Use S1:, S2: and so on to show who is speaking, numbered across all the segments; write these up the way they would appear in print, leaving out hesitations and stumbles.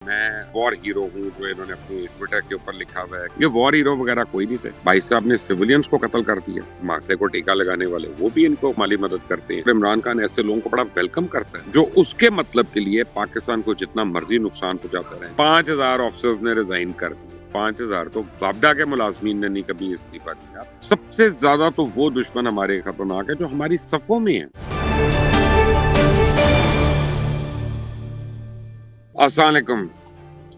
S1: میں وار ہیرو ہوں جو انہوں نے اپنی ٹویٹر کے اوپر لکھا ہوا ہے. یہ وار ہیرو وغیرہ کوئی نہیں تھے. بھائی صاحب نے سیولینز کو قتل کر دیا. ماتھے کو ٹیکا لگانے والے وہ بھی ان کو مالی مدد کرتے ہیں. عمران خان ایسے لوگوں کو بڑا ویلکم کرتا ہے جو اس کے مطلب کے لیے پاکستان کو جتنا مرضی نقصان پہنچاتا رہے. 5000 آفیسرز نے ریزائن کر دی. 5000 تو وابڈا کے ملازمین نے نہیں کبھی استعفا دیا. سب سے زیادہ تو وہ دشمن ہمارے خطرناک ہے جو ہماری صفوں میں ہے. السلام علیکم،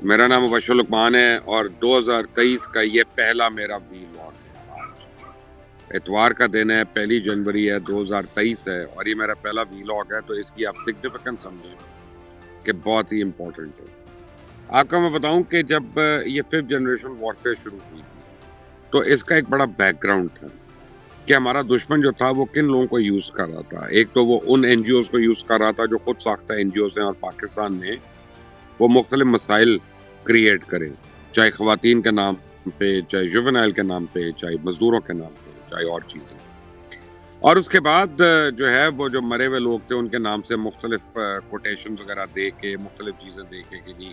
S1: میرا نام مبشر لقمان ہے اور 2023 کا یہ پہلا میرا ویلاگ ہے. اتوار کا دن ہے، 1 جنوری ہے، 2023 ہے اور یہ میرا پہلا ویلاگ ہے، تو اس کی آپ سگنیفیکنس سمجھیں کہ بہت ہی امپورٹنٹ ہے. آپ کو میں بتاؤں کہ جب یہ 5th جنریشن وارفیئر شروع ہوئی تھی تو اس کا ایک بڑا بیک گراؤنڈ تھا کہ ہمارا دشمن جو تھا وہ کن لوگوں کو یوز کر رہا تھا. ایک تو وہ ان این جی اوز کو یوز کر رہا تھا جو خود ساختہ این جی اوز ہیں اور پاکستان میں وہ مختلف مسائل کریٹ کریں، چاہے خواتین کے نام پہ، چاہے جوونائل کے نام پہ، چاہے مزدوروں کے نام پہ، چاہے اور چیزیں. اور اس کے بعد جو ہے وہ جو مرے ہوئے لوگ تھے ان کے نام سے مختلف کوٹیشن وغیرہ دے کے، مختلف چیزیں دے کے کہ جی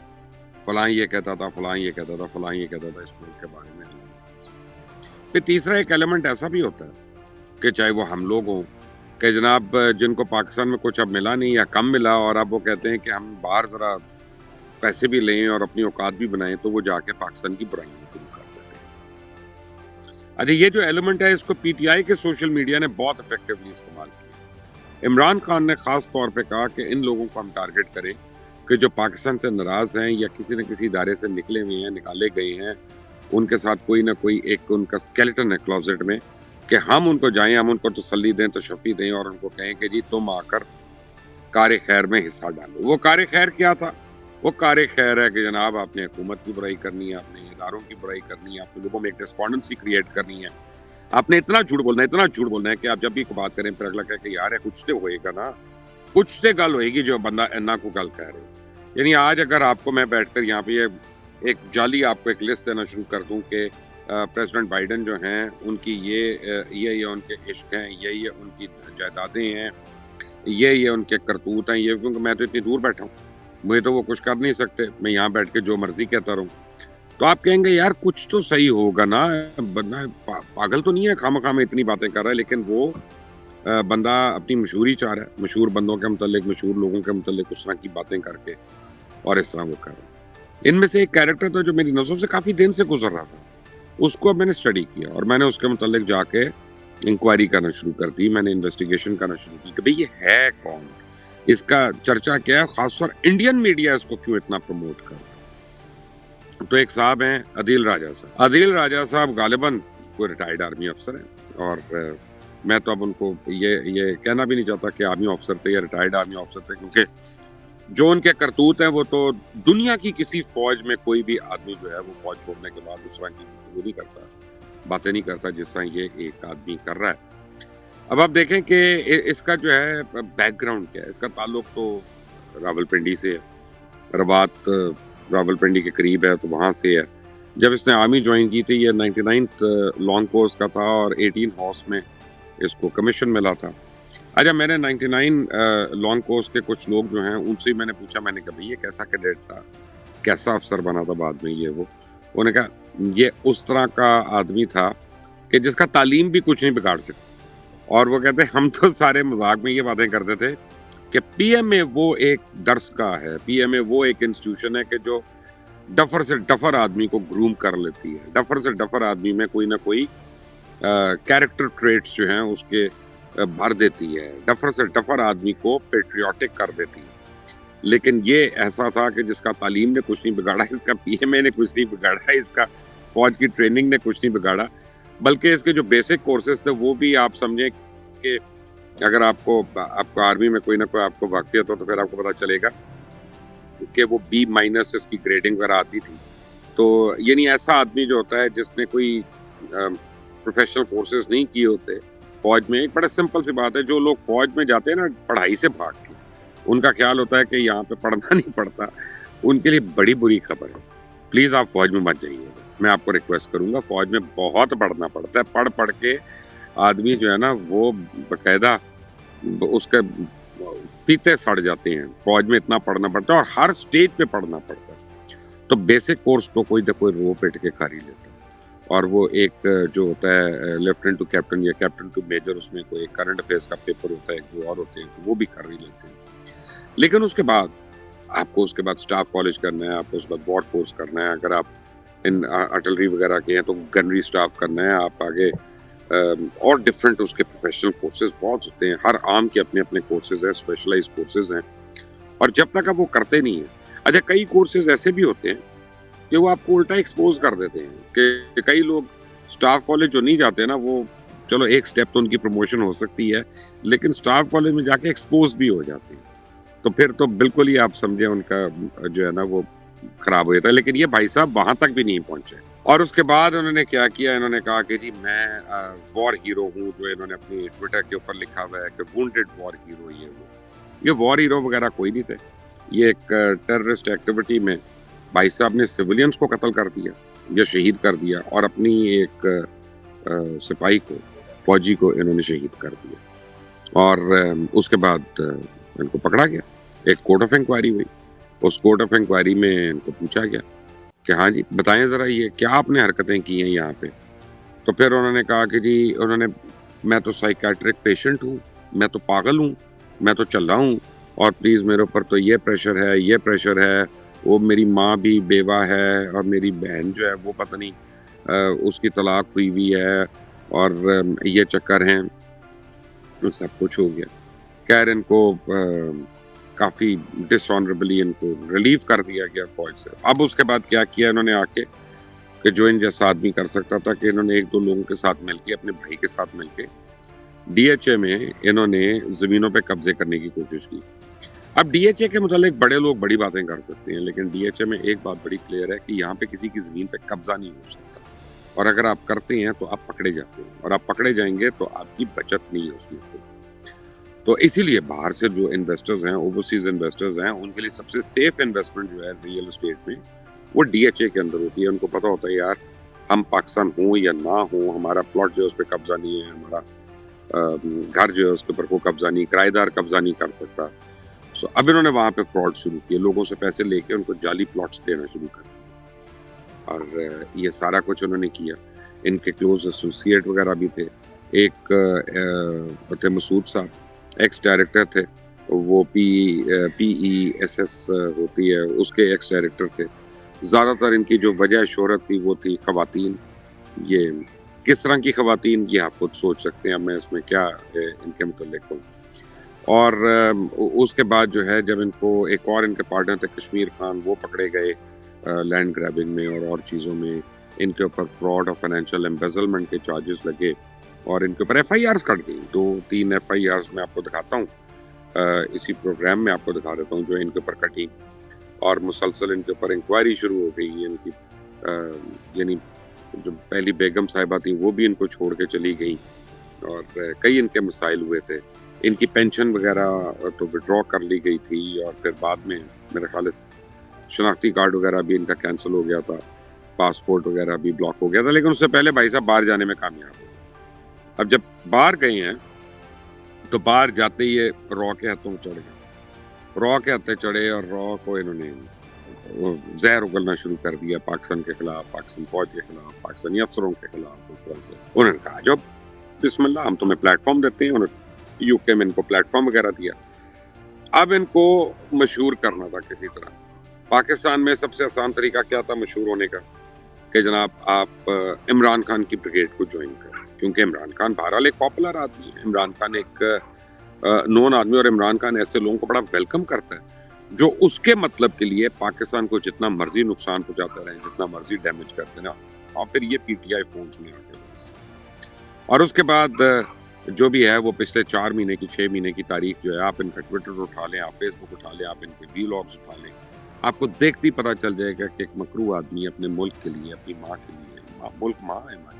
S1: فلاں یہ کہتا تھا، فلاں یہ کہتا تھا، فلاں یہ کہتا تھا اس ملک کے بارے میں. پھر تیسرا ایک ایلیمنٹ ایسا بھی ہوتا ہے کہ چاہے وہ ہم لوگ ہوں کہ جناب جن کو پاکستان میں کچھ اب ملا نہیں یا کم ملا اور اب وہ کہتے ہیں کہ ہم باہر ذرا پیسے بھی لیں اور اپنی اوقات بھی بنائیں، تو وہ جا کے پاکستان کی برائیاں شروع کر دیتے ہیں. اچھا، یہ جو ایلیمنٹ ہے اس کو پی ٹی آئی کے سوشل میڈیا نے بہت افیکٹولی استعمال کیا. عمران خان نے خاص طور پہ کہا کہ ان لوگوں کو ہم ٹارگٹ کریں کہ جو پاکستان سے ناراض ہیں یا کسی نہ کسی ادارے سے نکلے ہوئے ہیں، نکالے گئے ہیں، ان کے ساتھ کوئی نہ کوئی ایک ان کا سکیلٹن ہے کلوزٹ میں، کہ ہم ان کو جائیں، ہم ان کو تسلی دیں، تشفی دیں اور ان کو کہیں کہ جی تم آ کر کار خیر میں حصہ ڈالو. وہ کار خیر کیا تھا؟ وہ کار خیر ہے کہ جناب آپ نے حکومت کی برائی کرنی ہے، آپ نے اداروں کی برائی کرنی ہے، آپ نے لوگوں میں ایک ڈسپونڈنسی کریٹ کرنی ہے، آپ نے اتنا جھوٹ بولنا ہے، اتنا جھوٹ بولنا ہے کہ آپ جب بھی بات کریں پھر اگلا کہے کہ یار کچھ تو ہوئے گا نا، کچھ تو گل ہوئے گی جو بندہ اینا کو گل کہہ رہے. یعنی آج اگر آپ کو میں بیٹھ کر یہاں پہ ایک جعلی آپ کو ایک لسٹ دینا شروع کر دوں کہ پریزیڈنٹ بائیڈن جو ہیں ان کی یہ ان کے عشق ہیں، یہ ان کی جائیدادیں ہیں، یہ ان کے کرتوت ہیں، یہ کیونکہ میں تو اتنی دور بیٹھا ہوں، مجھے تو وہ کچھ کر نہیں سکتے، میں یہاں بیٹھ کے جو مرضی کہتا رہوں، تو آپ کہیں گے یار کچھ تو صحیح ہوگا نا، بندہ پاگل تو نہیں ہے خواہ میں اتنی باتیں کر رہا ہے. لیکن وہ بندہ اپنی مشہوری چاہ رہا ہے، مشہور بندوں کے متعلق، مشہور لوگوں کے متعلق اس طرح کی باتیں کر کے اور اس طرح وہ کر رہا ہے. ان میں سے ایک کیریکٹر تھا جو میری نظروں سے کافی دن سے گزر رہا تھا، اس کو میں نے اسٹڈی کیا اور میں نے اس کے متعلق جا کے انکوائری کرنا شروع کر دی، میں نے انویسٹیگیشن کرنا شروع کی کہ بھئی یہ ہے کون، اس کا چرچا کیا ہے، خاص طور انڈین میڈیا اس کو کیوں اتنا پروموٹ کر رہا ہے. تو ایک صاحب ہیں عدیل راجہ صاحب. عدیل راجہ صاحب غالباً کوئی ریٹائرڈ آرمی افسر ہیں اور میں تو اب ان کو یہ کہنا بھی نہیں چاہتا کہ آرمی افسر تھے یا ریٹائرڈ آرمی افسر تھے، کیونکہ جو ان کے کرتوت ہیں وہ تو دنیا کی کسی فوج میں کوئی بھی آدمی جو ہے وہ فوج چھوڑنے کے بعد اس طرح کی گفتگو نہیں کرتا، باتیں نہیں کرتا جس طرح یہ ایک آدمی کر رہا ہے. اب آپ دیکھیں کہ اس کا جو ہے بیک گراؤنڈ کیا ہے. اس کا تعلق تو راولپنڈی سے ہے، رباط راولپنڈی کے قریب ہے، تو وہاں سے ہے. جب اس نے آرمی جوائن کی تھی یہ 99th لانگ کورس کا تھا اور 18 ہارس میں اس کو کمیشن ملا تھا. اچھا، میں نے 99 لانگ کورس کے کچھ لوگ جو ہیں ان سے میں نے پوچھا، میں نے کہا بھئی یہ کیسا کیڈٹ تھا، کیسا افسر بنا تھا بعد میں یہ وہ. انہوں نے کہا یہ اس طرح کا آدمی تھا کہ جس کا تعلیم بھی کچھ نہیں بگاڑ سکتا. اور وہ کہتے ہیں ہم تو سارے مذاق میں یہ باتیں کرتے تھے کہ پی ایم اے وہ ایک درس کا ہے، پی ایم اے وہ ایک انسٹیٹیوشن ہے کہ جو ڈفر سے ڈفر آدمی کو گروم کر لیتی ہے، ڈفر سے ڈفر آدمی میں کوئی نہ کوئی کیریکٹر ٹریٹس جو ہیں اس کے بھر دیتی ہے، ڈفر سے ڈفر آدمی کو پیٹریوٹک کر دیتی ہے. لیکن یہ ایسا تھا کہ جس کا تعلیم نے کچھ نہیں بگاڑا، اس کا پی ایم اے نے کچھ نہیں بگاڑا، اس کا فوج کی ٹریننگ نے کچھ نہیں بگاڑا، بلکہ اس کے جو بیسک کورسز تھے وہ بھی آپ سمجھیں کہ اگر آپ کو آرمی میں کوئی نہ کوئی آپ کو واقفیت ہو تو پھر آپ کو پتہ چلے گا کہ وہ B- اس کی گریڈنگ وغیرہ آتی تھی. تو یعنی ایسا آدمی جو ہوتا ہے جس نے کوئی پروفیشنل کورسز نہیں کیے ہوتے فوج میں، ایک بڑا سمپل سی بات ہے، جو لوگ فوج میں جاتے ہیں نا پڑھائی سے بھاگ کے، ان کا خیال ہوتا ہے کہ یہاں پہ پڑھنا نہیں پڑتا، ان کے لیے بڑی بری خبر ہے. پلیز آپ فوج میں مت جائیے، میں آپ کو ریکویسٹ کروں گا. فوج میں بہت پڑھنا پڑتا ہے، پڑھ پڑھ کے آدمی جو ہے نا وہ باقاعدہ اس کے فیتے سڑ جاتے ہیں. فوج میں اتنا پڑھنا پڑتا ہے اور ہر سٹیج پہ پڑھنا پڑتا ہے. تو बेसिक कोर्स तो कोई ना कोई रो पिट के कर ही लेता है, और वो एक जो होता है लेफ्टिनेंट टू कैप्टन या कैप्टन टू मेजर, उसमें कोई करंट अफेयर्स का पेपर होता है, वो और होते हैं, तो वो भी कर ही लेते हैं। लेकिन उसके बाद आपको उसके बाद स्टाफ कॉलेज करना है, आपको उसके बाद वॉर कोर्स करना है, अगर आप इन आर्टिलरी वगैरह के हैं तो गनरी स्टाफ करना है, आप आगे और डिफरेंट उसके प्रोफेशनल कोर्सेज बहुत होते हैं, हर आर्म के अपने अपने कोर्सेज हैं, स्पेशलाइज कोर्सेज हैं, और जब तक आप वो करते नहीं हैं, अच्छा कई कोर्सेज ऐसे भी होते हैं कि वो आपको उल्टा एक्सपोज कर देते हैं कि कई लोग स्टाफ कॉलेज जो नहीं जाते ना, वो चलो एक स्टेप तो उनकी प्रमोशन हो सकती है, लेकिन स्टाफ कॉलेज में जाके एक्सपोज भी हो जाते हैं, तो फिर तो बिल्कुल ही आप समझे उनका जो है ना वो खराब हो जाता है। लेकिन ये भाई साहब वहां तक भी नहीं पहुंचे, और उसके बाद उन्होंने क्या किया, इन्होंने कहा कि जी मैं वॉर हीरो हूँ, जो इन्होंने अपनी ट्विटर के ऊपर लिखा हुआ है कि वुंडेड वॉर हीरो, ये वॉर हीरो वगैरह कोई नहीं थे, ये एक टेररिस्ट एक्टिविटी में भाई साहब ने सिविलियंस को कत्ल कर दिया या शहीद कर दिया, और अपनी एक सिपाही को, फौजी को इन्होंने शहीद कर दिया, और उसके बाद इनको पकड़ा गया, एक कोर्ट ऑफ इंक्वायरी हुई, उस कोर्ट ऑफ इंक्वायरी में इनको पूछा गया कि हाँ जी बताएं ज़रा ये क्या आपने हरकतें की हैं यहाँ पे। तो फिर उन्होंने कहा कि जी मैं तो साइकेट्रिक पेशेंट हूँ, मैं तो पागल हूँ, मैं तो चल रहा हूँ, और प्लीज़ मेरे ऊपर तो ये प्रेशर है, वो मेरी माँ भी बेवा है, और मेरी बहन जो है वो पता नहीं उसकी तलाक हुई हुई है, और ये चक्कर हैं, सब कुछ हो गया। खैर इनको काफ़ी डिसऑनरेबली इनको रिलीव कर दिया गया फौज से। अब उसके बाद क्या किया इन्होंने आके कि जो इन जैसा आदमी कर सकता था, कि इन्होंने एक दो लोगों के साथ मिलके, अपने भाई के साथ मिलके डीएचए में इन्होंने ज़मीनों पे कब्जे करने की कोशिश की। अब डीएचए के मुतालिक बड़े लोग बड़ी बातें कर सकते हैं, लेकिन डीएचए में एक बात बड़ी क्लियर है कि यहाँ पे किसी की ज़मीन पे कब्जा नहीं हो सकता, और अगर आप करते हैं तो आप पकड़े जाते हैं, और आप पकड़े जाएंगे तो आपकी बचत नहीं है उसमें। तो इसीलिए बाहर से जो इन्वेस्टर्स हैं, ओवरसीज इन्वेस्टर्स हैं, उनके लिए सबसे सेफ इन्वेस्टमेंट जो है रियल एस्टेट में, वो डीएचए के अंदर होती है। उनको पता होता है यार हम पाकिस्तान हो या ना हो, हमारा प्लॉट जो है उस पर कब्जा नहीं है, हमारा घर जो है उसके ऊपर कोई कब्जा नहीं, किराएदार कब्जा नहीं कर सकता। सो अब इन्होंने वहाँ पे फ्रॉड शुरू किए, लोगों से पैसे लेके उनको जाली प्लॉट्स देना शुरू कर दिया, और ये सारा कुछ उन्होंने किया। इनके क्लोज एसोसिएट वगैरह भी थे, एक थे मसूद साहब, एक्स डायरेक्टर थे, वो PESS होती है उसके एक्स डायरेक्टर थे। ज़्यादातर इनकी जो वजह शोहरत थी वो थी ख़वातीन। ये किस तरह की ख़वातीन, ये आप खुद सोच सकते हैं, अब मैं इसमें क्या इनके मुतल्लिक़ कहूँ। और उसके बाद जो है जब इनको एक और इनके पार्टनर थे कश्मीर खान, वो पकड़े गए लैंड ग्रैबिंग में और चीज़ों में, इनके ऊपर फ्रॉड और फाइनेंशियल एम्बेजलमेंट के चार्जेस लगे, और इनके ऊपर FIRs कट गई, 2-3 FIRs मैं आपको दिखाता हूँ, इसी प्रोग्राम में आपको दिखा देता हूँ जो इनके ऊपर कटी, और मुसलसल इनके ऊपर इंक्वायरी शुरू हो गई। इनकी यानी जो पहली बेगम साहिबा थी वो भी इनको छोड़ के चली गई, और कई इनके मसाइल हुए थे। इनकी पेंशन वगैरह तो विड्रॉ कर ली गई थी, और फिर बाद में मेरे ख्याल से शनाख्ती कार्ड वगैरह भी इनका कैंसिल हो गया था, पासपोर्ट वगैरह भी ब्लॉक हो गया था, लेकिन उससे पहले भाई साहब बाहर जाने में कामयाब हो। अब जब बाहर गए हैं तो बाहर जाते ही ये रॉ के हाथों चढ़ गए, रॉ के हाथे चढ़े, और रॉ को इन्होंने जहर उगलना शुरू कर दिया पाकिस्तान के खिलाफ, पाकिस्तान फौज के खिलाफ, पाकिस्तानी अफसरों के खिलाफ। उस तरह से उन्होंने कहा जो बिस्मिल्लाह हम तुम्हें प्लेटफॉर्म देते हैं, उन्होंने यूके में इनको प्लेटफॉर्म वगैरह दिया। अब इनको मशहूर करना था किसी तरह। पाकिस्तान में सबसे आसान तरीका क्या था मशहूर होने का, कि जनाब आप इमरान खान की ब्रिगेड को ज्वाइन करें, क्योंकि इमरान खान बहरहाल एक पॉपुलर आदमी है, इमरान खान एक नोन आदमी, और इमरान खान ऐसे लोगों को बड़ा वेलकम करता है जो उसके मतलब के लिए पाकिस्तान को जितना मर्जी नुकसान पहुंचाते रहे, जितना मर्जी डैमेज करते ना, और फिर ये PTI फोन्स में आके। और उसके बाद जो भी है वो पिछले 4 महीने की 6 महीने की तारीख जो है, आप इनका ट्विटर उठा लें, आप फेसबुक उठा लें, आप इनके व्लॉग्स उठा लें, आपको देखते ही पता चल जाएगा कि एक मकरू आदमी अपने मुल्क के लिए, अपनी माँ के लिए, मुल्क माँ है हमारी,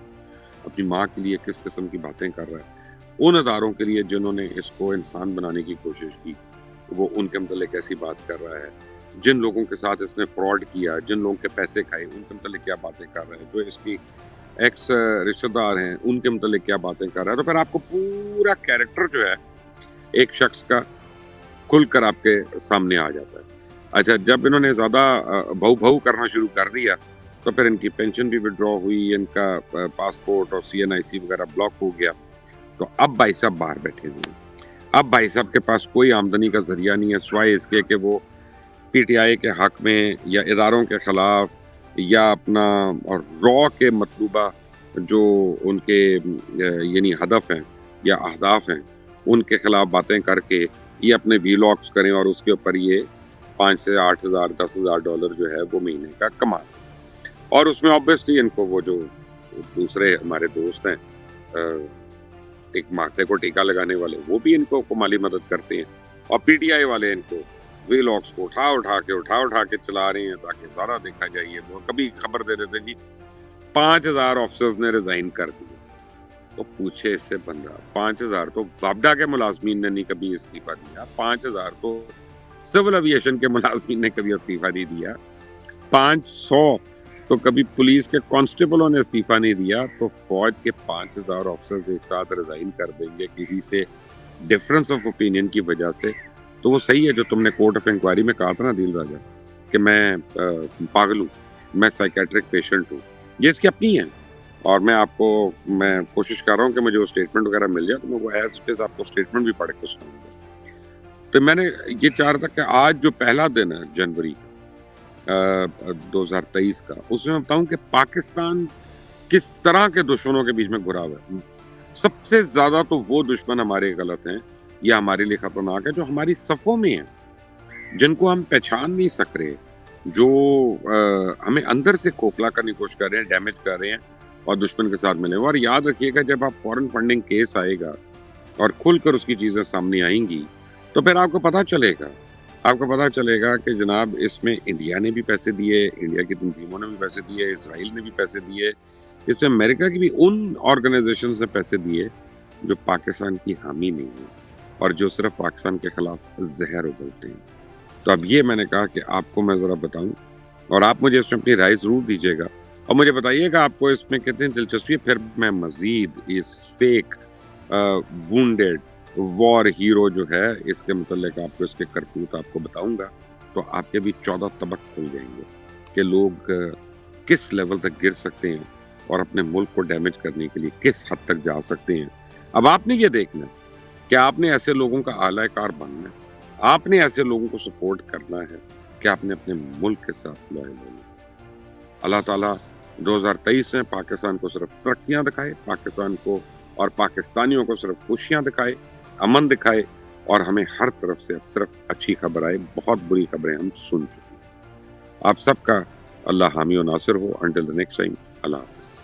S1: अपनी माँ के लिए किस किस्म की बातें कर रहा है। उन अदारों के लिए जिन्होंने इसको इंसान बनाने की कोशिश की, वो उनके मतलब कैसी बात कर रहा है, जिन लोगों के साथ इसने फ्रॉड किया, जिन लोगों के पैसे खाए, उनके मतलब क्या बातें कर रहा है, जो इसकी एक्स रिश्तेदार हैं उनके मतलब क्या बातें कर रहा है। तो फिर आपको पूरा कैरेक्टर जो है एक शख्स का खुलकर आपके सामने आ जाता है। اچھا جب انہوں نے زیادہ بھو بھو کرنا شروع کر دیا تو پھر ان کی پینشن بھی وڈرا ہوئی، ان کا پاسپورٹ اور CNIC وغیرہ بلاک ہو گیا. تو اب بھائی صاحب باہر بیٹھے ہوئے ہیں. اب بھائی صاحب کے پاس کوئی آمدنی کا ذریعہ نہیں ہے سوائے اس کے کہ وہ PTI کے حق میں یا اداروں کے خلاف یا اپنا اور را کے مطلوبہ جو ان کے یعنی ہدف ہیں یا اہداف ہیں ان کے خلاف باتیں کر کے یہ اپنے ویلاگس کریں اور اس کے اوپر یہ 5 سے 8 ہزار 10 ہزار ڈالر جو ہے وہ مہینے کا کمائیں. اور اس میں آبویسلی ان کو وہ جو دوسرے ہمارے دوست ہیں ایک ماتھے کو ٹیکا لگانے والے وہ بھی ان کو مالی مدد کرتے ہیں اور PTI والے ان کو ویلاگس کو اٹھا کے چلا رہے ہیں تاکہ زیادہ دیکھا جائے. وہ کبھی خبر دے دیتے جی 5000 آفیسرز نے ریزائن کر دیے. تو پوچھے اس سے بندہ 5000 تو وابڈا کے ملازمین نے نہیں کبھی استعفیٰ دیا، 5000 تو سول ایویشن کے ملازمین نے کبھی استعفیٰ نہیں دیا، 500 تو کبھی پولیس کے کانسٹیبلوں نے استعفیٰ نہیں دیا. تو فوج کے 5000 آفیسرز ایک ساتھ ریزائن کر دیں گے کسی سے ڈفرنس آف اوپینین کی وجہ سے. تو وہ صحیح ہے جو تم نے کورٹ آف انکوائری میں کہا تھا نا دل راجہ کہ میں پاگل ہوں، میں سائیکیٹرک پیشنٹ ہوں. یہ اس کی اپنی ہے اور میں آپ کو میں کوشش کر رہا ہوں کہ مجھے وہ اسٹیٹمنٹ وغیرہ مل جائے تو میں وہ ایز اٹ از آپ کو اسٹیٹمنٹ بھی پڑھ کے سناؤں گا. تو میں نے یہ چاہ رہا تھا کہ آج جو پہلا دن ہے جنوری 2023 کا اس میں بتاؤں کہ پاکستان کس طرح کے دشمنوں کے بیچ میں گھرا ہوا ہے. سب سے زیادہ تو وہ دشمن ہمارے غلط ہیں یا ہمارے لیے خطرناک ہے جو ہماری صفوں میں ہیں، جن کو ہم پہچان نہیں سک رہے، جو ہمیں اندر سے کھوکھلا کرنے کی کوشش کر رہے ہیں، ڈیمیج کر رہے ہیں اور دشمن کے ساتھ ملے ہوئے. اور یاد رکھیے گا جب آپ فورن فنڈنگ کیس آئے گا اور کھل کر اس کی چیزیں سامنے آئیں گی تو پھر آپ کو پتہ چلے گا کہ جناب اس میں انڈیا نے بھی پیسے دیے، انڈیا کی تنظیموں نے بھی پیسے دیے، اسرائیل نے بھی پیسے دیے، اس میں امریکہ کی بھی ان آرگنائزیشنز نے پیسے دیے جو پاکستان کی حامی نہیں ہیں اور جو صرف پاکستان کے خلاف زہر اگلتے ہیں. تو اب یہ میں نے کہا کہ آپ کو میں ذرا بتاؤں اور آپ مجھے اس میں اپنی رائے ضرور دیجیے گا اور مجھے بتائیے گا آپ کو اس میں کتنی دلچسپی ہے. پھر میں مزید اس فیک وونڈیڈ وار ہیرو جو ہے اس کے متعلق آپ کو اس کے کرتوت آپ کو بتاؤں گا تو آپ کے بھی 14 طبق کھل جائیں گے کہ لوگ کس لیول تک گر سکتے ہیں اور اپنے ملک کو ڈیمیج کرنے کے لیے کس حد تک جا سکتے ہیں. اب آپ نے یہ دیکھنا کہ آپ نے ایسے لوگوں کا اعلی کار بننا ہے، آپ نے ایسے لوگوں کو سپورٹ کرنا ہے کہ آپ نے اپنے ملک کے ساتھ لائے ہونا. اللہ تعالیٰ 2023 میں پاکستان کو صرف ترقیاں دکھائے، پاکستان کو اور پاکستانیوں کو صرف خوشیاں دکھائے، امن دکھائے اور ہمیں ہر طرف سے صرف اچھی خبر آئے. بہت بری خبریں ہم سن چکے ہیں. آپ سب کا اللہ حامی و ناصر ہو. انٹل دی نیکسٹ ٹائم، اللہ حافظ.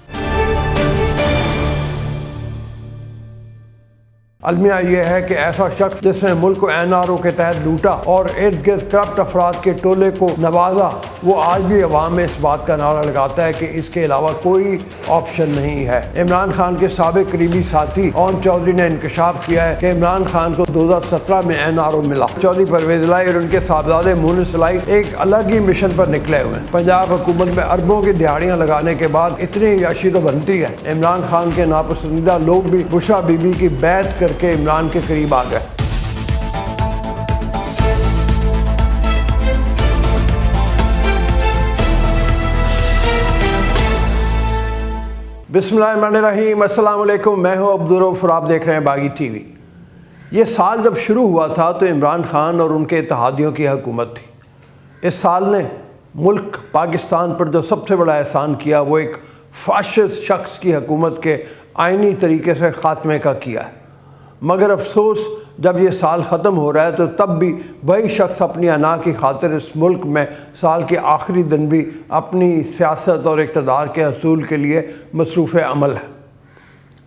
S2: المیہ یہ ہے کہ ایسا شخص جس نے ملک کو NRO کے تحت لوٹا اور ارد گرد کرپٹ افراد کے ٹولے کو نوازا، وہ آج بھی عوام میں اس بات کا نعرہ لگاتا ہے کہ اس کے علاوہ کوئی آپشن نہیں ہے. عمران خان کے سابق قریبی ساتھی اون چودھری نے انکشاف کیا ہے کہ عمران خان کو 2017 میں NRO ملا. چودھری پرویز الہی اور ان کے صاحبزادے مونس الہی ایک الگ ہی مشن پر نکلے ہوئے ہیں. پنجاب حکومت میں اربوں کی دہاڑیاں لگانے کے بعد اتنی عیاشی تو بنتی ہے. عمران خان کے ناپسندیدہ لوگ بھی بشرا بی بی کی بیعت کر کے عمران کے قریب آ گئے. بسم اللہ الرحمن الرحیم. السلام علیکم، میں ہوں عبدالرؤف اور آپ دیکھ رہے ہیں باغی ٹی وی. یہ سال جب شروع ہوا تھا تو عمران خان اور ان کے اتحادیوں کی حکومت تھی. اس سال نے ملک پاکستان پر جو سب سے بڑا احسان کیا وہ ایک فاشسٹ شخص کی حکومت کے آئینی طریقے سے خاتمے کا کیا ہے. مگر افسوس جب یہ سال ختم ہو رہا ہے تو تب بھی وہی شخص اپنی انا کی خاطر اس ملک میں سال کے آخری دن بھی اپنی سیاست اور اقتدار کے حصول کے لیے مصروف عمل ہے.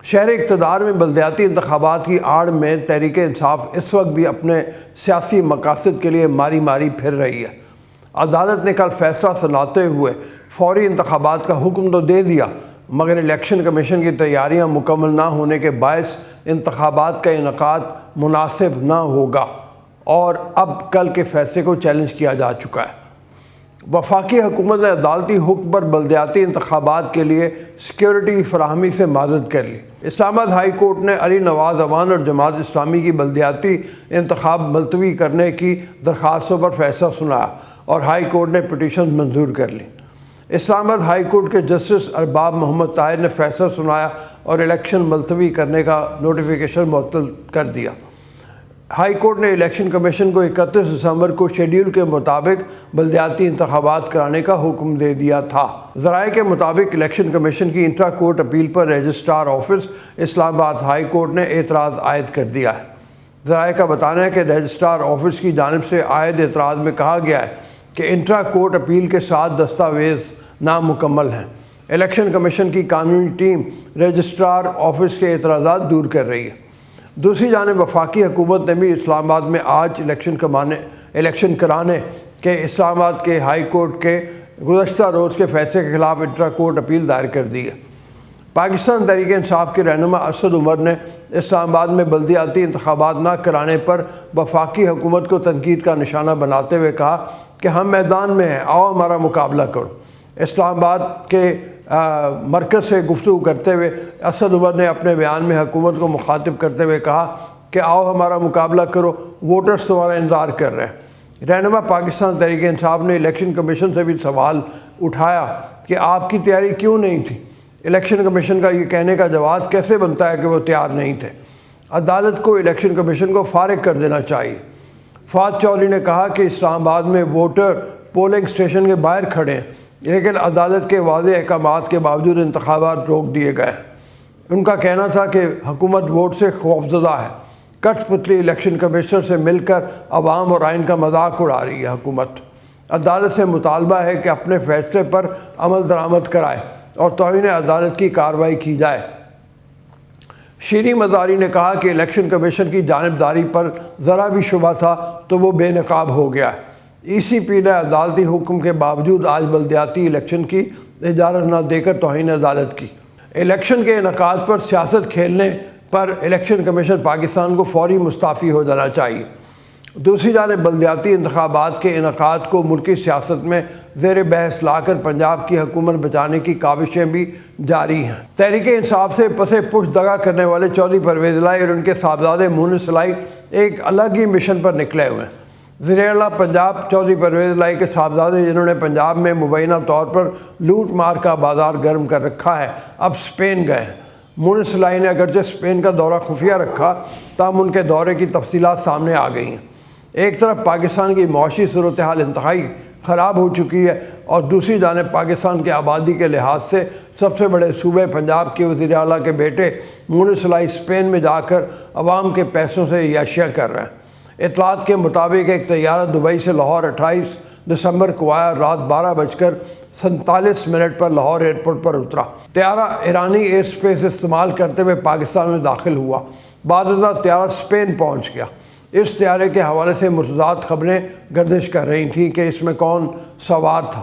S2: شہر اقتدار میں بلدیاتی انتخابات کی آڑ میں تحریک انصاف اس وقت بھی اپنے سیاسی مقاصد کے لیے ماری ماری پھر رہی ہے. عدالت نے کل فیصلہ سناتے ہوئے فوری انتخابات کا حکم تو دے دیا، مگر الیکشن کمیشن کی تیاریاں مکمل نہ ہونے کے باعث انتخابات کا انعقاد مناسب نہ ہوگا اور اب کل کے فیصلے کو چیلنج کیا جا چکا ہے. وفاقی حکومت نے عدالتی حکم پر بلدیاتی انتخابات کے لیے سیکیورٹی کی فراہمی سے معذرت کر لی۔ اسلام آباد ہائی کورٹ نے علی نواز اعوان اور جماعت اسلامی کی بلدیاتی انتخاب ملتوی کرنے کی درخواستوں پر فیصلہ سنایا اور ہائی کورٹ نے پٹیشن منظور کر لی۔ اسلام آباد ہائی کورٹ کے جسٹس ارباب محمد طاہر نے فیصلہ سنایا اور الیکشن ملتوی کرنے کا نوٹیفیکیشن معطل کر دیا۔ ہائی کورٹ نے الیکشن کمیشن کو 31 دسمبر کو شیڈول کے مطابق بلدیاتی انتخابات کرانے کا حکم دے دیا تھا۔ ذرائع کے مطابق الیکشن کمیشن کی انٹرا کورٹ اپیل پر رجسٹرار آفس اسلام آباد ہائی کورٹ نے اعتراض عائد کر دیا ہے۔ ذرائع کا بتانا ہے کہ رجسٹرار آفس کی جانب سے عائد اعتراض میں کہا گیا ہے کہ انٹرا کورٹ اپیل کے 7 دستاویز نامکمل ہیں۔ الیکشن کمیشن کی قانونی ٹیم رجسٹرار آفس کے اعتراضات دور کر رہی ہے۔ دوسری جانب وفاقی حکومت نے بھی اسلام آباد میں آج الیکشن کرانے کے اسلام آباد کے ہائی کورٹ کے گزشتہ روز کے فیصلے کے خلاف انٹرا کورٹ اپیل دائر کر دی ہے۔ پاکستان تحریک انصاف کے رہنما اسد عمر نے اسلام آباد میں بلدیاتی انتخابات نہ کرانے پر وفاقی حکومت کو تنقید کا نشانہ بناتے ہوئے کہا کہ ہم میدان میں ہیں، آؤ ہمارا مقابلہ کرو۔ اسلام آباد کے مرکز سے گفتگو کرتے ہوئے اسد عمر نے اپنے بیان میں حکومت کو مخاطب کرتے ہوئے کہا کہ آؤ ہمارا مقابلہ کرو، ووٹرز تمہارا انتظار کر رہے ہیں۔ رہنما پاکستان تحریک انصاف نے الیکشن کمیشن سے بھی سوال اٹھایا کہ آپ کی تیاری کیوں نہیں تھی؟ الیکشن کمیشن کا یہ کہنے کا جواز کیسے بنتا ہے کہ وہ تیار نہیں تھے؟ عدالت کو الیکشن کمیشن کو فارغ کر دینا چاہیے۔ فواد چودھری نے کہا کہ اسلام آباد میں ووٹر پولنگ اسٹیشن کے باہر کھڑے ہیں لیکن عدالت کے واضح احکامات کے باوجود انتخابات روک دیے گئے ہیں۔ ان کا کہنا تھا کہ حکومت ووٹ سے خوفزدہ ہے، کٹ پتلی الیکشن کمشنر سے مل کر عوام اور آئین کا مذاق اڑا رہی ہے۔ حکومت عدالت سے مطالبہ ہے کہ اپنے فیصلے پر عمل درآمد کرائے اور توہین عدالت کی کارروائی کی جائے۔ شیریں مزاری نے کہا کہ الیکشن کمیشن کی جانبداری پر ذرا بھی شبہ تھا تو وہ بے نقاب ہو گیا ہے۔ ای سی پی نے عدالتی حکم کے باوجود آج بلدیاتی الیکشن کی اجازت نہ دے کر توہین عدالت کی۔ الیکشن کے انعقاد پر سیاست کھیلنے پر الیکشن کمیشن پاکستان کو فوری مستعفی ہو جانا چاہیے۔ دوسری جانب بلدیاتی انتخابات کے انعقاد کو ملکی سیاست میں زیر بحث لا کر پنجاب کی حکومت بچانے کی کاوشیں بھی جاری ہیں۔ تحریک انصاف سے پسے پشت دغا کرنے والے چودھری پرویز الہی اور ان کے صاحبزادے مونس الہی ایک الگ ہی مشن پر نکلے ہوئے ہیں۔ وزیر اعلیٰ پنجاب چودھری پرویز الہی کے صاحبزادے جنہوں نے پنجاب میں مبینہ طور پر لوٹ مار کا بازار گرم کر رکھا ہے، اب اسپین گئے ہیں۔ مونس الہی نے اگرچہ اسپین کا دورہ خفیہ رکھا تاہم ان کے دورے کی تفصیلات سامنے آ گئی ہیں۔ ایک طرف پاکستان کی معاشی صورتحال انتہائی خراب ہو چکی ہے اور دوسری جانب پاکستان کی آبادی کے لحاظ سے سب سے بڑے صوبے پنجاب کے وزیر اعلیٰ کے بیٹے مونس الہی اسپین میں جا کر عوام کے پیسوں سے عیاشیاں کر رہے ہیں۔ اطلاعات کے مطابق ایک طیارہ دبئی سے لاہور 28 دسمبر کو آیا، رات 12:47 پر لاہور ایئرپورٹ پر اترا۔ طیارہ ایرانی ایئر اسپیس استعمال کرتے ہوئے پاکستان میں داخل ہوا، بعد ازاں طیارہ اسپین پہنچ گیا۔ اس طیارے کے حوالے سے متضاد خبریں گردش کر رہی تھیں کہ اس میں کون سوار تھا،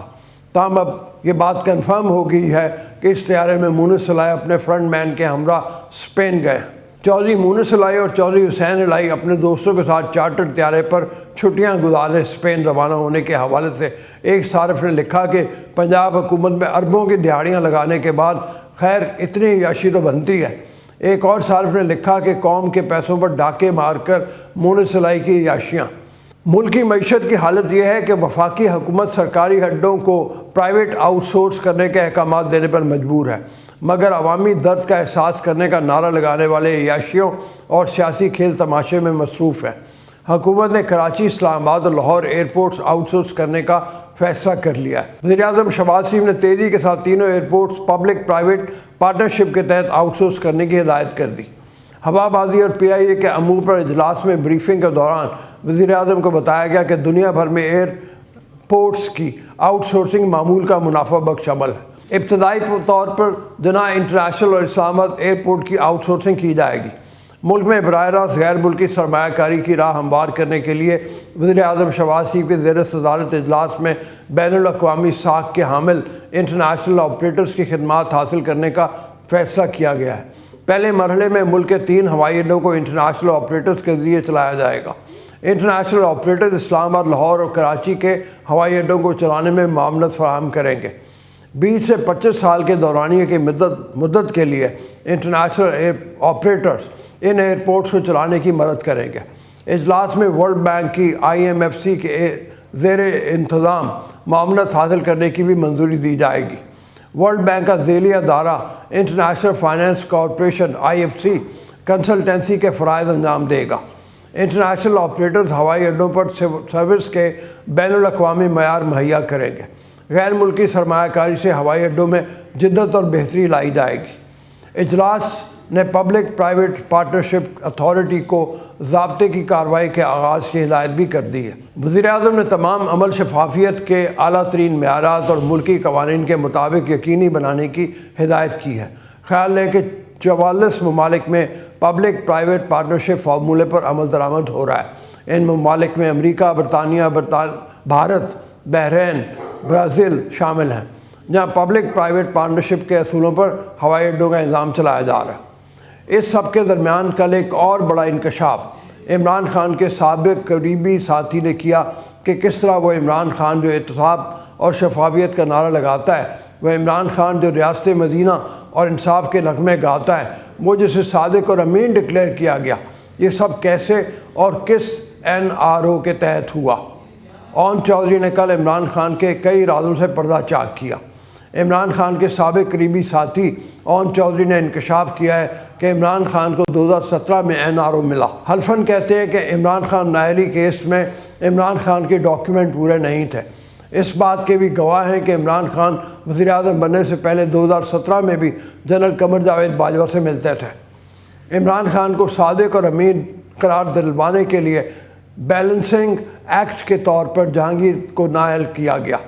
S2: تاہم اب یہ بات کنفرم ہو گئی ہے کہ اس طیارے میں مونس الہی اپنے فرنٹ مین کے ہمراہ اسپین گئے۔ چودھری مونس الہی اور چودھری حسین الہی اپنے دوستوں کے ساتھ چارٹر طیارے پر چھٹیاں گزارنے اسپین روانہ ہونے کے حوالے سے ایک صارف نے لکھا کہ پنجاب حکومت میں اربوں کی دہاڑیاں لگانے کے بعد خیر اتنی عیاشی تو بنتی ہے۔ ایک اور صارف نے لکھا کہ قوم کے پیسوں پر ڈاکے مار کر مونس الہی کی عیاشیاں۔ ملک کی معیشت کی حالت یہ ہے کہ وفاقی حکومت سرکاری اڈوں کو پرائیویٹ آؤٹ سورس کرنے کے احکامات دینے پر مجبور ہے، مگر عوامی درد کا احساس کرنے کا نعرہ لگانے والے عیاشیوں اور سیاسی کھیل تماشے میں مصروف ہے۔ حکومت نے کراچی، اسلام آباد اور لاہور ایئرپورٹس آؤٹ سورس کرنے کا فیصلہ کر لیا ہے۔ وزیر اعظم شہباز شریف نے تیزی کے ساتھ تینوں ایئرپورٹس پبلک پرائیویٹ پارٹنرشپ کے تحت آؤٹ سورس کرنے کی ہدایت کر دی۔ ہوا بازی اور پی آئی اے کے امور پر اجلاس میں بریفنگ کے دوران وزیر اعظم کو بتایا گیا کہ دنیا بھر میں ایئرپورٹس کی آؤٹ سورسنگ معمول کا منافع بخش عمل ہے۔ ابتدائی طور پر جناح انٹرنیشنل اور اسلام آباد ایئرپورٹ کی آؤٹ سورسنگ کی جائے گی۔ ملک میں براہ راست غیر ملکی سرمایہ کاری کی راہ ہموار کرنے کے لیے وزیر اعظم شہباز شریف کے زیر صدارت اجلاس میں بین الاقوامی ساکھ کے حامل انٹرنیشنل آپریٹرز کی خدمات حاصل کرنے کا فیصلہ کیا گیا ہے۔ پہلے مرحلے میں ملک کے 3 ہوائی اڈوں کو انٹرنیشنل آپریٹرز کے ذریعے چلایا جائے گا۔ इंटरनेशनल ऑपरेटर इस्लामाबाद, लाहौर और कराची के हवाई अड्डों को चलाने में मामलत फराहम करेंगे। 20 से 25 साल के दौरानिए की मुद्दत के लिए इंटरनेशनल ऑपरेटर्स इन एयरपोर्ट्स को चलाने की मदद करेंगे। इजलास में वर्ल्ड बैंक की IMFC के ज़ेर इंतज़ाम मामलत हासिल करने की भी मंजूरी दी जाएगी। वर्ल्ड बैंक का ज़ेली अदारा international finance corporation IFC consultancy के फ़राइज़ अंजाम देगा। इंटरनेशनल ऑपरेटर्स हवाई अड्डों पर सर्विस के बैनुल-अक़वामी मयार मुहैया करेंगे। गैर मुल्की सरमायाकारी से हवाई अड्डों में जिद्दत और बेहतरी लाई जाएगी। इजलास ने पब्लिक प्राइवेट पार्टनरशिप अथॉरिटी को ज़ाब्ते की कार्रवाई के आगाज़ की हिदायत भी कर दी है। वज़ीर-ए-आज़म ने तमाम अमल शफाफियत के आला तरीन मेयारात और मुल्की कवानीन के मुताबिक यकीनी बनाने की हिदायत की है। ख्याल है कि 44 ममालिक में पब्लिक प्राइवेट पार्टनरशिप फार्मूले पर अमल दरामद हो रहा है। इन ममालिक में अमरीका, बरतानिया, भारत, बहरीन, ब्राज़ील शामिल हैं, जहाँ पब्लिक प्राइवेट पार्टनरशिप के असूलों पर हवाई अड्डों का निज़ाम चलाया जा रहा है। इस सब के दरमियान कल एक और बड़ा इंकशाफ इमरान खान के साबिक करीबी साथी ने किया कि किस तरह वो इमरान खान जो एहतसाब और शफाफियत का नारा लगाता है, वह इमरान खान जो रियासत मदीना और इंसाफ के नगमे गाता है, वो जिसे सादिक और अमीन डिक्लेयर किया गया, ये सब कैसे और किस NRO के तहत हुआ। ओन चौधरी ने कल इमरान खान के कई राजों से पर्दा चाक किया। इमरान खान के साबिक करीबी साथी ओन चौधरी ने इंकशाफ किया है कि इमरान खान को 2017 में NRO मिला। हल्फन कहते हैं कि इमरान खान नायली केस में इमरान खान के डॉक्यूमेंट पूरे नहीं थे। इस बात के भी गवाह हैं कि इमरान खान वज़ीर-ए-आज़म बनने से पहले 2017 में भी जनरल कमर जावेद बाजवा से मिलते थे। इमरान खान को सादिक और अमीन करार दिलवाने के लिए बैलेंसिंग एक्ट के तौर पर जहांगीर को नाअहल किया गया।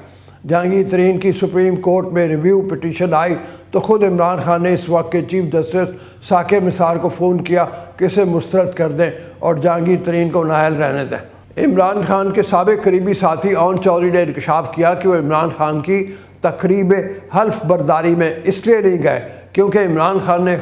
S2: जहांगीर तरीन की सुप्रीम कोर्ट में रिव्यू पिटीशन आई तो ख़ुद इमरान खान ने इस वक्त के चीफ जस्टिस साकिब निसार को फ़ोन किया कि इसे मुस्तरद कर दें और जहांगीर तरीन को नाअहल रहने दें। इमरान खान के साबिक करीबी साथी ओन चौधरी ने इंकशाफ किया कि वो इमरान खान की तकरीब हल्फ बर्दारी में इसलिए नहीं गए क्योंकि इमरान खान ने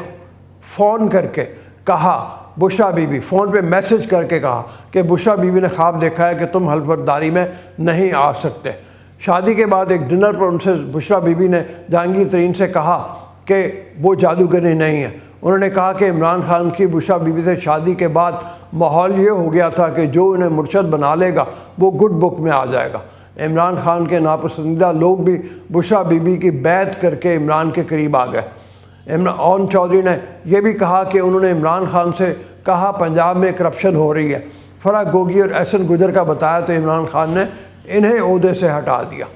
S2: फ़ोन करके कहा, बुशरा बीबी फ़ोन पे मैसेज करके कहा कि बुशरा बीबी ने ख्वाब देखा है कि तुम हल्फ बर्दारी में नहीं आ सकते। शादी के बाद एक डिनर पर उनसे बुशरा बीबी ने जहांगीर तरीन से कहा कि वो जादूगरी नहीं है। उन्होंने कहा कि इमरान खान की बुशरा बीबी से शादी के बाद माहौल ये हो गया था कि जो उन्हें मुर्शद बना लेगा वो गुड बुक में आ जाएगा। इमरान खान के नापसंदीदा लोग भी बुशरा बीबी की बैत करके इमरान के करीब आ गए। ओन चौधरी ने यह भी कहा कि उन्होंने इमरान खान से कहा पंजाब में करप्शन हो रही है। फराह गोगी और एहसन गुजर का बताया तो इमरान खान ने इन्हें ओहदे से हटा दिया।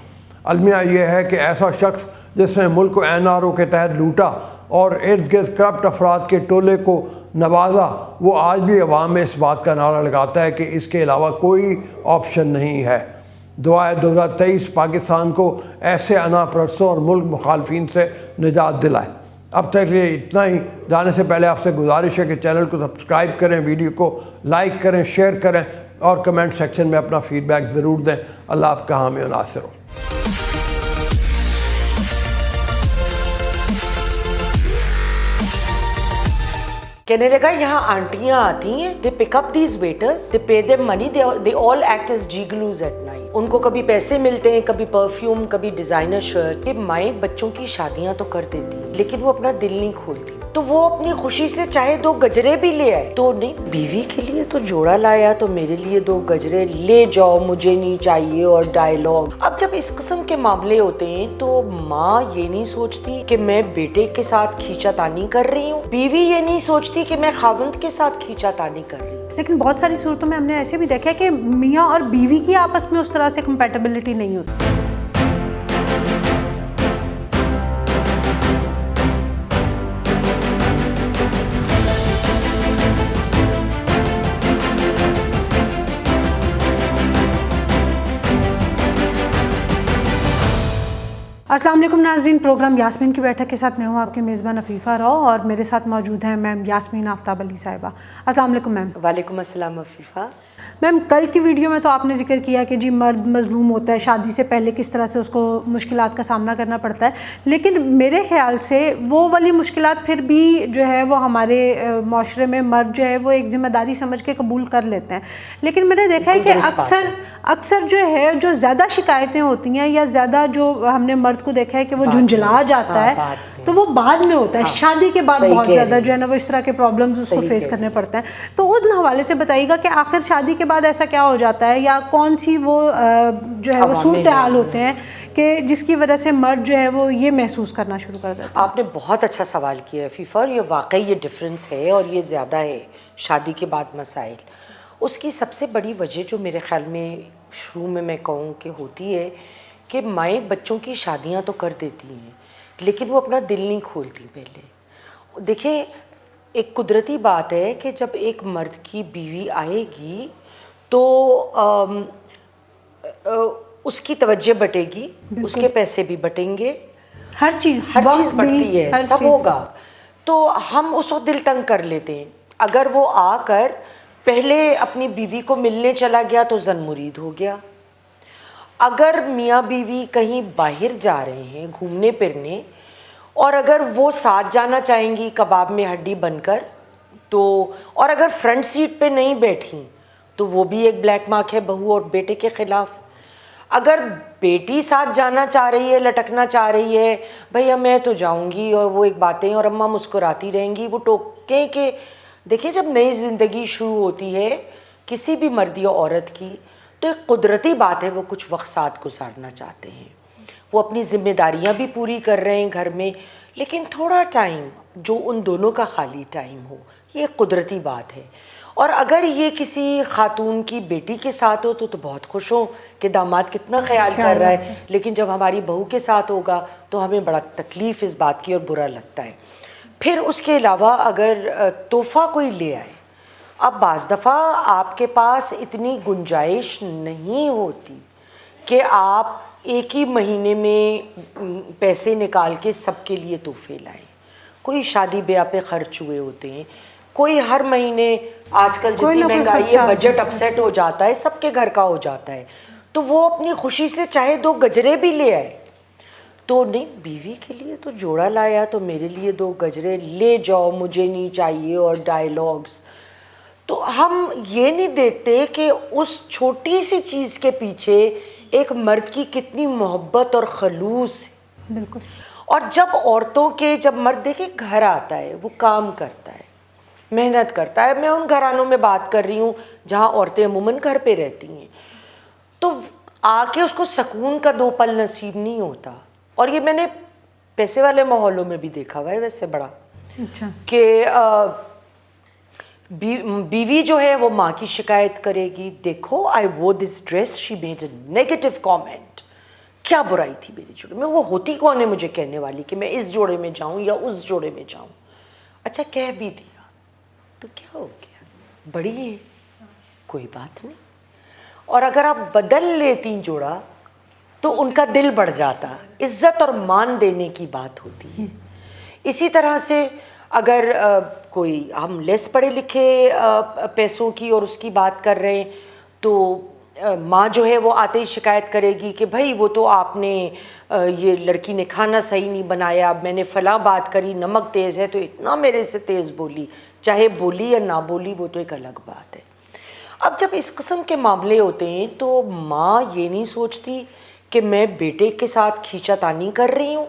S2: अलमिया यह है कि ऐसा शख्स जिसने मुल्क को NRO के तहत लूटा और इर्द गिर्द करप्ट अफराद के टोले को नवाजा, वो आज भी अवाम में इस बात का नारा लगाता है कि इसके अलावा कोई ऑप्शन नहीं है। दुआ है 2023 पाकिस्तान को ऐसे अनापरस्तों और मुल्क मुखालफिन से निजात दिलाए। अब तक लिए इतना ही। जाने से पहले आपसे गुजारिश है कि चैनल को सब्सक्राइब करें, वीडियो को लाइक करें, शेयर करें और कमेंट सेक्शन में अपना फीडबैक ज़रूर दें। अल्लाह आपका हामी और नासिर हो।
S3: कहने लगा यहाँ आंटियाँ आती हैं, they pick up these waiters, they pay them money, they all act as gigolos at night. उनको कभी पैसे मिलते हैं, कभी परफ्यूम, कभी डिजाइनर शर्ट। ये माएँ बच्चों की शादियाँ तो कर देती हैं लेकिन वो अपना दिल नहीं खोलती। तो वो अपनी खुशी से चाहे 2 गजरे भी ले आए तो नहीं, बीवी के लिए तो जोड़ा लाया तो मेरे लिए 2 गजरे ले जाओ, मुझे नहीं चाहिए, और डायलॉग। अब जब इस किस्म के मामले होते हैं तो माँ ये नहीं सोचती कि मैं बेटे के साथ खींचातानी कर रही हूँ, बीवी ये नहीं सोचती कि मैं खावंद के साथ खींचातानी कर रही हूँ।
S4: लेकिन बहुत सारी सूरतों में हमने ऐसे भी देखा है कि मियाँ और बीवी की आपस में उस तरह से कंपैटिबिलिटी नहीं होती। अस्सलाम वालेकुम नाज़रीन, प्रोग्राम यास्मीन की बैठक के साथ मैं हूँ आपकी मेज़बान अफीफ़ा राव और मेरे साथ मौजूद हैं मैम यास्मीन आफ्ताब अली साहिबा। अस्सलाम वालेकुम मैम।
S3: वालेकुम अस्सलाम अफीफ़ा।
S4: मैम, कल की वीडियो में तो आपने जिक्र किया कि जी मर्द मज़लूम होता है, शादी से पहले किस तरह से उसको मुश्किलात का सामना करना पड़ता है, लेकिन मेरे ख़्याल से वो वाली मुश्किलात फिर भी जो है वो हमारे माशरे में मर्द जो है वो एक ज़िम्मेदारी समझ के कबूल कर लेते हैं। लेकिन मैंने देखा है कि अक्सर जो है जो ज़्यादा शिकायतें होती हैं या ज़्यादा जो हमने मर्द को देखा है कि वो झुंझला जाता है, तो वो बाद में होता है। शादी के बाद बहुत ज़्यादा जो है ना वो इस तरह के प्रॉब्लम्स उसको फेस करने पड़ते हैं। तो उस हवाले से बताइएगा कि आखिर शादी के बाद ऐसा क्या हो जाता है या कौन सी वो जो है वो सूरत हाल होते हैं कि जिसकी वजह से मर्द जो है वो ये महसूस करना शुरू कर देता है।
S3: आपने बहुत अच्छा सवाल किया है फीफा, और ये वाकई ये डिफरेंस है और ये ज़्यादा है शादी के बाद मसाइल। उसकी सबसे बड़ी वजह जो मेरे ख़्याल में शुरू में मैं कहूँ कि होती है कि माएँ बच्चों की शादियाँ तो कर देती हैं लेकिन वो अपना दिल नहीं खोलती। पहले देखिए, एक कुदरती बात है कि जब एक मर्द की बीवी आएगी तो उसकी तवज्जो बटेगी, उसके पैसे भी बटेंगे, हर चीज़ बढ़ती है, सब होगा। तो हम उस वक्त दिल तंग कर लेते हैं। अगर वो आकर पहले अपनी बीवी को मिलने चला गया तो जन मुरीद हो गया। अगर मियाँ बीवी कहीं बाहर जा रहे हैं घूमने फिरने और अगर वो साथ जाना चाहेंगी कबाब में हड्डी बनकर, तो और अगर फ्रंट सीट पे नहीं बैठी तो वो भी एक ब्लैक मार्क है बहू और बेटे के ख़िलाफ़। अगर बेटी साथ जाना चाह रही है, लटकना चाह रही है, भैया मैं तो जाऊंगी, और वो एक बातें और अम्मा मुस्कुराती रहेंगी, वो टोकें कि देखिए जब नई ज़िंदगी शुरू होती है किसी भी मर्द या औरत की तो एक कुदरती बात है वो कुछ वक्त साथ गुजारना चाहते हैं। वो अपनी ज़िम्मेदारियां भी पूरी कर रहे हैं घर में, लेकिन थोड़ा टाइम जो उन दोनों का खाली टाइम हो, ये एक कुदरती बात है। और अगर ये किसी खातून की बेटी के साथ हो तो बहुत खुश हो कि दामाद कितना ख्याल कर रहा है, लेकिन जब हमारी बहू के साथ होगा तो हमें बड़ा तकलीफ़ इस बात की और बुरा लगता है। फिर उसके अलावा अगर तोहफ़ा कोई ले आए, अब बाज़ दफ़ा आपके पास इतनी गुंजाइश नहीं होती कि आप एक ही महीने में पैसे निकाल के सबके लिए तोहफे लाएं। कोई शादी ब्याह पे खर्च हुए होते हैं, कोई हर महीने, आजकल जितनी महंगाई है बजट अपसेट हो जाता है, सबके घर का हो जाता है, तो वो अपनी खुशी से चाहे 2 गजरे भी ले आए। तो नहीं, बीवी के लिए तो जोड़ा लाया तो मेरे लिए 2 गजरे ले जाओ, मुझे नहीं चाहिए, और डायलॉग्स। तो हम ये नहीं देखते कि उस छोटी सी चीज़ के पीछे एक मर्द की कितनी मोहब्बत और खलूस है।
S4: बिल्कुल।
S3: और जब मर्द देखे घर आता है, वो काम करता है, मेहनत करता है। मैं उन घरानों में बात कर रही हूँ जहाँ औरतें अमूमन घर पे रहती हैं, तो आके उसको सुकून का 2 पल नसीब नहीं होता। और ये मैंने पैसे वाले माहौलों में भी देखा हुआ है वैसे बड़ा,
S4: अच्छा,
S3: कि बीवी जो है वो माँ की शिकायत करेगी, देखो आई वो this dress, she made a negative comment, क्या बुराई थी मेरी जोड़े में, वो होती कौन है मुझे कहने वाली कि मैं इस जोड़े में जाऊँ या उस जोड़े में जाऊँ। अच्छा, कह भी दिया तो क्या हो गया, बड़ी है, कोई बात नहीं। और अगर आप बदल लेती जोड़ा तो उनका दिल बढ़ जाता। इज्जत और मान देने की बात होती है। इसी तरह से अगर कोई हम लेस पढ़े लिखे पैसों की और उसकी बात कर रहे हैं, तो माँ जो है वो आते ही शिकायत करेगी कि भाई वो तो आपने ये लड़की ने खाना सही नहीं बनाया, मैंने फ़लाँ बात करी, नमक तेज़ है तो इतना मेरे से तेज़ बोली, चाहे बोली या ना बोली वो तो एक अलग बात है। अब जब इस किस्म के मामले होते हैं तो माँ ये नहीं सोचती कि मैं बेटे के साथ खींचातानी कर रही हूँ,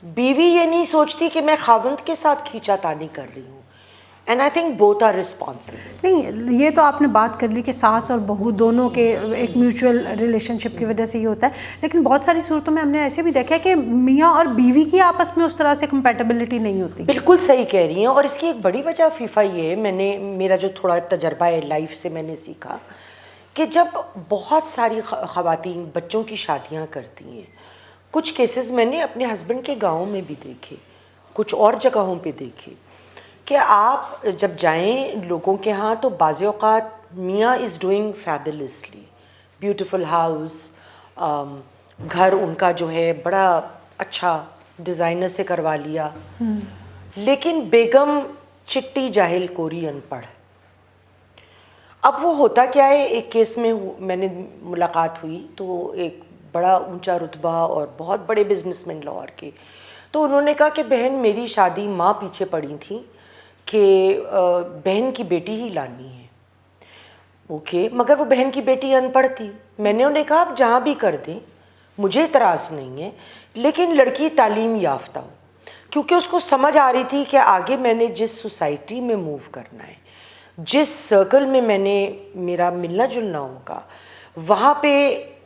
S3: बीवी ये नहीं सोचती कि मैं खावंद के साथ खींचातानी कर रही हूँ। And I think both are responsible.
S4: नहीं, ये तो आपने बात कर ली कि सास और बहू दोनों के एक म्यूचुअल रिलेशनशिप की वजह से ये होता है, लेकिन बहुत सारी सूरतों में हमने ऐसे भी देखा है कि मियाँ और बीवी की आपस में उस तरह से कंपैटिबिलिटी नहीं होती।
S3: बिल्कुल सही कह रही हैं, और इसकी एक बड़ी वजह फीफा ये है, मेरा जो थोड़ा तजर्बा है लाइफ से, मैंने सीखा कि जब बहुत सारी ख़वातीन बच्चों की शादियाँ करती हैं, कुछ केसेस मैंने अपने हस्बैंड के गाँव में भी देखे, कुछ और जगहों पे देखे, कि आप जब जाएं लोगों के यहाँ तो बाज़ औक़ात मियाँ is doing fabulously, beautiful house, घर उनका जो है बड़ा अच्छा डिज़ाइनर से करवा लिया, लेकिन बेगम चिट्टी जाहिल कोरी अनपढ़। अब वो होता क्या है, एक केस में मैंने मुलाकात हुई तो एक बड़ा ऊंचा रुतबा और बहुत बड़े बिजनेसमैन लाहौर के, तो उन्होंने कहा कि बहन मेरी शादी माँ पीछे पड़ी थी कि बहन की बेटी ही लानी है। ओके, मगर वो बहन की बेटी अनपढ़ थी। मैंने उन्हें कहा आप जहाँ भी कर दें, मुझे इतराज़ नहीं है, लेकिन लड़की तालीम याफ्ता हो, क्योंकि उसको समझ आ रही थी कि आगे मैंने जिस सोसाइटी में मूव करना है, जिस सर्कल में मैंने मेरा मिलना जुलना होगा, वहाँ पे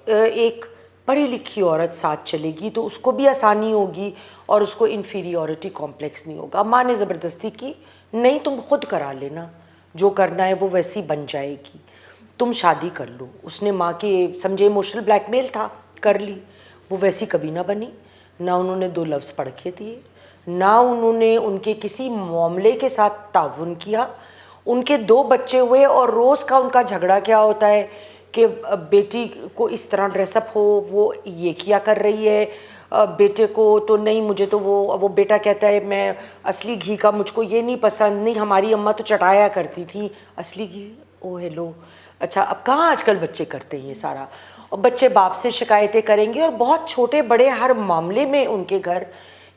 S3: एक पढ़ी लिखी औरत साथ चलेगी तो उसको भी आसानी होगी और उसको इन्फीरियॉरिटी कॉम्प्लेक्स नहीं होगा। माँ ने ज़बरदस्ती की, नहीं तुम खुद करा लेना, जो करना है वो वैसी बन जाएगी, तुम शादी कर लो। उसने माँ के समझे इमोशनल ब्लैकमेल था, कर ली। वो वैसी कभी ना बनी, ना उन्होंने 2 लफ्ज़ पढ़ के दिए, ना उन्होंने उनके किसी मामले के साथ ताउन किया। उनके 2 बच्चे हुए और रोज़ का उनका झगड़ा क्या होता है कि बेटी को इस तरह ड्रेसअप हो, वो ये किया कर रही है, बेटे को तो नहीं, मुझे तो वो बेटा कहता है मैं असली घी का मुझको ये नहीं पसंद, नहीं हमारी अम्मा तो चटाया करती थी असली घी। ओ हेलो, अच्छा अब कहाँ आजकल बच्चे करते हैं ये सारा, और बच्चे बाप से शिकायतें करेंगे और बहुत छोटे बड़े हर मामले में उनके घर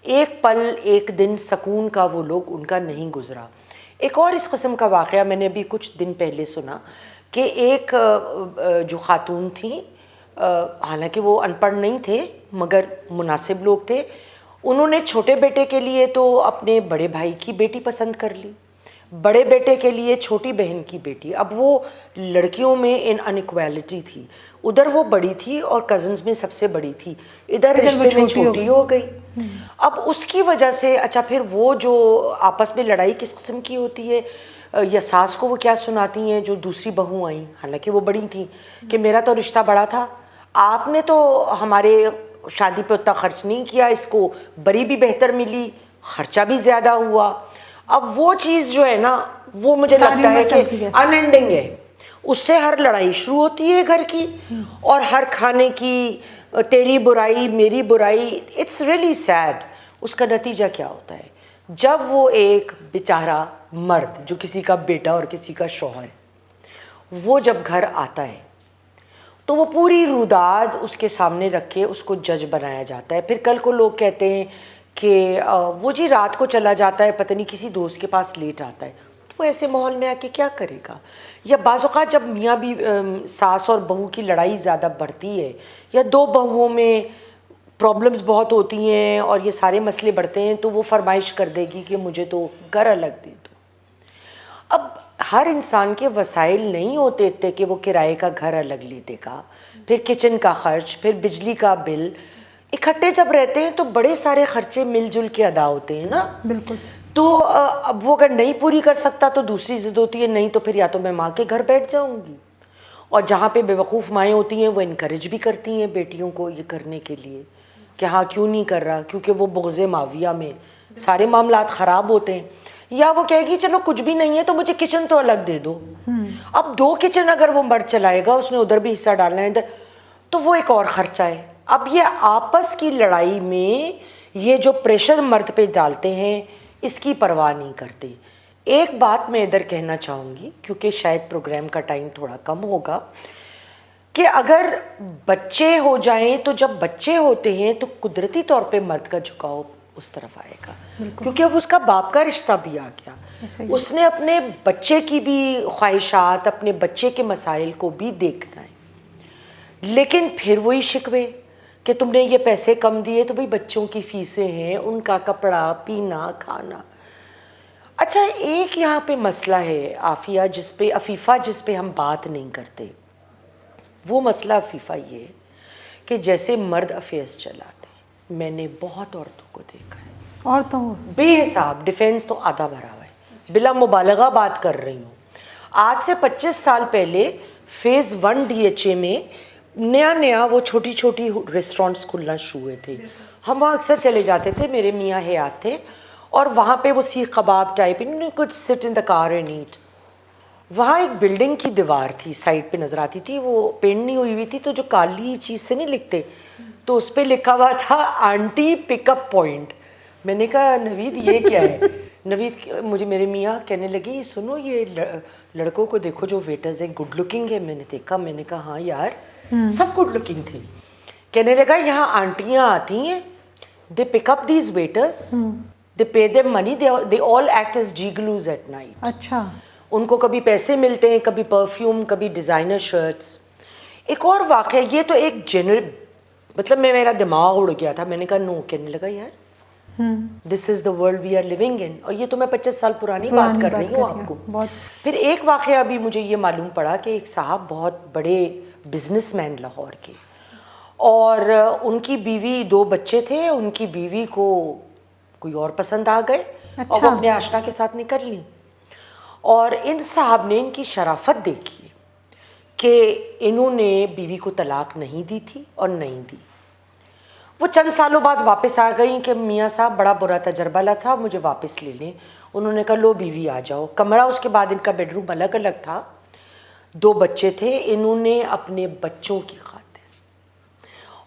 S3: एक पल एक दिन सुकून का वो लोग उनका नहीं गुजरा। एक और इस किस्म का वाक़या मैंने अभी कुछ दिन पहले सुना कि एक जो ख़ातून थी, हालांकि वो अनपढ़ नहीं थे मगर मुनासिब लोग थे, उन्होंने छोटे बेटे के लिए तो अपने बड़े भाई की बेटी पसंद कर ली, बड़े बेटे के लिए छोटी बहन की बेटी। अब वो लड़कियों में इन अनइक्वालिटी थी, उधर वो बड़ी थी और कज़न्स में सबसे बड़ी थी, इधर रिश्ते में छोटी हो गई। अब उसकी वजह से अच्छा फिर वो जो आपस में लड़ाई किस किस्म की होती है, या सास को वो क्या सुनाती हैं जो दूसरी बहू आई, हालांकि वो बड़ी थी, कि मेरा तो रिश्ता बड़ा था, आपने तो हमारे शादी पे उतना खर्च नहीं किया, इसको बड़ी भी बेहतर मिली, खर्चा भी ज़्यादा हुआ। अब वो चीज़ जो है ना, वो मुझे लगता है कि अनएंडिंग है, उससे हर लड़ाई शुरू होती है घर की, और हर खाने की तेरी बुराई मेरी बुराई, इट्स रियली सैड। उसका नतीजा क्या होता है, जब वो एक बेचारा मर्द जो किसी का बेटा और किसी का शौहर, वो जब घर आता है तो वो पूरी रुदाद उसके सामने रख के उसको जज बनाया जाता है। फिर कल को लोग कहते हैं कि वो जी रात को चला जाता है, पता नहीं किसी दोस्त के पास लेट आता है, तो वो ऐसे माहौल में आके क्या करेगा। या बाज़ औक़ात जब मियाँ भी सास और बहू की लड़ाई ज़्यादा बढ़ती है, या 2 बहुओं में प्रॉब्लम्स बहुत होती हैं और ये सारे मसले बढ़ते हैं, तो वो फरमाइश कर देगी कि मुझे तो घर अलग दे दो। अब हर इंसान के वसाइल नहीं होते इतने कि वो किराए का घर अलग ले देगा, फिर किचन का खर्च, फिर बिजली का बिल, इकट्ठे जब रहते हैं तो बड़े सारे खर्चे मिलजुल के अदा होते हैं ना।
S4: बिल्कुल।
S3: तो अब वो अगर नहीं पूरी कर सकता तो दूसरी ज़िद होती है, नहीं तो फिर या तो मैं माँ के घर बैठ जाऊँगी। और जहाँ पे बेवकूफ़ माएँ होती हैं वो इनकरेज भी करती हैं बेटियों को ये करने के लिए कि हाँ क्यों नहीं कर रहा, क्योंकि वो बुग़्ज़े माविया में सारे मामलात ख़राब होते हैं। या वो कहेगी चलो कुछ भी नहीं है तो मुझे किचन तो अलग दे दो। अब 2 किचन अगर वो मर्द चलाएगा, उसने उधर भी हिस्सा डालना है इधर, तो वो एक और ख़र्चा है। अब ये आपस की लड़ाई में ये जो प्रेशर मर्द पे डालते हैं, इसकी परवाह नहीं करते। एक बात मैं इधर कहना चाहूँगी, क्योंकि शायद प्रोग्राम का टाइम थोड़ा कम होगा, कि अगर बच्चे हो जाएं तो जब बच्चे होते हैं तो कुदरती तौर पे मर्द का झुकाव उस तरफ आएगा, क्योंकि अब उसका बाप का रिश्ता भी आ गया, उसने अपने बच्चे की भी ख्वाहिशात, अपने बच्चे के मसाइल को भी देखना है। लेकिन फिर वही शिकवे कि तुमने ये पैसे कम दिए, तो भाई बच्चों की फीसें हैं, उनका कपड़ा पीना खाना। अच्छा, एक यहाँ पे मसला है आफिया, अफीफ़ा जिस पे हम बात नहीं करते, वो मसला अफीफ़ा ये है कि जैसे मर्द अफेयर्स चलाते हैं, मैंने बहुत औरतों को देखा है,
S4: औरतों
S3: बेहिसाब, डिफेंस तो आधा भरा हुआ है, बिला मुबालगा बात कर रही हूँ। आज से 25 साल पहले फ़ेज़ 1 DHA में नया वो छोटी छोटी रेस्टोरेंट्स खुलना शुरू हुए थे। हम वहाँ अक्सर चले जाते थे, मेरे मियाँ हयात थे, और वहाँ पे वो seekh kebab type, you could sit in the car and eat. वहाँ एक बिल्डिंग की दीवार थी, साइड पे नज़र आती थी, वो पेंट नहीं हुई हुई थी, तो जो काली चीज़ से नहीं लिखते, तो उस पे लिखा हुआ था आंटी पिकअप पॉइंट। मैंने कहा नवीद ये क्या है? नवीद मुझे मेरे मियाँ कहने लगी सुनो ये लड़कों को देखो जो वेटर्स हैं गुड लुकिंग है। मैंने देखा, मैंने कहा हाँ यार सब गुड लुकिंग थे। कहने लगा यहाँ आंटियाँ आती हैं, they pick up these waiters, they pay them money, they all act as gigolos at night.
S4: अच्छा,
S3: उनको कभी पैसे मिलते हैं, कभी परफ्यूम, कभी डिज़ाइनर शर्ट्स। एक और वाक़या, ये तो एक जनरल, मतलब मेरा दिमाग उड़ गया था। मैंने कहा नो। कहने लगा यार this is the world we are living in. और ये तो मैं 25 साल पुरानी बात कर रही हूँ आपको। फिर एक वाक़या अभी मुझे ये मालूम पड़ा कि एक साहब बहुत बड़े बिजनेसमैन लाहौर के, और उनकी बीवी, 2 बच्चे थे, उनकी बीवी को कोई और पसंद आ गए और वो अपने आशना के साथ निकल ली। और इन साहब ने इनकी शराफत देखी कि इन्होंने बीवी को तलाक नहीं दी थी और नहीं दी। वो चंद सालों बाद वापस आ गई कि मियाँ साहब बड़ा बुरा तजर्बा था, मुझे वापस ले लें। उन्होंने कहा लो बीवी आ जाओ। कमरा उसके बाद इनका बेडरूम अलग अलग था, 2 बच्चे थे। इन्होंने अपने बच्चों की खातिर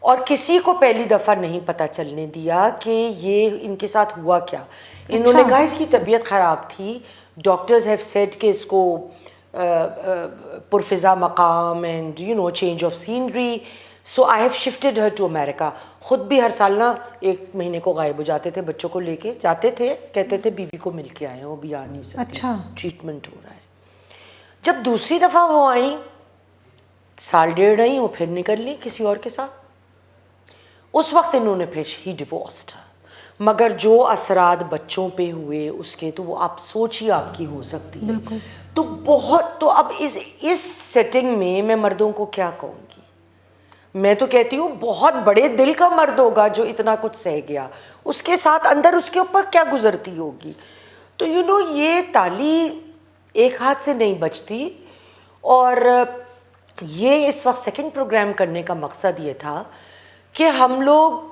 S3: और किसी को पहली दफ़ा नहीं पता चलने दिया कि ये इनके साथ हुआ क्या। इन्होंने कहा इसकी तबीयत ख़राब थी, डॉक्टर्स हैव सेड कि इसको पुरफिज़ा मकाम and you know change of scenery, so I have shifted her to America. ख़ुद भी हर साल ना 1 महीने को गायब हो जाते थे, बच्चों को लेके जाते थे, कहते थे बीवी को मिल के आए हैं, वो भी आ नहीं सकती।
S4: अच्छा,
S3: ट्रीटमेंट हो रहा है। जब दूसरी दफ़ा वो आई, 1.5 रही, वो फिर निकल ली किसी और के साथ। उस वक्त इन्होंने फिर ही डिवोर्स्ड। मगर जो असरात बच्चों पे हुए उसके तो वो आप सोचिए आपकी हो सकती है। तो बहुत, तो अब इस सेटिंग में मैं मर्दों को क्या कहूँगी? मैं तो कहती हूँ बहुत बड़े दिल का मर्द होगा जो इतना कुछ सह गया, उसके साथ अंदर उसके ऊपर क्या गुजरती होगी। तो यू नो ये ताली एक हाथ से नहीं बचती। और ये इस वक्त सेकंड प्रोग्राम करने का मकसद ये था कि हम लोग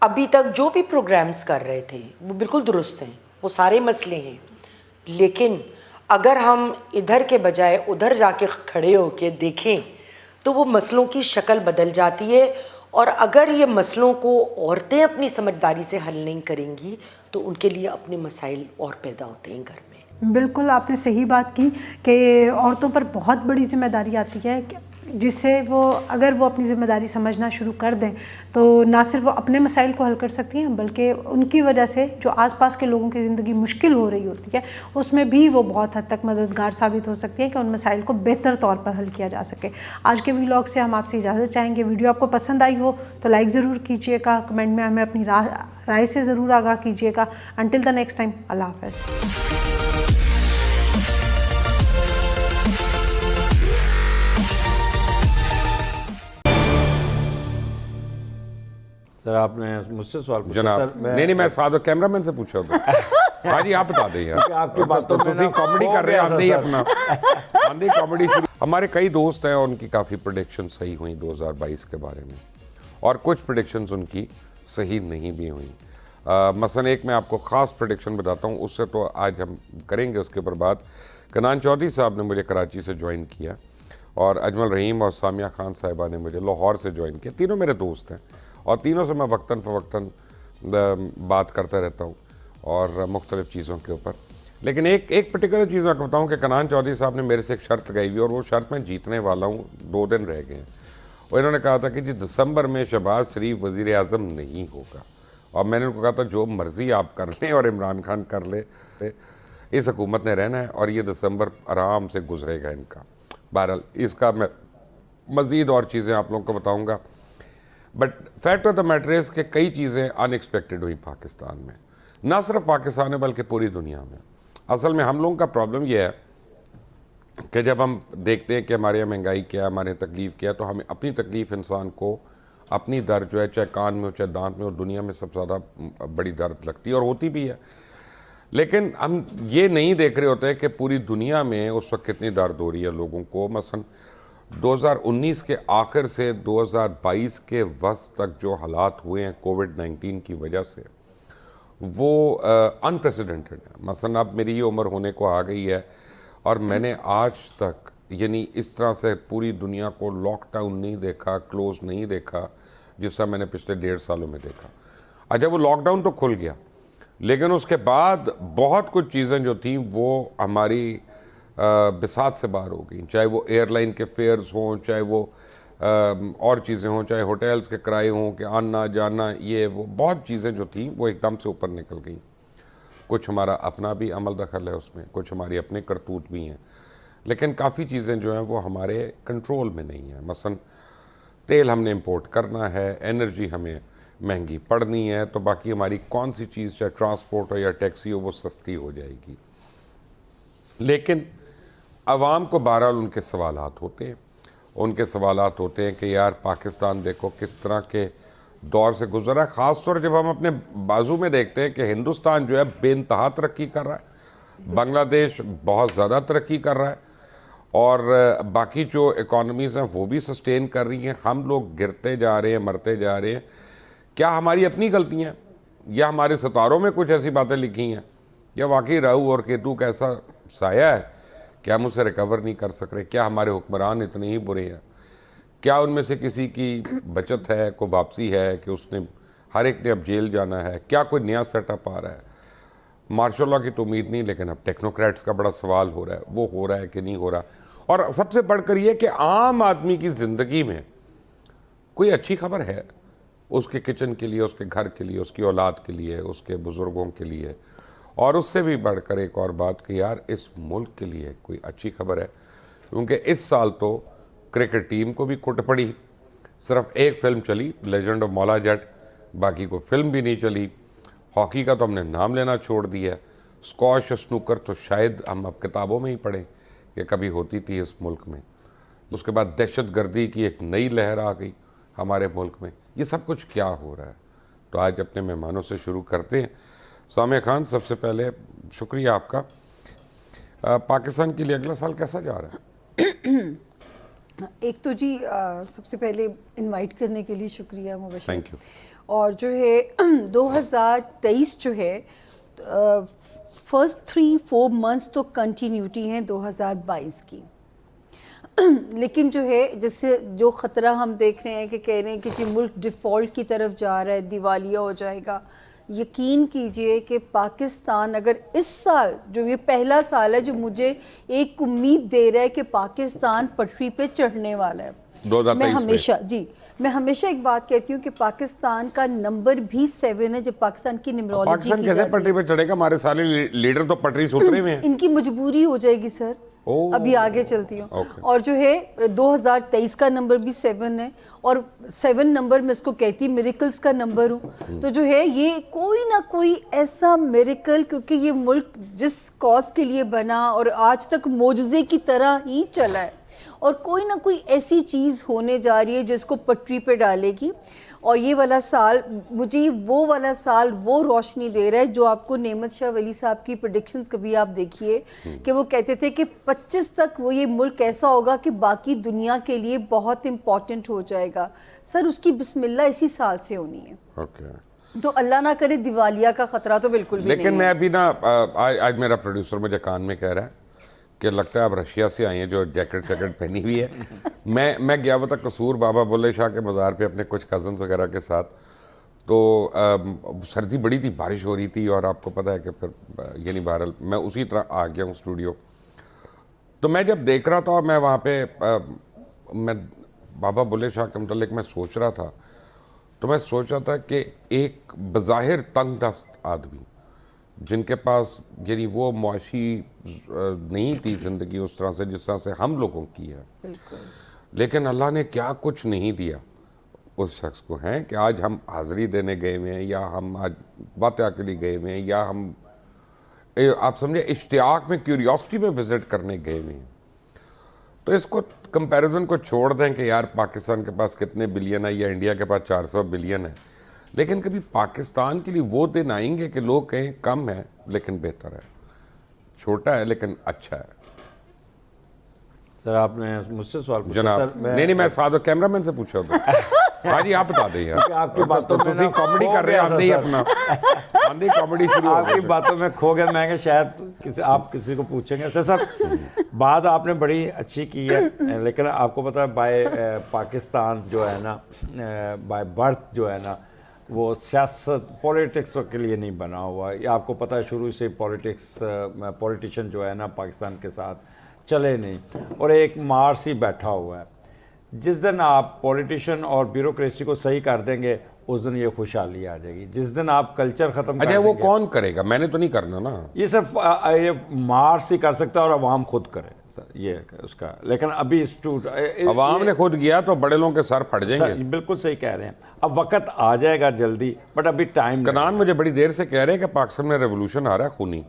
S3: अभी तक जो भी प्रोग्राम्स कर रहे थे वो बिल्कुल दुरुस्त हैं, वो सारे मसले हैं, लेकिन अगर हम इधर के बजाय उधर जाके खड़े होके देखें तो वो मसलों की शक्ल बदल जाती है। और अगर ये मसलों को औरतें अपनी समझदारी से हल नहीं करेंगी तो उनके लिए अपने मसाइल और पैदा होते हैं घर में।
S4: बिल्कुल आपने सही बात की कि औरतों पर बहुत बड़ी जिम्मेदारी आती है, जिससे वो अगर वो अपनी ज़िम्मेदारी समझना शुरू कर दें तो ना सिर्फ वो अपने मसाइल को हल कर सकती हैं बल्कि उनकी वजह से जो आसपास के लोगों की ज़िंदगी मुश्किल हो रही होती है उसमें भी वो बहुत हद तक मददगार साबित हो सकती है कि उन मसाइल को बेहतर तौर पर हल किया जा सके। आज के व्लॉग से हम आपसे इजाज़त चाहेंगे। वीडियो आपको पसंद आई हो तो लाइक ज़रूर कीजिएगा, कमेंट में हमें अपनी राय से ज़रूर आगाह कीजिएगा। अंटिल द नेक्स्ट टाइम, अल्लाह हाफ़िज़।
S5: सर आपने मुझसे सवाल पूछा।
S1: जनाब
S5: सर,
S1: नहीं मैं साथ कैमरामैन से पूछा था। हाँ जी आप बता दें यार,
S5: आपकी बातों में ना
S1: कॉमेडी कर रहे हैं, आंधी
S5: सर।
S1: अपना आंधी कॉमेडी शुरू। हमारे कई दोस्त हैं और उनकी काफ़ी प्रेडिक्शन सही हुई 2022 के बारे में, और कुछ प्रेडिक्शंस उनकी सही नहीं भी हुई। मसलन एक मैं आपको ख़ास प्रेडिक्शन बताता हूँ, उससे तो आज हम करेंगे उसके ऊपर बात। कनान चौधरी साहब ने मुझे कराची से ज्वाइन किया और अजमल रहीम और सामिया खान साहिबा ने मुझे लाहौर से ज्वाइन किया। तीनों मेरे दोस्त हैं और तीनों से मैं वक्तन फ़वक्तन बात करता रहता हूँ और मुख्तलिफ़ चीज़ों के ऊपर। लेकिन एक पर्टिकुलर चीज़ मैं बताऊँ कि कनान चौधरी साहब ने मेरे से एक शर्त लगाई हुई और वो शर्त मैं जीतने वाला हूँ। 2 दिन रह गए हैं और इन्होंने कहा था कि जी दिसंबर में शहबाज शरीफ वज़ीर आज़म नहीं होगा, और मैंने उनको कहा था जो मर्ज़ी आप कर लें और इमरान खान कर ले, इस हुकूमत ने रहना है और ये दिसंबर आराम से गुजरेगा इनका। बहरहाल इसका मैं मज़ीद और चीज़ें आप लोगों को बताऊँगा, but fact of the matter is कि कई चीज़ें अनएक्सपेक्टेड हुई पाकिस्तान में, ना सिर्फ पाकिस्तान में बल्कि पूरी दुनिया में। असल में हम लोगों का प्रॉब्लम यह है कि जब हम देखते हैं कि हमारे यहाँ महंगाई क्या है, हमारे तकलीफ़ क्या है, तो हमें अपनी तकलीफ़ इंसान को अपनी दर्द जो है, चाहे कान में हो चाहे दांत में हो, दुनिया में सबसे ज़्यादा बड़ी दर्द लगती है और होती भी है। लेकिन हम ये नहीं देख रहे होते कि पूरी दुनिया में उस वक्त कितनी दर्द हो रही है लोगों को। मसलन 2019 के आखिर से 2022 के वस्त तक जो हालात हुए हैं कोविड-19 की वजह से, वो अनप्रेसिडेंटेड है। मसलन अब मेरी ये उम्र होने को आ गई है और मैंने आज तक यानी इस तरह से पूरी दुनिया को लॉकडाउन नहीं देखा, क्लोज़ नहीं देखा, जिस तरह मैंने पिछले 1.5 सालों में देखा। अच्छा, वो लॉकडाउन तो खुल गया, लेकिन उसके बाद बहुत कुछ चीज़ें जो थी वो हमारी बिसात से बाहर हो गई, चाहे वो एयरलाइन के फेयर्स हों, चाहे वो और चीज़ें हों, चाहे होटल्स के किराए हों, कि आना जाना, ये वो बहुत चीज़ें जो थी वो एकदम से ऊपर निकल गई। कुछ हमारा अपना भी अमल दखल है उसमें, कुछ हमारी अपने करतूत भी हैं, लेकिन काफ़ी चीज़ें जो हैं वो हमारे कंट्रोल में नहीं हैं। मसलन तेल हमने इंपोर्ट करना है, एनर्जी हमें महंगी पड़नी है, तो बाकी हमारी कौन सी चीज़, चाहे ट्रांसपोर्ट हो या टैक्सी हो, वो सस्ती हो जाएगी। लेकिन आवाम को बहरहाल उनके सवालात होते हैं, उनके सवालात होते हैं कि यार पाकिस्तान देखो किस तरह के दौर से गुजरा है। ख़ास तौर जब हम अपने बाजू में देखते हैं कि हिंदुस्तान जो है बेइंतहा तरक्की कर रहा है, बांग्लादेश बहुत ज़्यादा तरक्की कर रहा है, और बाकी जो इकॉनमीज़ हैं वो भी सस्टेन कर रही हैं। हम लोग गिरते जा रहे हैं, मरते जा रहे हैं। क्या हमारी अपनी गलतियाँ हैं, या हमारे सितारों में कुछ ऐसी बातें लिखी हैं, या वाकई राहु और केतु का ऐसा साया है कि हम उसे रिकवर नहीं कर सक रहे? क्या हमारे हुक्मरान इतने ही बुरे हैं? क्या उनमें से किसी की बचत है, कोई वापसी है कि उसने, हर एक ने अब जेल जाना है? क्या कोई नया सेटअप आ रहा है? मार्शल लॉ की तो उम्मीद नहीं, लेकिन अब टेक्नोक्रेट्स का बड़ा सवाल हो रहा है, वो हो रहा है कि नहीं हो रहा। और सबसे बढ़कर ये कि आम आदमी की ज़िंदगी में कोई अच्छी खबर है उसके किचन के लिए, उसके घर के लिए, उसकी औलाद के लिए, उसके बुज़ुर्गों के लिए, और उससे भी बढ़कर एक और बात कि यार इस मुल्क के लिए कोई अच्छी खबर है। क्योंकि इस साल तो क्रिकेट टीम को भी कुट पड़ी, सिर्फ एक फ़िल्म चली, लेजेंड ऑफ मौला जट, बाकी कोई फिल्म भी नहीं चली। हॉकी का तो हमने नाम लेना छोड़ दिया। स्क्वॉश, स्नूकर तो शायद हम अब किताबों में ही पढ़ें कि कभी होती थी इस मुल्क में। उसके बाद दहशत गर्दी की एक नई लहर आ गई हमारे मुल्क में। ये सब कुछ क्या हो रहा है? तो आज अपने मेहमानों से शुरू करते हैं। सामिया खान, सबसे पहले शुक्रिया आपका। पाकिस्तान के लिए अगला साल कैसा जा रहा है?
S6: एक तो जी सबसे पहले इनवाइट करने के लिए शुक्रिया मुबशर।
S1: Thank you.
S6: और जो है 2023 जो है फर्स्ट 3-4 मंथ्स तो कंटिन्यूटी है 2022 की, लेकिन जो है जैसे जो ख़तरा हम देख रहे हैं कि कह रहे हैं कि जी मुल्क डिफ़ॉल्ट की तरफ जा रहा है, दिवालिया हो जाएगा। यकीन कीजिए कि पाकिस्तान अगर इस साल, जो ये पहला साल है जो मुझे एक उम्मीद दे रहा है कि पाकिस्तान पटरी पे चढ़ने वाला है। मैं हमेशा एक बात कहती हूँ कि पाकिस्तान का नंबर भी 7 है। जब पाकिस्तान की न्यूमरोलॉजी
S1: पाकिस्तान कैसे पटरी पे चढ़ेगा? हमारे सारे लीडर तो पटरी से उतरे हुए हैं।
S6: इनकी मजबूरी हो जाएगी सर। अभी आगे चलती हूँ। और जो है 2023 का नंबर भी 7 है, और 7 नंबर मैं इसको कहती मिरेकल्स का नंबर हूँ। तो जो है ये कोई ना कोई ऐसा मिरेकल, क्योंकि ये मुल्क जिस कॉज के लिए बना और आज तक मोजज़े की तरह ही चला है, और कोई ना कोई ऐसी चीज़ होने जा रही है जिसको पटरी पे डालेगी। और ये वाला साल मुझे वो वाला साल वो रोशनी दे रहा है जो आपको नेमत शाह वली साहब की प्रेडिक्शंस कभी आप देखिए कि वो कहते थे कि 25 तक वो ये मुल्क ऐसा होगा कि बाकी दुनिया के लिए बहुत इम्पॉर्टेंट हो जाएगा। सर उसकी बिस्मिल्लाह इसी साल से होनी है। तो अल्लाह ना करे दिवालिया का ख़तरा तो बिल्कुल भी नहीं है।
S1: लेकिन मैं अभी ना आज मेरा प्रोड्यूसर मुझे कान में कह रहा है कि लगता है आप रशिया से आई हैं जो जैकेट पहनी हुई है। मैं गया हुआ था कसूर बाबा बुल्ले शाह के मज़ार पे अपने कुछ कज़न्स वगैरह के साथ। तो सर्दी बड़ी थी, बारिश हो रही थी, और आपको पता है कि फिर यानी बहरहाल मैं उसी तरह आ गया हूँ स्टूडियो। तो मैं जब देख रहा था, मैं वहाँ पे मैं बाबा बुल्ले शाह के मतलब मैं सोच रहा था, तो मैं सोच रहा था कि एक बज़ाहिर तंग दस्त आदमी जिनके पास यानी वो मुआशी नहीं थी ज़िंदगी उस तरह से जिस तरह से हम लोगों की है, लेकिन अल्लाह ने क्या कुछ नहीं दिया उस शख्स को, हैं कि आज हम हाज़री देने गए हुए हैं, या हम आज वाक़या के लिए गए हुए हैं, या हम आप समझे इश्तियाक में, क्यूरियोसिटी में विज़िट करने गए हुए हैं। तो इसको कंपैरिजन को छोड़ दें कि यार पाकिस्तान के पास कितने बिलियन है या इंडिया के पास 400 बिलियन है, लेकिन कभी पाकिस्तान के लिए वो दिन आएंगे कि लोग कहें कम है लेकिन बेहतर है, छोटा है लेकिन अच्छा है।
S5: सर आपने मुझसे सवाल पूछा।
S1: जनाब
S5: सर
S1: नहीं मैं साथ कैमरामैन से पूछा था। ہاں جی آپ بتا دیں یار,
S5: آپ کی باتوں میں
S1: تسی کامیڈی کر رہے ہیں آندھی اپنا آندھی کامیڈی شروع ہو
S5: آپ کی
S1: گئی.
S5: باتوں میں کھو گیا. میں کہ شاید آپ کسی کو پوچھیں گے. صاحب بات آپ نے بڑی اچھی کی ہے, لیکن آپ کو پتہ ہے بائی پاکستان جو ہے نا, بائی برتھ جو ہے نا, وہ سیاست پولیٹکس کے لیے نہیں بنا ہوا. یہ آپ کو پتہ ہے شروع سے پولیٹیشین جو ہے نا پاکستان کے ساتھ چلے نہیں, اور ایک مارس ہی بیٹھا ہوا ہے. جس دن آپ پولیٹیشین اور بیوروکریسی کو صحیح کر دیں گے اس دن یہ خوشحالی آ جائے گی. جس دن آپ کلچر ختم کر
S1: اچھا
S5: دیں
S1: وہ
S5: گے,
S1: کون کرے گا؟ میں نے تو نہیں کرنا نا,
S5: یہ صرف یہ مارس ہی کر سکتا ہے اور عوام خود کرے یہ اس کا. لیکن ابھی
S1: عوام نے خود کیا تو بڑے لوگوں کے سر پھٹ جائیں گے.
S5: بالکل صحیح کہہ رہے ہیں. اب وقت آ جائے گا جلدی, بٹ ابھی ٹائم.
S1: کنان مجھے بڑی دیر سے کہہ رہے ہیں کہ پاکستان میں ریولوشن آ رہا ہے خونی.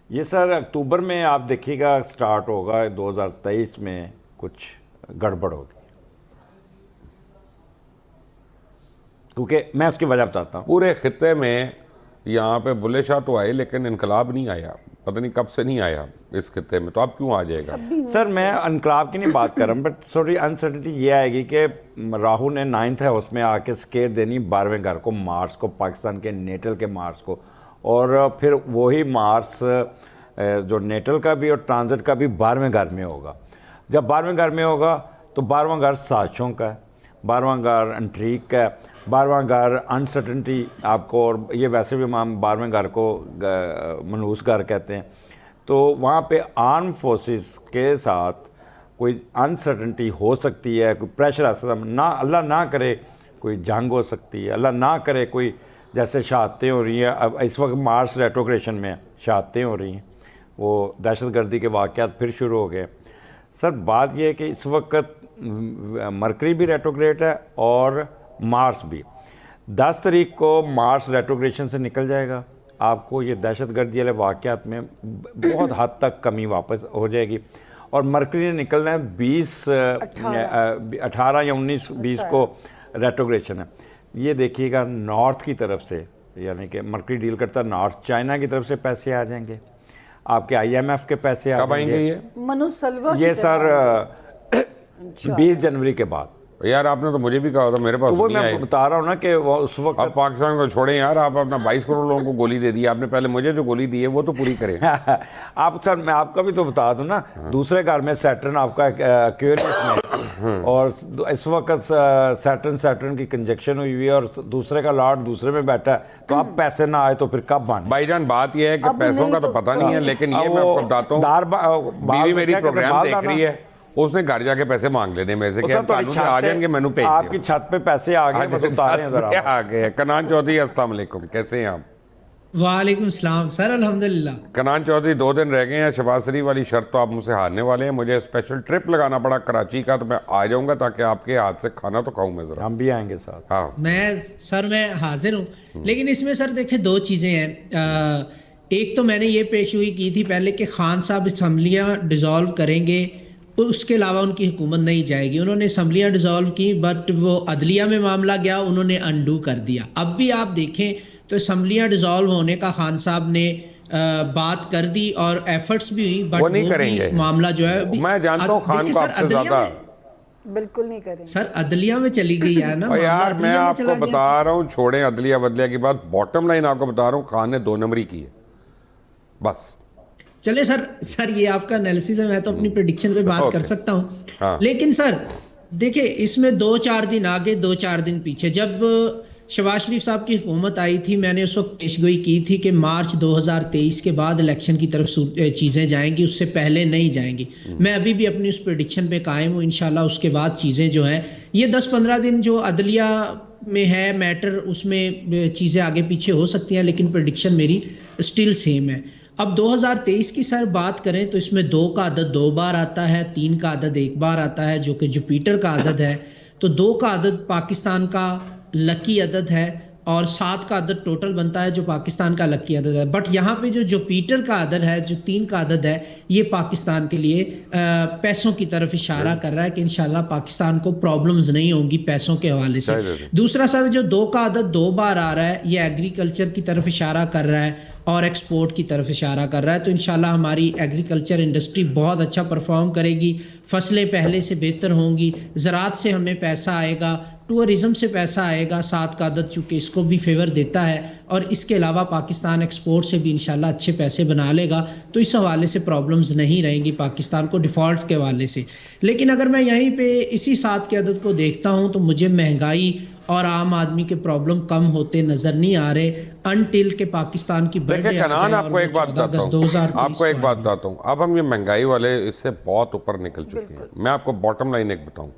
S5: یہ سر اکتوبر میں آپ دیکھیے گا سٹارٹ ہوگا, 2023 میں کچھ گڑبڑ ہوگی. کیونکہ میں اس کی وجہ بتاتا ہوں.
S1: پورے خطے میں یہاں پہ بلے شاہ تو آئے لیکن انقلاب نہیں آیا, پتہ نہیں کب سے نہیں آیا اس خطے میں, تو اب کیوں آ جائے گا؟
S5: سر میں انقلاب کی نہیں بات کر رہا ہوں, بٹ تھوڑی انسرٹنٹی یہ آئے گی کہ راہو نے 9th ہاؤس میں آ کے سکیئر دینی 12ویں گھر کو, مارس کو, پاکستان کے نیٹل کے مارس کو, اور پھر وہی مارس جو نیٹل کا بھی اور ٹرانزٹ کا بھی 12ویں گھر میں ہوگا. جب 12ویں گھر میں ہوگا تو 12واں گھر سازشوں کا ہے, 12واں گھر انٹریگ کا ہے, 12واں گھر انسرٹنٹی آپ کو, اور یہ ویسے بھی ہم 12ویں گھر کو منحوس گھر کہتے ہیں. تو وہاں پہ آرم فورسز کے ساتھ کوئی انسرٹنٹی ہو سکتی ہے, کوئی پریشر آ سکتا ہے, نہ اللہ نہ کرے کوئی جنگ ہو سکتی ہے, اللہ نہ کرے کوئی جیسے شہادتیں ہو رہی ہیں. اب اس وقت مارس ریٹروگریشن میں شہادتیں ہو رہی ہیں, وہ دہشت گردی کے واقعات پھر شروع ہو گئے. سر بات یہ ہے کہ اس وقت مرکری بھی ریٹروگریٹ ہے اور مارس بھی. 10 تاریخ کو مارس ریٹروگریشن سے نکل جائے گا, آپ کو یہ دہشت گردی والے واقعات میں بہت حد تک کمی واپس ہو جائے گی. اور مرکری نے نکلنا ہے 18 یا 19 20 کو ریٹروگریشن ہے. یہ دیکھیے گا نارتھ کی طرف سے, یعنی کہ مرکری ڈیل کرتا ہے نارتھ, چائنا کی طرف سے پیسے آ جائیں گے, آپ کے IMF کے پیسے آ جائیں گے.
S6: منو سلوا
S5: یہ سر 20 جنوری کے بعد.
S1: یار آپ نے تو مجھے بھی کہا تھا, میرے پاس
S5: وہ
S1: نہیں
S5: میں
S1: آئے.
S5: بتا رہا ہوں نا کہ وہ اس وقت
S1: اب پاکستان کو چھوڑیں یار, آپ اپنا 22 کروڑ لوگوں کو گولی دے دی آپ نے, پہلے مجھے جو گولی دی ہے وہ تو پوری کریں.
S5: آپ سر میں آپ کا بھی تو بتا دوں نا, دوسرے گھر میں سیٹرن آپ کا ایکویریس میں, اور اس وقت سیٹرن کی کنجکشن ہوئی ہوئی ہے, اور دوسرے کا لارڈ دوسرے میں بیٹھا ہے, تو اب پیسے نہ آئے تو پھر کب آنے؟
S1: بھائی جان بات یہ ہے کہ پیسوں کا تو پتہ نہیں ہے, لیکن یہ میں آپ کو بتاتا ہوں, بیوی میری پروگرام دیکھ رہی ہے, اس نے گھر جا کے پیسے مانگ لینے میرے سے کہ قانون سے آ جائیں گے, مینو بھیج
S5: آپ کی چھت پہ پیسے آ گئے, بتا رہے ہیں ذرا.
S1: آ گئے. کنان چودھری السلام علیکم, کیسے ہیں آپ؟
S7: وعلیکم السلام سر, الحمدللہ.
S1: کنان چودھری 2 دن رہ گئے ہیں, شہباز شریف والی شرط تو آپ مجھ سے ہارنے والے ہیں. مجھے اسپیشل ٹرپ لگانا پڑا کراچی کا, تو میں آ جاؤں گا تاکہ آپ کے ہاتھ سے کھانا تو کھاؤں میں ذرا.
S5: ہم بھی آئیں گے ساتھ.
S1: ہاں
S7: میں حاضر ہوں, لیکن اس میں سر دیکھیں 2 چیزیں ہیں. ایک تو میں نے یہ پیشگوئی کی تھی پہلے کہ خان صاحب اسمبلیاں ڈیزالو کریں گے, اس کے علاوہ ان کی حکومت نہیں جائے گی. انہوں نے اسمبلیاں ڈیزالو کی, بٹ وہ عدلیہ میں معاملہ گیا, انہوں نے انڈو کر دیا. اب بھی آپ دیکھیں تو اسمبلیاں ڈیزالو ہونے کا خان صاحب نے بات کر دی اور ایفرٹس بھی ہوئی, بٹ
S1: وہ نہیں کریں گے
S7: معاملہ جو ہے
S1: میں جانتا ہوں خان کو آپ سے زیادہ.
S6: بالکل نہیں کریں
S7: سر عدلیہ میں چلی گئی ہے نا
S1: یار, میں آپ کو بتا رہا ہوں, چھوڑیں عدلیہ بدلیہ کی بات, باٹم لائن آپ کو بتا رہا ہوں, خان نے 2 نمبری کی ہے بس.
S7: چلے سر یہ آپ کا انالیسس ہے, میں تو اپنی پریڈکشن پہ بات کر سکتا ہوں. لیکن سر دیکھیں اس میں 2-4 دن آگے 2-4 دن پیچھے, جب شہباز شریف صاحب کی حکومت آئی تھی, میں نے اس وقت پیشگوئی کی تھی کہ مارچ 2023 کے بعد الیکشن کی طرف چیزیں جائیں گی, اس سے پہلے نہیں جائیں گی. میں ابھی بھی اپنی اس پریڈکشن پہ قائم ہوں. انشاءاللہ اس کے بعد چیزیں جو ہیں, یہ 10-15 دن جو عدلیہ میں ہے میٹر, اس میں چیزیں آگے پیچھے ہو سکتی ہیں, لیکن پریڈکشن میری اسٹل سیم ہے. اب 2023 کی سر بات کریں تو اس میں 2 کا عدد 2 بار آتا ہے, 3 کا عدد 1 بار آتا ہے, جو کہ جوپیٹر کا عدد ہے. تو 2 کا عدد پاکستان کا لکی عدد ہے, اور 7 کا عدد ٹوٹل بنتا ہے جو پاکستان کا لکی عدد ہے. بٹ یہاں پہ جو جوپیٹر کا عدد ہے, جو 3 کا عدد ہے, یہ پاکستان کے لیے پیسوں کی طرف اشارہ کر رہا ہے کہ انشاءاللہ پاکستان کو پرابلمز نہیں ہوں گی پیسوں کے حوالے سے. دوسرا سر جو 2 کا عدد 2 بار آ رہا ہے, یہ ایگریکلچر کی طرف اشارہ کر رہا ہے اور ایکسپورٹ کی طرف اشارہ کر رہا ہے. تو انشاءاللہ ہماری ایگریکلچر انڈسٹری بہت اچھا پرفارم کرے گی, فصلیں پہلے سے بہتر ہوں گی, زراعت سے ہمیں پیسہ آئے گا, टूरिज्म से पैसा आएगा, 7 का अदद चूँकि इसको भी फेवर देता है, और इसके अलावा पाकिस्तान एक्सपोर्ट से भी इंशाल्लाह अच्छे पैसे बना लेगा, तो इस हवाले से प्रॉब्लम्स नहीं रहेंगी पाकिस्तान को डिफ़ॉल्ट के हवाले से। लेकिन अगर मैं यहीं पे इसी 7 के अदद को देखता हूँ तो मुझे महंगाई और आम आदमी के प्रॉब्लम कम होते नज़र नहीं आ रहे अनटिल के पाकिस्तान की
S1: देखिए कनान, आपको एक बात बताता हूँ, अब हम ये महंगाई वाले इससे बहुत ऊपर निकल चुके हैं। मैं आपको बॉटम लाइन एक बताऊँ,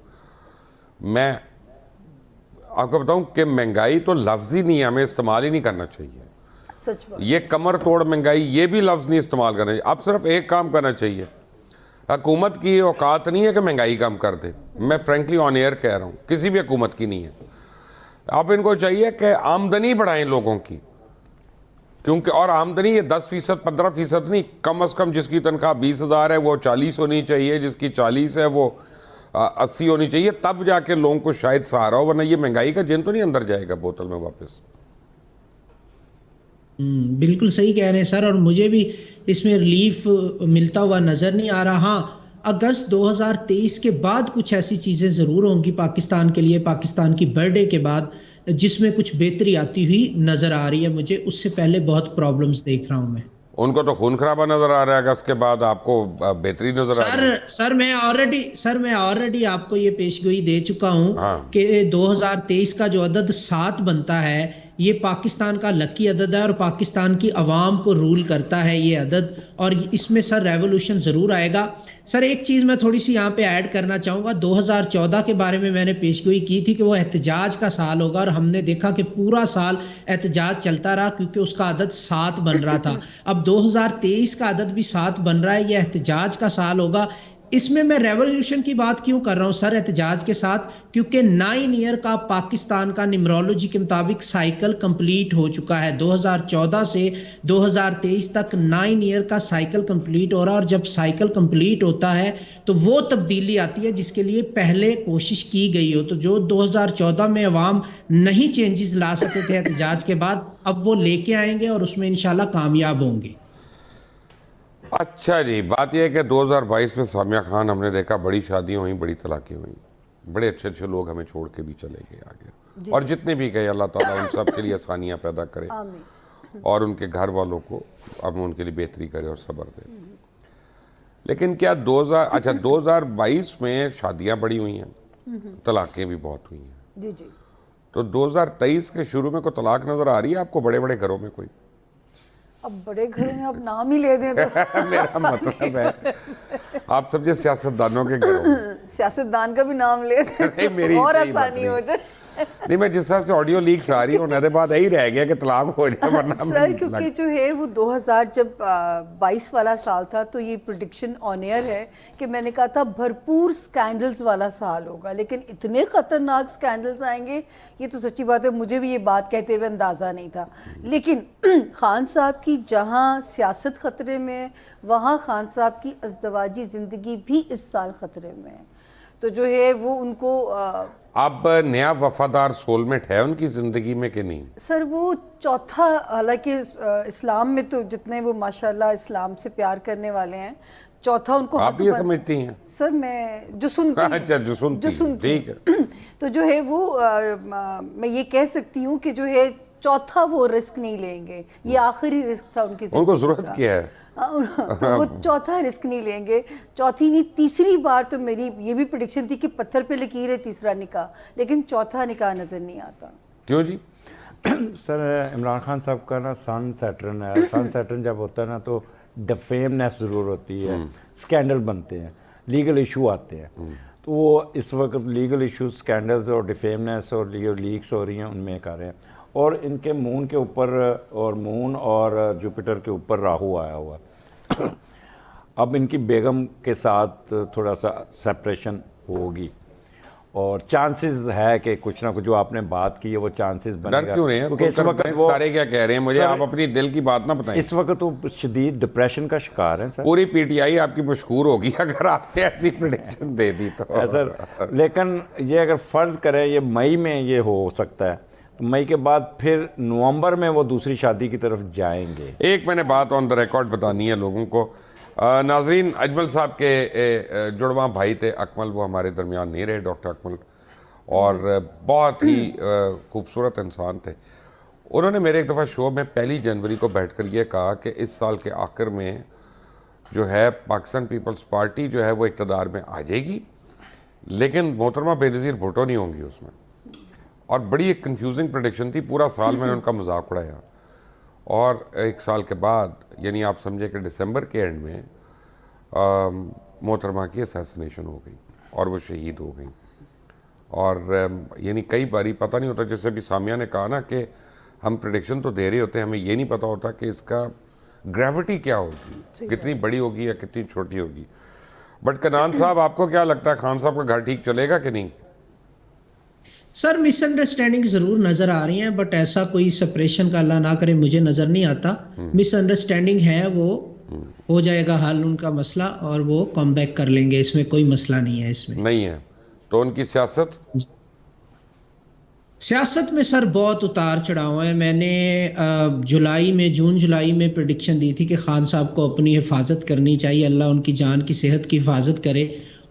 S1: मैं आपको बताऊं कि महंगाई तो लफ्ज़ ही नहीं है, हमें इस्तेमाल ही नहीं करना चाहिए।
S6: सच बात।
S1: ये कमर तोड़ महंगाई, ये भी लफ्ज़ नहीं इस्तेमाल करना चाहिए। अब सिर्फ एक काम करना चाहिए, हुकूमत की औकात नहीं है कि महंगाई कम कर दे, मैं फ्रेंकली ऑन एयर कह रहा हूँ, किसी भी हुकूमत की नहीं है। अब इनको चाहिए कि आमदनी बढ़ाएं लोगों की, क्योंकि और आमदनी ये 10%, 15% नहीं, कम अज़ कम जिसकी तनख्वाह 20,000 है वो 40 होनी चाहिए, जिसकी 40 है वो 80 होनी चाहिए, तब जाके लोगों को शायद सहारा हो, वरना ये महंगाई का जिन तो नहीं अंदर जाएगा बोतल में वापस।
S7: बिल्कुल सही कह रहे हैं सर, और मुझे भी इसमें रिलीफ मिलता हुआ नज़र नहीं आ रहा। हाँ, अगस्त 2023 के बाद कुछ ऐसी चीज़ें ज़रूर होंगी पाकिस्तान के लिए, पाकिस्तान की बर्थडे के बाद, जिसमें कुछ बेहतरी आती हुई नज़र आ रही है मुझे। उससे पहले बहुत प्रॉब्लम्स देख रहा हूँ मैं।
S1: उनको तो खून खराबा नजर आ रहा है, अगस्त के बाद आपको बेहतरी नजर आ रही है।
S7: सर मैं ऑलरेडी आपको ये पेशगोई दे चुका हूँ कि 2023 का जो अदद 7 बनता है ये पाकिस्तान का लकी अदद है और पाकिस्तान की आवाम को रूल करता है ये अदद, और इसमें सर रेवोल्यूशन ज़रूर आएगा। सर एक चीज़ मैं थोड़ी सी यहाँ पे ऐड करना चाहूँगा, 2014 के बारे में मैंने पेशगोई की थी कि वो एहतजाज का साल होगा, और हमने देखा कि पूरा साल एहतजाज चलता रहा क्योंकि उसका अदद 7 बन रहा था। अब 2023 का अदद भी 7 बन रहा है, ये एहतजाज का साल होगा। इसमें मैं रेवोल्यूशन की बात क्यों कर रहा हूं सर एहतजाज के साथ, क्योंकि 9 ईयर का पाकिस्तान का न्यूमरोलॉजी के मुताबिक साइकिल कंप्लीट हो चुका है। 2014 से 2023 तक 9 ईयर का साइकिल कंप्लीट हो रहा है, और जब साइकिल कंप्लीट होता है तो वो तब्दीली आती है जिसके लिए पहले कोशिश की गई हो। तो जो 2014 में अवाम नहीं चेंजेस ला सके थे एहतजाज के बाद, अब वो लेके आएंगे और उसमें इंशाल्लाह कामयाब होंगे।
S1: अच्छा जी, बात यह है कि 2022 में सामिया खान हमने देखा, बड़ी शादियाँ हुई, बड़ी तलाक़ें हुई, बड़े अच्छे अच्छे लोग हमें छोड़ के भी चले गए आगे, और जितने भी गए अल्लाह ताला उन सब के लिए आसानियाँ पैदा करे और उनके घर वालों को अब उनके लिए बेहतरी करे और सब्र दे। लेकिन क्या 2022 में शादियाँ बड़ी हुई हैं, तलाक़ें भी बहुत हुई हैं
S6: जी जी,
S1: तो 2023 के शुरू में कोई तलाक नज़र आ रही है आपको बड़े बड़े घरों में? कोई
S6: अब बड़े घरों में आप नाम ही ले दें तो
S1: मेरा मतलब है आप समझे सियासतदानों के घरों में,
S6: सियासतदान का भी नाम ले दें
S1: मेरी
S6: और आसानी हो जाए।
S1: नहीं, मैं जिस तरह से ऑडियो लीक्स आ रही है उन्हें बाद यही रह गया कि तलाक हो जाए, वरना
S6: सर क्योंकि जो है वो 2000 जब 22 वाला साल था तो ये प्रेडिक्शन ऑन एयर है कि मैंने कहा था भरपूर स्कैंडल्स वाला साल होगा, लेकिन इतने ख़तरनाक स्कैंडल्स आएंगे ये तो सच्ची बात है, मुझे भी ये बात कहते हुए अंदाज़ा नहीं था। लेकिन खान साहब की जहाँ सियासत ख़तरे में है, वहाँ खान साहब की अज़दवाजी ज़िंदगी भी इस साल ख़तरे में है। तो जो है वो उनको
S1: अब नया वफादार सोलमेट है उनकी ज़िंदगी में कि नहीं?
S6: सर वो चौथा, हालांकि इस्लाम में तो जितने वो माशाल्लाह इस्लाम से प्यार करने वाले हैं, चौथा उनको
S1: आप ये समझती हैं?
S6: सर मैं जो सुनती हूँ,
S1: अच्छा जो सुनती ठीक है,
S6: तो जो है वो मैं ये कह सकती हूँ कि जो है चौथा वो रिस्क नहीं लेंगे, ये आखिरी रिस्क था उनकी ज़िंदगी
S1: उनको ज़रूरत क्या है?
S6: तो वो चौथा रिस्क नहीं लेंगे, चौथी नहीं तीसरी बार तो मेरी ये भी प्रेडिक्शन थी कि पत्थर पे लकीर है तीसरा निकाह, लेकिन चौथा निकाह नज़र नहीं आता।
S1: क्यों जी?
S5: सर इमरान खान साहब का ना सन सैटर्न है, सन सैटर्न जब होता है ना तो डिफेमनेस ज़रूर होती है, स्कैंडल बनते हैं, लीगल इशू आते हैं, तो वो इस वक्त लीगल इशू स्कैंडल्स और डिफेमनेस और लीक्स हो रही हैं उनमें कर रहे हैं, और इनके मून के ऊपर और मून और जुपिटर के ऊपर राहु आया हुआ है। अब इनकी बेगम के साथ थोड़ा सा सेपरेशन होगी और चांसेस है कि कुछ ना कुछ जो आपने बात की है वो चांसेस बनेगा।
S1: डर क्यों नहीं है?
S5: क्योंकि इस वक्त वो
S1: सारे क्या कह रहे हैं मुझे, आप अपनी दिल की बात ना बताएं।
S5: इस वक्त तो शदीद डिप्रेशन का शिकार है सर।
S1: पूरी पीटीआई आपकी मशहूर होगी अगर आपने ऐसी प्रेडिक्शन दे दी तो
S5: सर। लेकिन ये अगर फ़र्ज़ करें ये मई में ये हो सकता है, तो मई के बाद फिर नवंबर में वो दूसरी शादी की तरफ जाएंगे।
S1: एक मैंने बात ऑन द रिकॉर्ड बतानी है लोगों को। नाजरीन, अजमल साहब के जुड़वा भाई थे अकमल, वो हमारे दरमियान नहीं रहे, डॉक्टर अकमल, اور بہت ہی خوبصورت انسان تھے. انہوں نے میرے ایک دفعہ شو میں 1 جنوری کو بیٹھ کر یہ کہا کہ اس سال کے آخر میں جو ہے پاکستان پیپلز پارٹی جو ہے وہ اقتدار میں آ جائے گی, لیکن محترمہ بینظیر بھٹو نہیں ہوں گی اس میں. اور بڑی ایک کنفیوزنگ پریڈکشن تھی. پورا سال میں نے ان کا مذاق اڑایا, اور 1 سال کے بعد یعنی آپ سمجھے کہ دسمبر کے اینڈ میں محترمہ کی اسیسنیشن ہو گئی اور وہ شہید ہو گئی. اور یعنی کئی باری پتہ نہیں ہوتا, جیسے ابھی سامیہ نے کہا نا کہ ہم پریڈکشن تو دے رہے ہوتے ہیں, ہمیں یہ نہیں پتہ ہوتا کہ اس کا گریوٹی کیا ہوگی, کتنی بڑی ہوگی یا کتنی چھوٹی ہوگی. بٹ کنان صاحب, آپ کو کیا لگتا ہے خان صاحب کا گھر ٹھیک چلے گا کہ نہیں؟
S7: سر مس انڈرسٹینڈنگ ضرور نظر آ رہی ہیں, بٹ ایسا کوئی سپریشن کا اللہ نہ کرے مجھے نظر نہیں آتا. مس انڈرسٹینڈنگ ہے, وہ ہو جائے گا حل ان کا مسئلہ, اور وہ کم بیک کر لیں گے, اس میں کوئی مسئلہ نہیں ہے. اس میں
S1: نہیں ہے. تو ان کی
S7: سیاست میں سر بہت اتار چڑھاؤ ہے. میں نے جون جولائی میں پریڈکشن دی تھی کہ خان صاحب کو اپنی حفاظت کرنی چاہیے, اللہ ان کی جان کی صحت کی حفاظت کرے.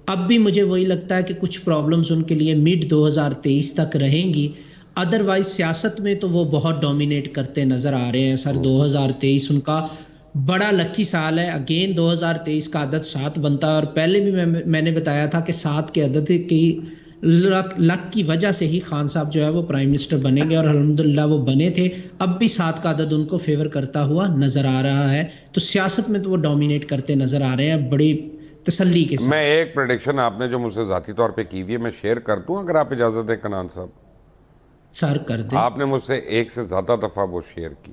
S7: اب بھی مجھے وہی لگتا ہے کہ کچھ پرابلمز ان کے لیے مڈ 2023 تک رہیں گی. ادروائز سیاست میں تو وہ بہت ڈومینیٹ کرتے نظر آ رہے ہیں سر. 2023 ان کا بڑا لکی سال ہے. اگین 2023 کا عدد 7 بنتا ہے, اور پہلے بھی میں نے بتایا تھا کہ 7 کے عدد کی لک کی وجہ سے ہی خان صاحب جو ہے وہ پرائم منسٹر بنیں گے, اور الحمدللہ وہ بنے تھے. اب بھی 7 کا عدد ان کو فیور کرتا ہوا نظر آ رہا ہے. تو سیاست میں تو وہ ڈومینیٹ کرتے نظر آ رہے ہیں بڑی تسلی کے ساتھ.
S1: میں ایک پریڈکشن آپ نے جو مجھ سے ذاتی طور پہ کی ہوئی ہے میں شیئر کر دوں اگر آپ اجازت دیں کنان صاحب؟
S7: سر کر دیں.
S1: آپ نے مجھ سے 1 سے زیادہ دفعہ وہ شیئر کی,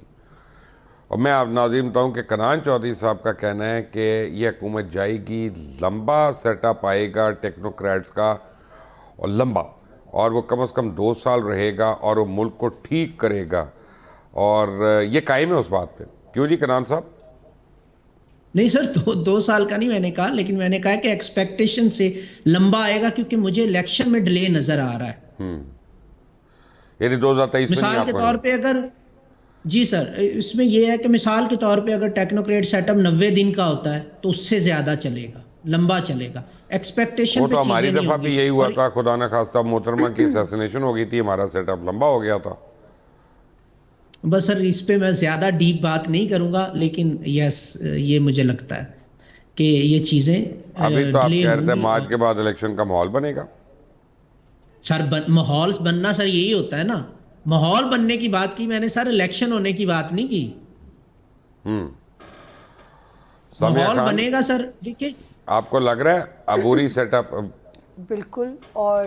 S1: اور میں آپ ناظرین بتاؤں کہ کنان چودھری صاحب کا کہنا ہے کہ یہ حکومت جائے گی, لمبا سیٹ اپ آئے گا ٹیکنوکریٹس کا, اور لمبا, اور وہ کم از کم 2 سال رہے گا, اور وہ ملک کو ٹھیک کرے گا. اور یہ قائم ہے اس بات پہ. کیوں جی کنان صاحب؟
S7: نہیں سر, 2 سال کا نہیں میں نے کہا, لیکن میں نے کہا کہ ایکسپیکٹیشن سے لمبا آئے گا, کیونکہ مجھے الیکشن میں ڈیلے نظر آ رہا ہے.
S1: یعنی 2023
S7: مثال کے طور پہ اگر جی سر, اس میں یہ ہے کہ مثال کے طور پہ اگر ٹیکنوکریٹ سیٹ اپ 90 دن کا ہوتا ہے تو اس سے زیادہ چلے گا, لمبا چلے گا. ایکسپیکٹیشن
S1: وہ تو ہماری دفعہ بھی یہی ہوا تھا, خدا نہ خواستہ محترمہ کی اسیسنیشن ہو گئی تھی, ہمارا سیٹ اپ لمبا ہو گیا تھا.
S7: بس سر اس پہ میں زیادہ ڈیپ بات نہیں کروں گا, لیکن یس یہ مجھے لگتا ہے کہ یہ چیزیں
S1: ابھی تو آپ کہہ رہے تھے مارچ کے بعد الیکشن کا ماحول بنے گا.
S7: سر ماحول بننا سر یہی ہوتا ہے نا, ماحول بننے کی بات کی میں نے سر, الیکشن ہونے کی بات نہیں کی. ماحول بنے گا سر. دیکھیے
S1: آپ کو لگ رہا ہے عبوری سیٹ اپ؟
S6: بالکل. اور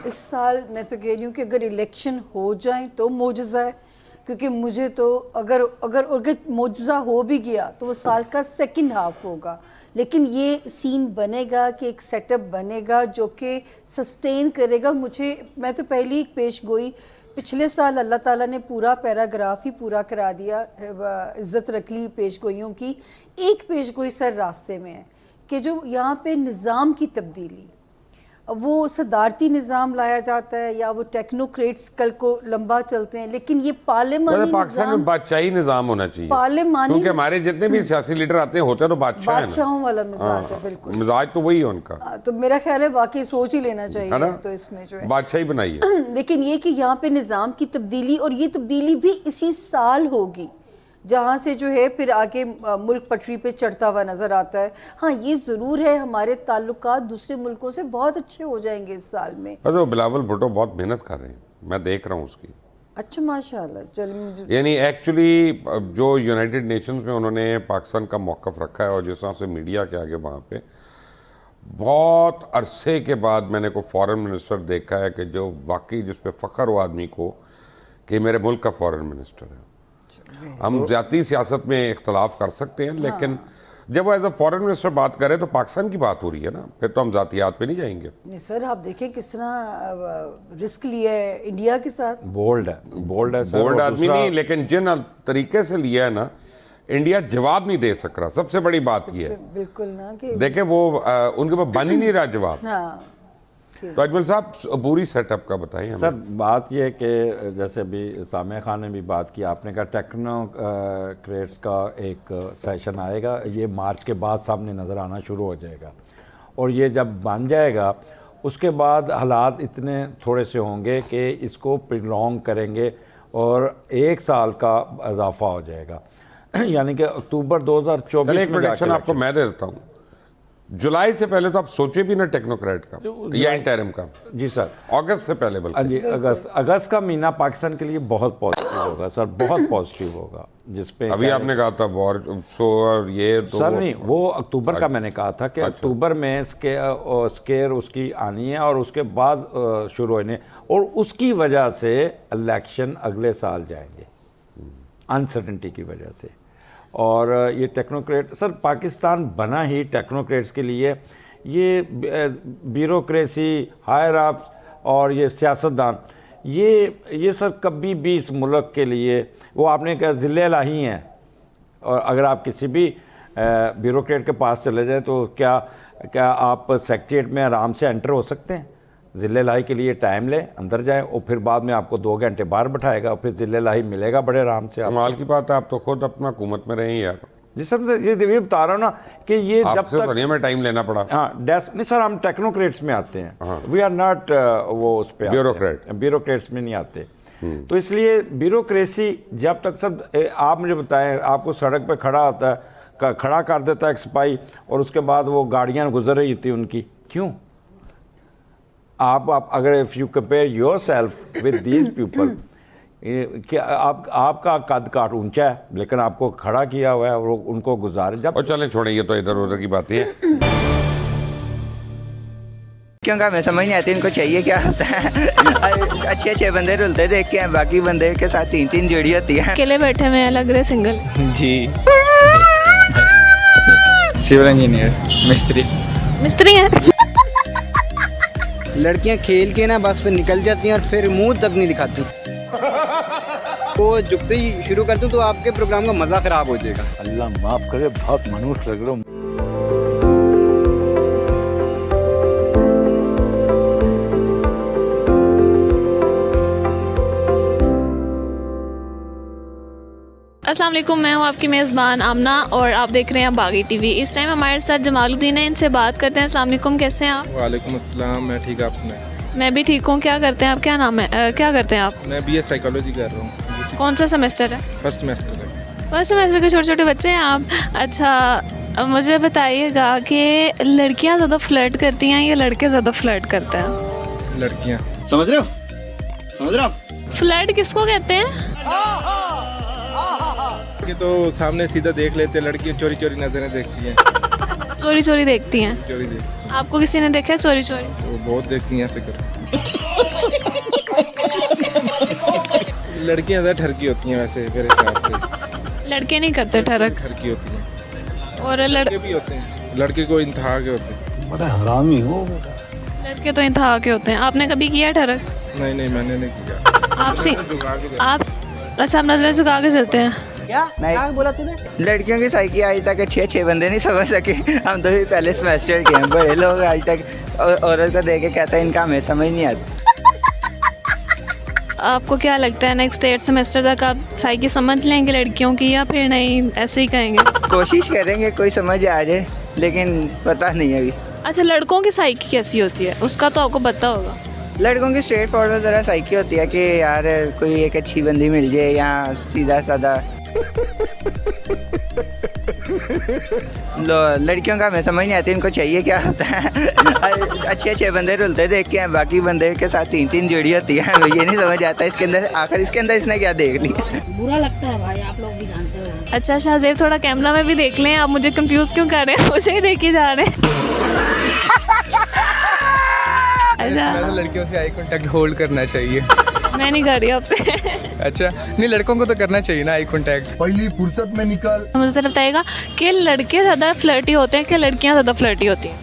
S6: اس سال میں تو کہہ رہی ہوں کہ اگر الیکشن ہو جائیں تو معجزہ ہے, کیونکہ مجھے تو اگر معجزہ ہو بھی گیا تو وہ سال کا 2nd ہاف ہوگا, لیکن یہ سین بنے گا کہ ایک سیٹ اپ بنے گا جو کہ سسٹین کرے گا. میں تو پہلی ایک پیش گوئی پچھلے سال اللہ تعالیٰ نے پورا پیراگراف ہی پورا کرا دیا, عزت رکھ لی پیش گوئیوں کی. ایک پیش گوئی سر راستے میں ہے کہ جو یہاں پہ نظام کی تبدیلی, وہ صدارتی نظام لایا جاتا ہے یا وہ ٹیکنوکریٹس کل کو لمبا چلتے ہیں, لیکن یہ پارلیمانی
S1: پاکستان میں بادشاہی نظام ہونا چاہیے, کیونکہ ہمارے جتنے بھی سیاسی لیڈر آتے ہیں ہوتے تو
S6: بادشاہوں والا مزاج ہے. بالکل
S1: مزاج تو وہی ہے ان کا.
S6: تو میرا خیال ہے واقعی سوچ ہی لینا چاہیے تو اس میں جو ہے
S1: بادشاہی بنائی ہے.
S6: لیکن یہ کہ یہاں پہ نظام کی تبدیلی, اور یہ تبدیلی بھی اسی سال ہوگی جہاں سے جو ہے پھر آگے ملک پٹری پہ چڑھتا ہوا نظر آتا ہے. ہاں یہ ضرور ہے ہمارے تعلقات دوسرے ملکوں سے بہت اچھے ہو جائیں گے اس سال میں.
S1: بلاول بھٹو بہت محنت کر رہے ہیں, میں دیکھ رہا ہوں اس کی.
S6: اچھا ماشاءاللہ.
S1: یعنی ایکچولی جو یونائٹڈ نیشنز میں انہوں نے پاکستان کا موقف رکھا ہے, اور جس طرح سے میڈیا کے آگے وہاں پہ بہت عرصے کے بعد میں نے کوئی فورن منسٹر دیکھا ہے کہ جو واقعی جس پہ فخر ہو آدمی کو کہ میرے ملک کا فورن منسٹر ہے. ہم ذاتی سیاست میں اختلاف کر سکتے ہیں, لیکن جب وہ ایز اے فورن منسٹر بات کرے تو پاکستان کی بات ہو رہی ہے نا, پھر تو ہم ذاتیات پہ نہیں جائیں گے.
S6: نہیں سر, آپ دیکھیں کس طرح رسک لیا ہے انڈیا کے ساتھ.
S5: بولڈ
S1: آدمی نہیں, لیکن جن طریقے سے لیا ہے نا, انڈیا جواب نہیں دے سک رہا. سب سے بڑی بات یہ ہے
S6: بالکل نا کہ
S1: دیکھیں وہ ان کے پاس بن ہی نہیں رہا جواب. تو اجمل صاحب پوری سیٹ اپ کا بتائیں ہمیں.
S5: سر بات یہ کہ جیسے ابھی سامع خان نے بھی بات کی, آپ نے کہا ٹیکنوکریٹس کا ایک سیشن آئے گا, یہ مارچ کے بعد سامنے نظر آنا شروع ہو جائے گا, اور یہ جب بن جائے گا اس کے بعد حالات اتنے تھوڑے سے ہوں گے کہ اس کو پرولونگ کریں گے اور 1 سال کا اضافہ ہو جائے گا، یعنی کہ اکتوبر 2024
S1: ایک پریڈکشن آپ کو میں دے دیتا ہوں، جولائی سے پہلے تو آپ سوچے بھی نا ٹیکنوکریٹ کا یا انٹرم کا.
S5: جی سر،
S1: اگست سے پہلے بلکہ.
S5: جی اگست کا مہینہ پاکستان کے لیے بہت پازیٹیو ہوگا سر، بہت پازیٹیو ہوگا، جس پہ
S1: ابھی آپ نے کہا تھا وار اور یہ تو
S5: سر نہیں، وہ اکتوبر کا میں نے کہا تھا کہ اکتوبر میں اسکیئر اس کی آنی ہے اور اس کے بعد شروع ہونے، اور اس کی وجہ سے الیکشن اگلے سال جائیں گے انسرٹنٹی کی وجہ سے. اور یہ ٹیکنوکریٹ سر، پاکستان بنا ہی ٹیکنوکریٹس کے لیے. یہ بیوروکریسی، ہائر اپس اور یہ سیاستدان، یہ سر کبھی بھی اس ملک کے لیے، وہ آپ نے کہا ذل الہی ہیں. اور اگر آپ کسی بھی بیوروکریٹ کے پاس چلے جائیں تو کیا آپ سیکریٹریٹ میں آرام سے انٹر ہو سکتے ہیں؟ ذل الہی کے لیے ٹائم لیں، اندر جائیں، اور پھر بعد میں آپ کو 2 گھنٹے باہر بٹھائے گا، اور پھر ذل الہی ملے گا بڑے آرام سے.
S1: کمال کی بات ہے، آپ تو خود اپنا حکومت میں رہے ہیں یار.
S5: جی سر، یہ بتا رہا ہوں نا کہ یہ جب
S1: آپ سے دنیا میں ٹائم لینا پڑا.
S5: ہاں نہیں سر، ہم ٹیکنوکریٹس میں آتے ہیں، وی آر ناٹ وہ اس پہ بیوروکریٹس میں نہیں آتے. تو اس لیے بیوروکریسی جب تک سب آپ مجھے بتائیں، آپ کو سڑک پہ کھڑا کر دیتا ہے ایک سپاہی، اور اس کے بعد وہ گاڑیاں گزر رہی تھی ان کی، کیوں؟ آپ اگر if you compare your self with these people, کہ آپ کا قد کاٹ اونچا ہے لیکن آپ کو کھڑا کیا ہوا ہے اور ان کو گزارے. جب
S1: چلیں چھوڑیں، یہ تو ادھر ادھر کی باتیں ہیں.
S8: کیوں کہ ہمیں سمجھ نہیں آتی ان کو چاہیے کیا ہوتا ہے. اچھے بندے رلتے دیکھ کے ہیں، باقی بندے کے ساتھ 3 جوڑی ہوتی ہے.
S9: اکیلے بیٹھے ہوئے ہیں، لگ رہے سنگل.
S10: جی سول انجینئر، مستری
S9: ہیں.
S11: لڑکیاں کھیل کے نا بس پہ نکل جاتی ہیں اور پھر منہ تک نہیں دکھاتی. وہ جھکتے ہی شروع کرتے تو آپ کے پروگرام کا مزہ خراب ہو جائے گا.
S5: اللہ معاف کرے، بہت منحوس لگ رہا ہوں.
S9: السلام علیکم، میں ہوں آپ کی میزبان آمنہ اور آپ دیکھ رہے ہیں باغی ٹی وی. اس ٹائم ہمارے ساتھ جمال الدین ہیں، ان سے بات کرتے ہیں. السلام علیکم، کیسے ہیں آپ؟
S10: وعلیکم السلام، میں ٹھیک، آپ سنائیں؟
S9: میں بھی ٹھیک ہوں. کیا کرتے ہیں آپ؟ کیا نام ہے؟ کیا کرتے ہیں آپ؟
S10: میں BA سائیکالوجی کر رہا ہوں.
S9: کون سا سیمسٹر ہے؟
S10: فرسٹ سیمسٹر ہے.
S9: فرسٹ سیمسٹر کے چھوٹے بچے ہیں آپ. اچھا، مجھے بتائیے گا کہ لڑکیاں زیادہ فلرٹ کرتی ہیں یا لڑکے زیادہ فلرٹ کرتے ہیں؟
S10: لڑکیاں.
S11: سمجھ رہے ہو
S9: فلرٹ کس کو کہتے ہیں؟
S10: یہ تو سامنے سیدھا دیکھ لیتے، لڑکیاں چوری نظریں دیکھتی ہیں.
S9: چوری دیکھتی ہیں.
S10: چوری دیکھتی
S9: آپ کو کسی نے دیکھا چوری؟
S10: وہ بہت دیکھتی ہیں ایسے کر. لڑکیاں زیادہ ٹھرکی ہوتی ہیں ویسے میرے حساب سے.
S9: لڑکے نہیں کرتے ٹھرک؟
S10: ٹھرکی ہوتی ہیں.
S9: اور
S10: لڑکے بھی ہوتے ہیں، لڑکے کو انتہا کے ہوتے ہیں.
S11: بڑا حرامی ہو بیٹا.
S9: لڑکے تو انتہا کے ہوتے ہیں. آپ نے کبھی کیا ٹھرک؟
S10: نہیں، میں نے نہیں کیا.
S9: آپ اچھا، آپ نظریں جھکا کے چلتے ہیں.
S8: لڑکیوں کی سائیکی آج تک 6 بندے نہیں سمجھ سکے. ہم تو بھی پہلے سیمسٹر کے ہیں. بڑے لوگ آج تک عورت کو دیکھ کے کہتے ہیں ان کا ہمیں سمجھ نہیں آتی.
S9: آپ کو کیا لگتا ہے نیکسٹ 8 سیمسٹر تک آپ سائیکی سمجھ لیں گے لڑکیوں کی، یا پھر نہیں ایسے ہی کہیں گے؟
S8: کوشش کریں گے کوئی سمجھ آ جائے، لیکن پتہ نہیں ابھی.
S9: اچھا، لڑکوں کی سائیکی کیسی ہوتی ہے اس کا تو آپ کو پتہ ہوگا.
S8: لڑکوں کی اسٹریٹ فارورڈ ذرا سائیکی ہوتی ہے کہ یار کوئی ایک اچھی بندی مل جائے، یا سیدھا سادہ. لڑکیوں کا ہمیں سمجھ نہیں آتی ان کو چاہیے کیا ہوتا ہے. اچھے بندے رلتے دیکھ کے ہیں، باقی بندے کے ساتھ 3 جوڑی ہوتی ہے. یہ نہیں سمجھ آتا اس کے اندر اس نے کیا دیکھ لیا.
S12: برا لگتا ہے بھائی، آپ لوگ بھی جانتے ہو.
S9: اچھا شاہزیب، تھوڑا کیمرہ میں بھی دیکھ لیں. آپ مجھے کنفیوز کیوں کر رہے ہیں؟ مجھے ہی دیکھے جا رہے ہیں.
S10: لڑکیوں سے آئی کانٹیکٹ ہولڈ کرنا چاہیے.
S9: میں نہیں کر رہی آپ سے.
S10: اچھا نہیں، لڑکوں کو تو کرنا چاہیے نا آئی کانٹیکٹ.
S11: پہلی فرصت میں نکل.
S9: مجھے ذرا بتائیے گا کہ لڑکے زیادہ فلرٹی ہوتے ہیں کہ لڑکیاں زیادہ فلرٹی ہوتی ہیں؟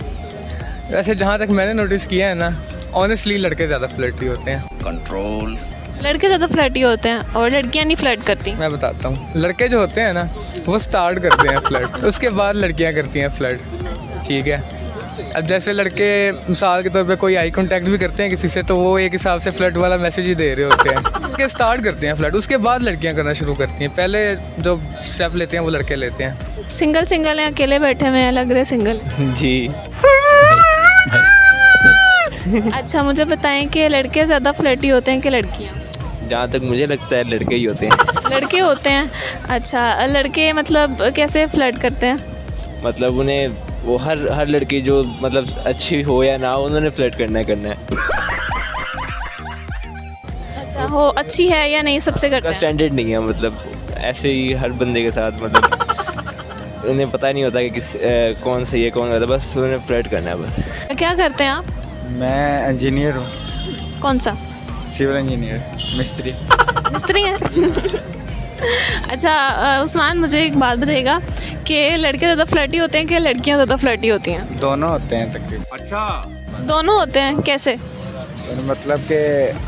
S10: ویسے جہاں تک میں نے نوٹس کیا ہے نا، آنیسٹلی لڑکے زیادہ فلرٹی ہوتے ہیں.
S11: کنٹرول.
S9: لڑکے زیادہ فلرٹی ہوتے ہیں اور لڑکیاں نہیں فلرٹ کرتی.
S10: میں بتاتا ہوں، لڑکے جو ہوتے ہیں نا وہ سٹارٹ کرتے ہیں فلرٹ، اس کے بعد لڑکیاں کرتی ہیں فلرٹ. ٹھیک ہے. اب جیسے لڑکے مثال کے طور پہ کوئی آئی کانٹیکٹ بھی کرتے ہیں کسی سے تو وہ ایک حساب سے فلرٹ والا میسج ہی دے رہے ہوتے ہیں. لڑکے سٹارٹ کرتے ہیں فلرٹ، اس کے بعد لڑکیاں کرنا شروع کرتی ہیں. پہلے جو اسٹیپ لیتے ہیں وہ لڑکے لیتے ہیں.
S9: سنگل ہیں، اکیلے بیٹھے ہوئے ہیں، لگ رہے سنگل.
S10: جی
S9: अच्छा मुझे बताएं कि लड़के ज़्यादा फ्लर्टी होते हैं कि लड़कियाँ?
S13: जहाँ तक मुझे लगता है लड़के ही होते हैं।
S9: लड़के होते हैं। अच्छा लड़के मतलब कैसे फ्लर्ट करते हैं?
S13: मतलब उन्हें वो हर लड़की जो मतलब अच्छी हो या ना हो उन्होंने फ्लर्ट करना है।
S9: अच्छा हो अच्छी है या नहीं सबसे करते हैं?
S13: स्टैंडर्ड नहीं है, मतलब ऐसे ही हर बंदे के साथ, मतलब उन्हें पता नहीं होता कि कौन सही है कौन गलत है, बस उन्हें फ्लर्ट करना है बस।
S9: क्या करते हैं आप?
S11: मैं इंजीनियर हूँ,
S9: कौन सा?
S11: सिविल इंजीनियर, मिस्त्री।
S9: मिस्त्री हैं? अच्छा उस्मान मुझे एक बात बताइएगा कि लड़के ज़्यादा फ्लर्टी होते हैं कि लड़कियाँ ज़्यादा फ्लर्टी होती हैं?
S11: दोनों होते हैं तकरीबन।
S1: अच्छा
S9: दोनों होते हैं, कैसे?
S11: मतलब कि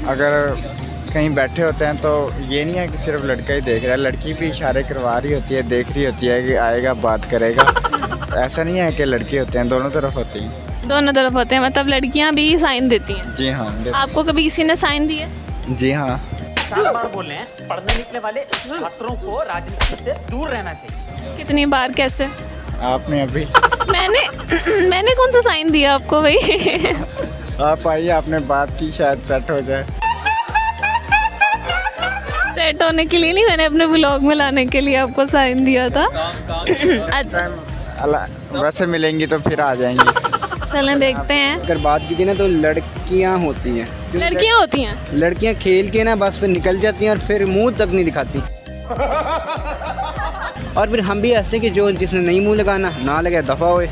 S11: अगर कहीं बैठे होते हैं तो ये नहीं है कि सिर्फ लड़का ही देख रहा है, लड़की भी इशारे करवा रही होती है, देख रही होती है कि आएगा बात करेगा। ऐसा नहीं है कि लड़के होते हैं, दोनों तरफ होती हैं।
S9: दोनों तरफ होते हैं, मतलब लड़कियाँ भी साइन देती हैं?
S11: जी हाँ।
S9: आपको कभी किसी ने साइन दिए?
S11: जी हाँ।
S14: 50 बार बोल रहे हैं पढ़ने निकले वाले छात्रों को राजनीति से दूर रहना चाहिए।
S9: कितनी बार, कैसे?
S11: आपने अभी
S9: मैंने कौन सा साइन दिया आपको भाई?
S11: आप आइए, आपने बात की, शायद सेट हो जाए।
S9: सेट होने के लिए नहीं, मैंने अपने ब्लॉग में लाने के लिए आपको साइन दिया था।
S11: वैसे मिलेंगी तो फिर आ जाएंगी।
S9: चलें देखते हैं।
S11: अगर बात की थी ना तो लड़कियां होती हैं।
S9: लड़कियां होती हैं?
S11: लड़कियां खेल के ना बस फिर निकल जाती हैं और फिर मुंह तक नहीं दिखाती। और फिर हम भी ऐसे कि जो जिसने नहीं मुंह लगाना ना लगे दफा होए।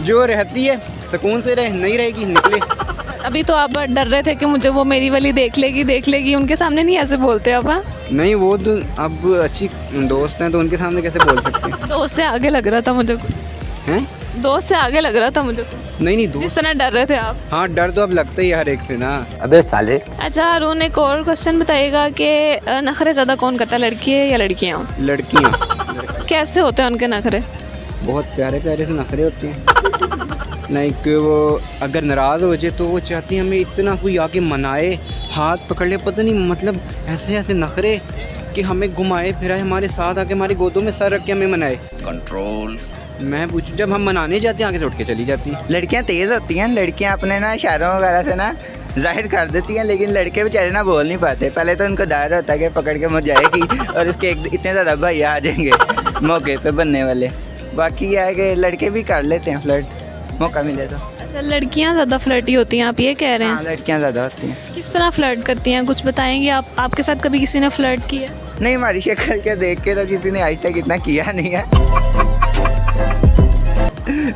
S11: जो रहती है सुकून से रहे, नहीं रहेगी निकले।
S9: अभी तो आप डर रहे थे कि मुझे वो मेरी वाली देख लेगी, उनके सामने नहीं ऐसे बोलते आप? हाँ
S11: नहीं, वो तो अब अच्छी दोस्त हैं तो उनके सामने कैसे बोल सकते हैं।
S9: दोस्त से आगे लग रहा था मुझे
S11: हैं?
S9: दोस्त से आगे लग रहा था मुझे।
S11: नहीं दोस्त,
S9: जिस तरह डर रहे थे आप।
S11: हाँ डर तो अब लगता ही है हर एक से ना।
S8: अबे साले।
S9: अच्छा अरुण एक और क्वेश्चन बताइएगा कि नखरे ज़्यादा कौन करता है, लड़की है या लड़कियाँ?
S11: लड़कियाँ।
S9: कैसे होते हैं उनके नखरे?
S11: बहुत प्यारे प्यारे से नखरे होते हैं। लाइक वो अगर नाराज़ हो जाए तो वो चाहती है हमें इतना कोई आके मनाए, हाथ पकड़ ले, पता नहीं मतलब ऐसे ऐसे नखरे कि हमें घुमाए फिराए, हमारे साथ आके हमारी गोदों में सर रख के हमें मनाए।
S8: कंट्रोल।
S11: मैं पूछूं जब हम मनाने जाते हैं आगे से उठ के चली जाती हैं।
S8: लड़कियां तेज़ होती हैं, लड़कियां अपने ना इशारों वगैरह से ना जाहिर कर देती हैं, लेकिन लड़के बेचारे ना बोल नहीं पाते। पहले तो उनको डर होता है कि पकड़ के मुझ जाएगी और उसके इतने ज़्यादा भैया आ जाएंगे मौके पे बनने वाले। बाकी ये है कि लड़के भी कर लेते हैं फ्लर्ट, मौका मिले तो।
S9: अच्छा लड़कियाँ ज़्यादा फ्लर्टी होती हैं आप ये कह रहे हैं?
S8: हाँ लड़कियाँ ज़्यादा होती हैं।
S9: किस तरह फ्लर्ट करती हैं, कुछ बताएंगे आप? आपके साथ कभी किसी ने फ्लर्ट किया?
S8: नहीं, हमारी शक्ल के देख के तो किसी ने आज तक इतना किया नहीं है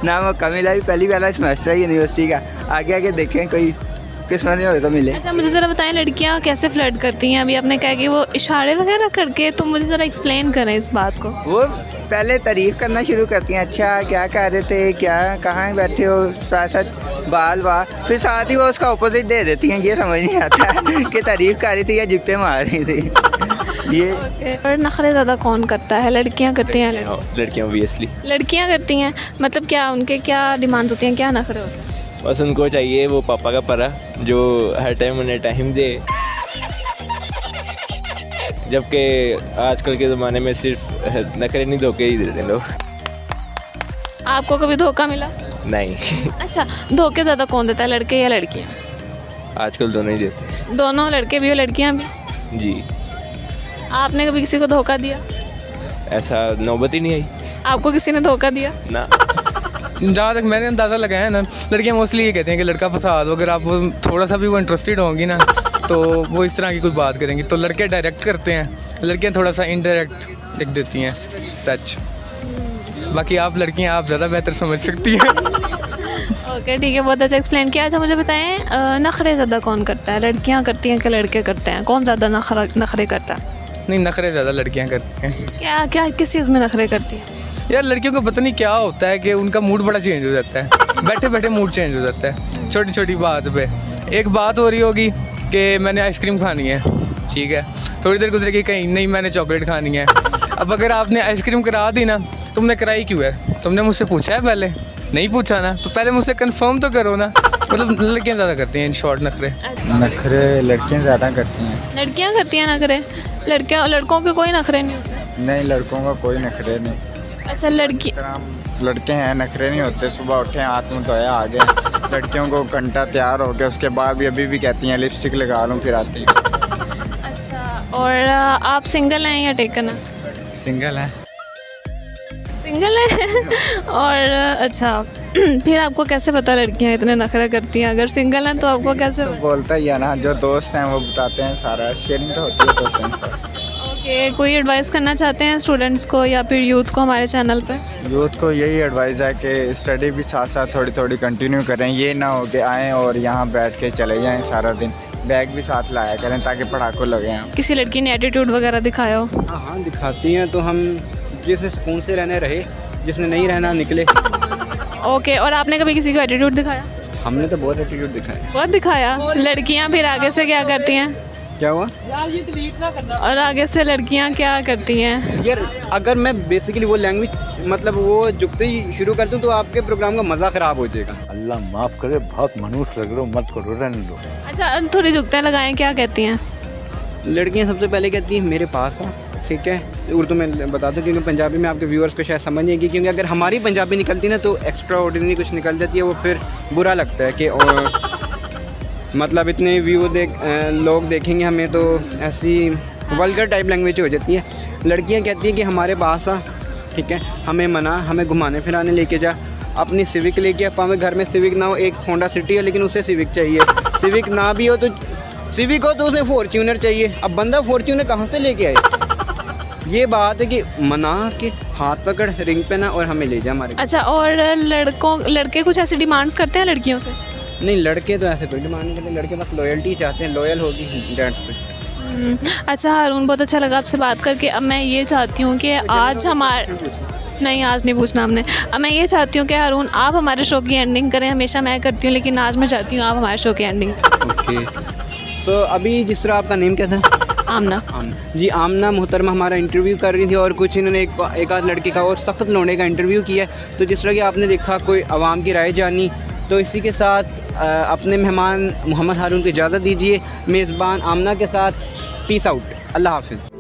S8: ना मौका मिला। भी पहला सेमेस्टर है यूनिवर्सिटी का, आगे आगे देखें कोई किस्मत नहीं हो तो मिले।
S9: अच्छा मुझे ज़रा बताएं लड़कियाँ कैसे फ्लर्ट करती हैं? अभी आपने कहा कि वो इशारे वगैरह करके, तो मुझे ज़रा एक्सप्लेन करें इस बात को।
S8: वो पहले तारीफ़ करना शुरू करती हैं, अच्छा क्या कर रहे थे, क्या कहाँ बैठे हो, साथ साथ बाल वाह, फिर साथ ही वो उसका अपोजिट दे देती हैं। ये समझ नहीं आता कि तारीफ़ कर रही थी या जुत्ते मार रही थी। ये
S9: और नखरे ज़्यादा कौन करता है, लड़कियाँ करती हैं?
S13: लड़कियाँ ऑब्वियसली।
S9: लड़कियाँ करती हैं, मतलब क्या उनके क्या डिमांड्स होती हैं, क्या नखरे होते हैं?
S13: बस उनको चाहिए वो पापा का परा जो हर टाइम उन्हें टाइम दे, जबकि आजकल के ज़माने में सिर्फ नखरे नहीं धोखे ही देते लोग।
S9: आपको कभी धोखा मिला?
S13: नहीं।
S9: अच्छा धोखे ज़्यादा कौन देता है, लड़के या लड़कियाँ?
S13: आजकल दोनों ही देते।
S9: दोनों, लड़के भी और लड़कियाँ भी?
S13: जी।
S9: आपने कभी किसी को धोखा दिया?
S13: ऐसा नौबत ही नहीं आई।
S9: आपको किसी ने धोखा दिया?
S13: ना।
S10: जहाँ तक मैंने अंदाज़ा लगाया है ना, लड़कियाँ मोस्टली ये कहती हैं कि लड़का फंसा दो। अगर आप थोड़ा सा भी वो इंटरेस्टेड होंगी ना तो वो इस तरह की कोई बात करेंगी। तो लड़के डायरेक्ट करते हैं, लड़कियाँ थोड़ा सा इनडायरेक्ट लिख देती हैं टच। बाकी आप लड़कियाँ आप ज़्यादा बेहतर समझ सकती हैं।
S9: ओके ठीक है, बहुत अच्छा एक्सप्लेन किया। अच्छा मुझे बताएं नखरे ज़्यादा कौन करता है, लड़कियाँ करती हैं कि लड़के करते हैं? कौन ज़्यादा नखरे करता है?
S10: नहीं, नखरे ज़्यादा लड़कियाँ करती हैं।
S9: क्या क्या किस चीज़ में नखरे करती हैं?
S10: यार लड़कियों को पता नहीं क्या होता है कि उनका मूड बड़ा चेंज हो जाता है, बैठे बैठे मूड चेंज हो जाता है छोटी छोटी बात पे। एक बात हो रही होगी कि मैंने आइसक्रीम खानी है, ठीक है, थोड़ी देर गुजरेगी कहीं नहीं मैंने चॉकलेट खानी है। अब अगर आपने आइसक्रीम करा दी ना, तुमने कराई क्यों है? तुमने मुझसे पूछा है? पहले नहीं पूछा ना, तो पहले मुझसे कंफर्म तो करो ना। मतलब लड़कियाँ ज़्यादा करती हैं इन शॉर्ट नखरे।
S11: नखरे लड़कियाँ ज़्यादा करती हैं।
S9: लड़कियाँ करती हैं नखरे, लड़कों के कोई नखरे नहीं होते?
S11: नहीं, लड़कों का कोई नखरे नहीं।
S9: अच्छा लड़की
S15: लड़के हैं नखरे नहीं होते, सुबह उठे हाथ मुँह धोया आ गए। लड़कियों को घंटा तैयार हो गया, उसके बाद भी अभी भी कहती हैं लिपस्टिक लगा लूँ फिर आती है।
S9: अच्छा, और आप सिंगल हैं या टेकन हैं?
S15: सिंगल है।
S9: सिंगल है और अच्छा फिर आपको कैसे पता लड़कियां इतने नखरा करती हैं? अगर सिंगल हैं तो आपको कैसे
S15: तो बोलता ही है ना, जो दोस्त हैं वो बताते हैं, सारा शेयरिंग तो होती है दोस्तों के साथ।
S9: ओके, कोई एडवाइस करना चाहते हैं स्टूडेंट्स को या फिर यूथ को हमारे चैनल पे?
S15: यूथ को यही एडवाइस है कि स्टडी भी साथ साथ थोड़ी थोड़ी कंटिन्यू करें, ये ना हो कि आएँ और यहाँ बैठ के चले जाएँ सारा दिन, बैग भी साथ लाया करें ताकि पढ़ाकू लगे हम।
S9: किसी लड़की ने एटीट्यूड वगैरह दिखाया हो?
S11: हाँ दिखाती हैं, तो हम जिसने सुकून से रहना रहे, जिसने नहीं रहना निकले।
S9: ओके, और आपने कभी किसी को एटीट्यूड दिखाया?
S11: हमने तो बहुत एटीट्यूड दिखाया।
S9: बहुत दिखाया। लड़कियां फिर आगे से क्या करती हैं?
S11: क्या हुआ?
S9: और आगे से लड़कियां क्या करती हैं?
S11: यार अगर मैं बेसिकली वो लैंग्वेज मतलब वो जुगते ही शुरू कर दूँ तो आपके प्रोग्राम का मज़ा ख़राब हो जाएगा।
S5: अल्लाह माफ़ करे, बहुत मनुष्य लग रहे हो, मत करो, रहने दो।
S9: अच्छा, थोड़ी जुगतें लगाएं, क्या कहती हैं?
S11: लड़कियां सबसे पहले कहती हैं मेरे पास आ, ठीक है, उर्दू में बता दूं क्योंकि पंजाबी में आपके व्यूअर्स को शायद समझ नहीं आएगी, क्योंकि अगर हमारी पंजाबी निकलती ना तो एक्स्ट्रा ऑर्डिनरी कुछ निकल जाती है, वो फिर बुरा लगता है कि मतलब इतने लोग देखेंगे हमें तो ऐसी वल्गर टाइप लैंग्वेज हो जाती है। लड़कियां कहती हैं कि हमारे पास आ, ठीक है, हमें मना, हमें घुमाने फिराने लेके जा, अपनी सिविक लेके आप, हमें घर में सिविक ना हो, एक होंडा सिटी है लेकिन उसे सिविक चाहिए, सिविक ना भी हो तो सिविक हो तो उसे फॉर्च्यूनर चाहिए। अब बंदा फॉर्च्यूनर कहाँ से लेके आए? ये बात है कि मना के हाथ पकड़, रिंग पे ना, और हमें ले जा हमारे।
S9: अच्छा, और लड़के कुछ ऐसी डिमांड्स करते हैं लड़कियों से?
S11: नहीं, लड़के तो ऐसे कोई डिमांड नहीं करते, लड़के बस लॉयल्टी चाहते हैं, लॉयल होगी डैड से।
S9: अच्छा हारून, बहुत अच्छा लगा आपसे बात करके। अब मैं ये चाहती हूँ कि आज नहीं, आज नहीं पूछना हमने। अब मैं ये चाहती हूँ कि हारून आप हमारे शो की एंडिंग करें, हमेशा मैं करती हूँ लेकिन आज मैं चाहती हूँ आप हमारे शो की एंडिंग।
S11: ओके, सो अभी जिस तरह आपका नेम क्या था?
S9: आमना।
S11: जी, आमना मोहतरमा हमारा इंटरव्यू कर रही थी और कुछ इन्होंने एक आध लड़के का और सख्त लोने का इंटरव्यू किया। तो जिस तरह कि आपने देखा कोई आवाम की राय जानी, तो इसी के साथ अपने मेहमान मोहम्मद हारून को इजाज़त दीजिए, मेज़बान आमना के साथ पीस आउट, अल्लाह हाफिज़।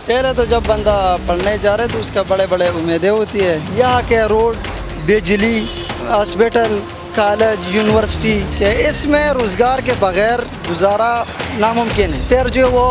S16: कह रहे तो जब बंदा पढ़ने जा रहे तो उसका बड़े बड़े उम्मीदें होती है, यहाँ के रोड, बिजली, हॉस्पिटल, कॉलेज, यूनिवर्सिटी के, इसमें रोज़गार के बगैर गुजारा नामुमकिन है। फिर जो वो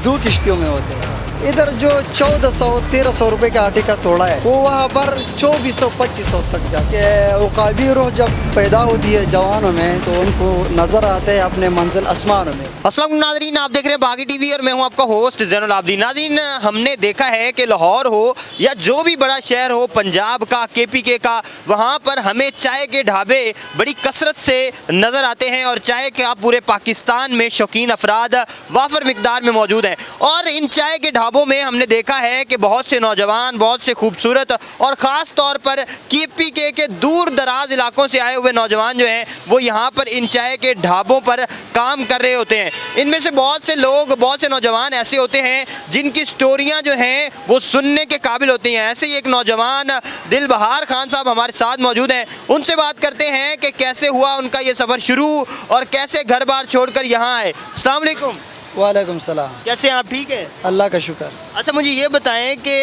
S16: 2 किश्तियों में होते हैं, इधर जो 1400-1300 रुपये का आटे का तोड़ा है वो वहाँ पर 2400-2500 तक जाके उकाबी रूह जब पैदा होती है जवानों में तो उनको नज़र आते हैं अपने मंजिल आसमानों में।
S17: अस्सलाम वालेकुम नाज़रीन, आप देख रहे हैं बागी टीवी और मैं हूं आपका होस्ट ज़ैनुल आबिदीन। नाज़रीन, हमने देखा है कि लाहौर हो या जो भी बड़ा शहर हो, पंजाब का, KPK का, वहां पर हमें चाय के ढाबे बड़ी कसरत से नज़र आते हैं और चाय के आप पूरे पाकिस्तान में शौकीन अफराद वाफर मिकदार में मौजूद हैं। और इन चाय के ढाबों में हमने देखा है कि बहुत से नौजवान, बहुत से खूबसूरत और ख़ास तौर पर KPK के दूर दराज इलाकों से आए हुए नौजवान जो हैं वो यहाँ पर इन चाय के ढाबों पर काम कर रहे होते हैं। इनमें से बहुत से लोग, बहुत से नौजवान ऐसे होते हैं जिनकी स्टोरियां जो हैं वो सुनने के काबिल होती हैं। ऐसे ही एक नौजवान दिलबहार खान साहब हमारे साथ मौजूद हैं, उनसे बात करते हैं कि कैसे हुआ उनका ये सफ़र शुरू और कैसे घर बार छोड़कर यहाँ आए। अस्सलाम वालेकुम।
S16: वालेकुम सलाम।
S17: कैसे हैं आप? ठीक है,
S16: अल्लाह का शुक्र।
S17: अच्छा, मुझे ये बताएं कि